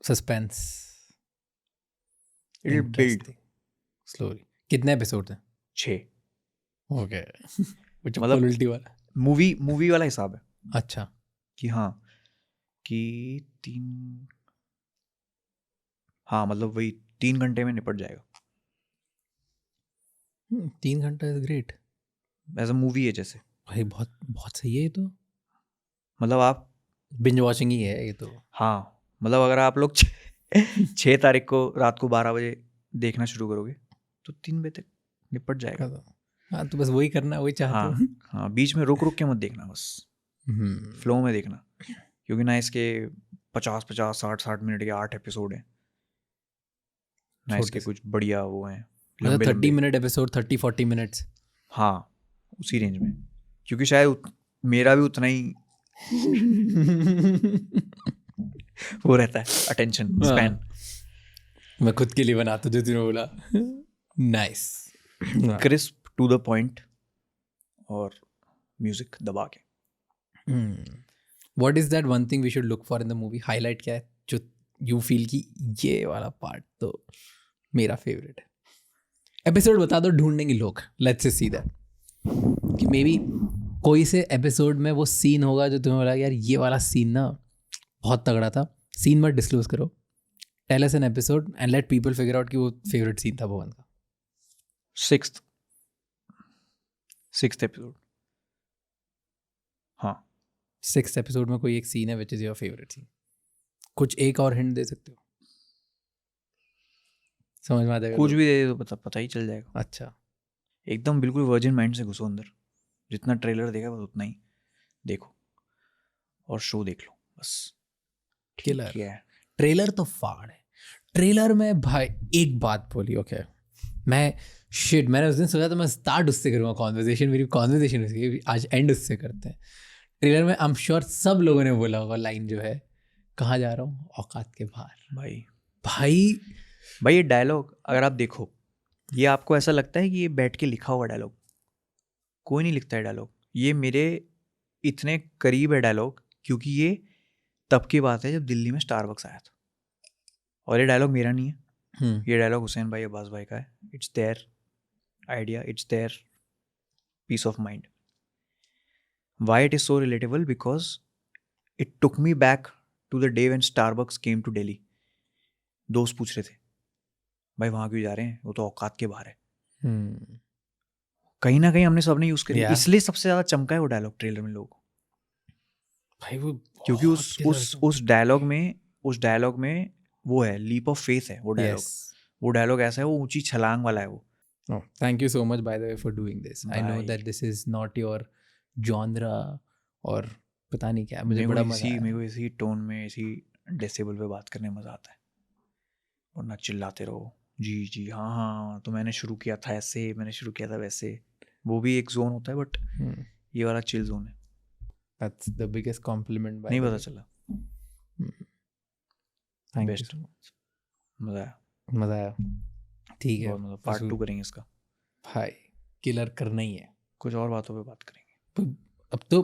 suspense, it will build slowly. कितने एपिसोड हैं? 6। ओके कुछ मतलब उल्टी वाला। मूवी वाला हिसाब है अच्छा कि हाँ कि 3, हाँ मतलब वही 3 घंटे में निपट जाएगा। 3 घंटा is great as a movie है जैसे। भाई, बहुत बहुत सही है ये तो। मतलब आप बिंज वॉचिंग ही है ये तो। हाँ मतलब अगर आप लोग 6 तारीख को रात को 12 बजे देखना शुरू करोगे तो 3 बजे तक निपट जाएगा। हाँ तो बस वही करना, वही चाहते हाँ हो। हाँ, बीच में रुक के मत देखना, बस फ्लो में देखना। क्योंकि ना इसके 50-50 60-60 मिनट के 8 एपिसोड हैं ना, इसके कुछ बढ़िया वो हैं मतलब 30 मिनट एपिसोड, 30-40 मिनट्स। हाँ उसी रेंज में, क्योंकि शायद मेरा भी उतना ही वो रहता है अटेंशन स्पैन। मैं खुद के लिए बनाता जो तूने बोला। Nice, crisp to the point और म्यूजिक दबा के। What is that one thing we should look for in the movie? Highlight क्या है जो यू फील कि ये वाला पार्ट तो मेरा फेवरेट है? एपिसोड बता दो, ढूंढेंगे लोग। लेट्स सी दैट कि मे बी कोई से एपिसोड में वो सीन होगा जो तुम्हें बोला यार ये वाला सीन ना बहुत तगड़ा था। सीन मत डिस्क्लोज करो, tell us an episode and let people figure out कि वो फेवरेट सीन था भुवन का। 6th episode. हाँ 6th एपिसोड में कोई एक सीन है which is your favourite scene? कुछ एक और हिंट दे सकते हो? समझ में आ जाएगा? कुछ भी दे दो पता ही चल जाएगा। अच्छा, एकदम बिल्कुल वर्जिन माइंड से घुसो अंदर, जितना ट्रेलर देखा बस उतना ही देखो और शो देख लो बस। किलर क्या है ट्रेलर तो फाड़ है। ट्रेलर में भाई एक बात बोली, ओके मैंने उस दिन सोचा था मैं स्टार्ट उससे करूँगा कॉन्वर्जेशन, मेरी कॉन्वर्जेशन उसकी आज एंड उससे करते हैं। ट्रेलर में आई एम श्योर सब लोगों ने बोला होगा लाइन जो है, कहाँ जा रहा हूँ, औकात के बाहर। भाई ये डायलॉग अगर आप देखो, ये आपको ऐसा लगता है कि ये बैठ के लिखा हुआ डायलॉग, कोई नहीं लिखता है डायलॉग। ये मेरे इतने करीब है डायलॉग क्योंकि ये तब की बात है जब दिल्ली में स्टारबक्स आया था। और ये डायलॉग मेरा नहीं है, ये डायलॉग हुसैन भाई अब्बास भाई का है। It's their idea, it's their piece of mind. Why it is so relatable? Because it took me back to the day when Starbucks came to Delhi. दोस्त पूछ रहे थे भाई वहाँ क्यों जा रहे हैं, वो तो औकात के बाहर है। कहीं ना कहीं हमने सबने यूज किया, इसलिए सबसे ज्यादा चमका है वो डायलॉग ट्रेलर में लोगों को। भाई वो क्योंकि उस डायलॉग में वो है, लीप ऑफ फेथ है वो डायलॉग। वो डायलॉग ऐसा है, वो ऊंची छलांग वाला है वो। Thank you so much bye the way for doing this. I know that this is not your genre और पता नहीं क्या, मुझे बड़ा मजा आया। मेरे को इसी टोन में, इसी डेसिबल पे बात करने में मजा आता है, और ना चिल्लाते रहो जी हाँ तो मैंने शुरू किया था ऐसे, मैंने शुरू किया था वैसे। वो भी एक जोन होता है, बट ये वाला चिल जोन है। That's the biggest compliment by नहीं the पता way. चला। Thank Best. you so much. मजा आया ठीक है, मतलब पार्ट 2 करेंगे इसका। भाई किलर करना ही है, कुछ और बातों पे बात करेंगे अब तो।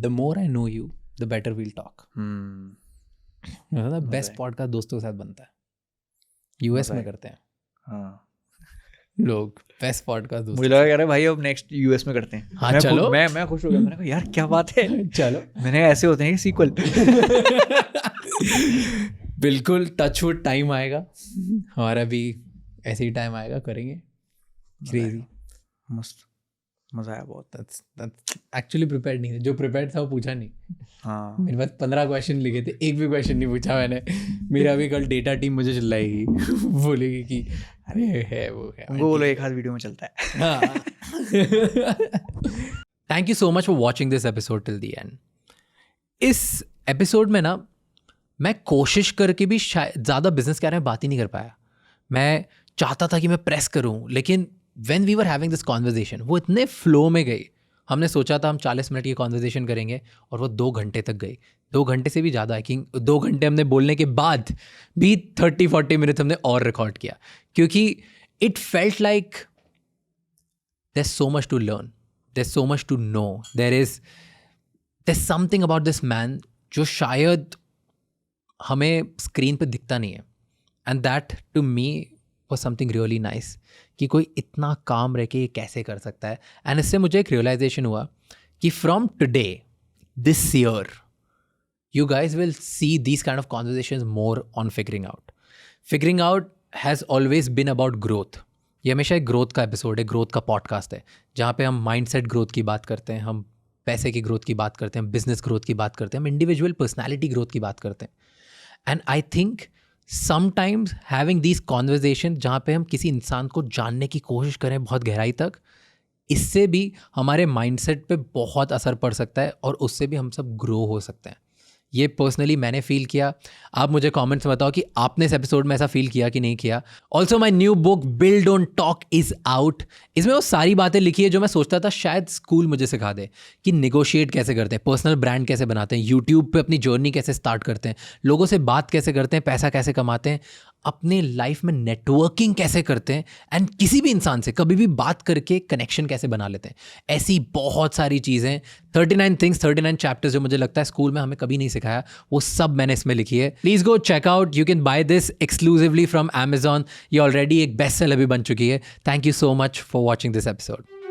the more I know you the better we'll talk. Best podcast दोस्तों के साथ बनता है, यूएस में करते हैं। हाँ लोग बेस्ट पॉडकास्ट दोस्तों। मुझे लगा यार भाई अब नेक्स्ट यूएस में करते हैं। हाँ चलो, मैं खुश हो गया। मैंने कहा यार क्या बात है, चलो मैंने ऐसे होते हैं सीक्वल। बिल्कुल टचवुड टाइम आएगा हमारा भी, ऐसे ही टाइम आएगा, करेंगे। क्रेजी मस्त मजा आया बहुत। That's एक्चुअली प्रिपेयर्ड नहीं थे, जो प्रिपेयर्ड था वो पूछा नहीं। हाँ मेरे पास 15 क्वेश्चन लिखे थे, एक भी क्वेश्चन नहीं पूछा मैंने। मेरा भी कल डेटा टीम मुझे चिल्लाएगी, बोलेगी कि अरे है वो है, उनको बोलो एक हाथ वीडियो में चलता है। Thank you so much for watching this episode till the end. इस एपिसोड में ना मैं कोशिश करके भी शायद ज़्यादा बिजनेस के बारे में बात ही नहीं कर पाया। मैं चाहता था कि मैं प्रेस करूं, लेकिन when we were having this conversation वो इतने फ्लो में गई। हमने सोचा था हम 40 मिनट की कॉन्वर्जेशन करेंगे और वो 2 घंटे तक गई, 2 घंटे से भी ज़्यादा है कि 2 घंटे हमने बोलने के बाद भी 30-40 मिनट हमने और रिकॉर्ड किया, क्योंकि it felt like there's so much to learn, there's so much to know, there's something about this man जो शायद हमें स्क्रीन पे दिखता नहीं है, and that to me was something really nice कि कोई इतना काम रह के ये कैसे कर सकता है। एंड इससे मुझे एक रियलाइजेशन हुआ कि from today this year you guys will see these kind of conversations more on figuring out. Figuring out has always been about growth. ये हमेशा एक ग्रोथ का एपिसोड है, ग्रोथ का पॉडकास्ट है, जहाँ पे हम माइंडसेट ग्रोथ की बात करते हैं, हम पैसे की ग्रोथ की बात करते हैं, हम बिजनेस ग्रोथ की बात करते हैं, हम इंडिविजुअल पर्सनैलिटी ग्रोथ की बात करते हैं। And I think sometimes having these conversation जहाँ पे हम किसी इंसान को जानने की कोशिश करें बहुत गहराई तक, इससे भी हमारे माइंडसेट पे बहुत असर पड़ सकता है और उससे भी हम सब ग्रो हो सकते हैं। ये पर्सनली मैंने फील किया। आप मुझे कमेंट्स में बताओ कि आपने इस एपिसोड में ऐसा फील किया कि नहीं किया। Also my new book build don't talk is out. इसमें वो सारी बातें लिखी है जो मैं सोचता था शायद स्कूल मुझे सिखा दे, कि निगोशिएट कैसे करते हैं, पर्सनल ब्रांड कैसे बनाते हैं, यूट्यूब पे अपनी जर्नी कैसे स्टार्ट करते हैं, लोगों से बात कैसे करते हैं, पैसा कैसे कमाते हैं, अपने लाइफ में नेटवर्किंग कैसे करते हैं, एंड किसी भी इंसान से कभी भी बात करके कनेक्शन कैसे बना लेते हैं। ऐसी बहुत सारी चीज़ें, 39 थिंग्स, 39 चैप्टर्स जो मुझे लगता है स्कूल में हमें कभी नहीं सिखाया, वो सब मैंने इसमें लिखी है। Please go check out, you can buy this exclusively from Amazon। ये ऑलरेडी एक बेस्ट सेलर भी बन चुकी है। Thank you so much for watching this episode.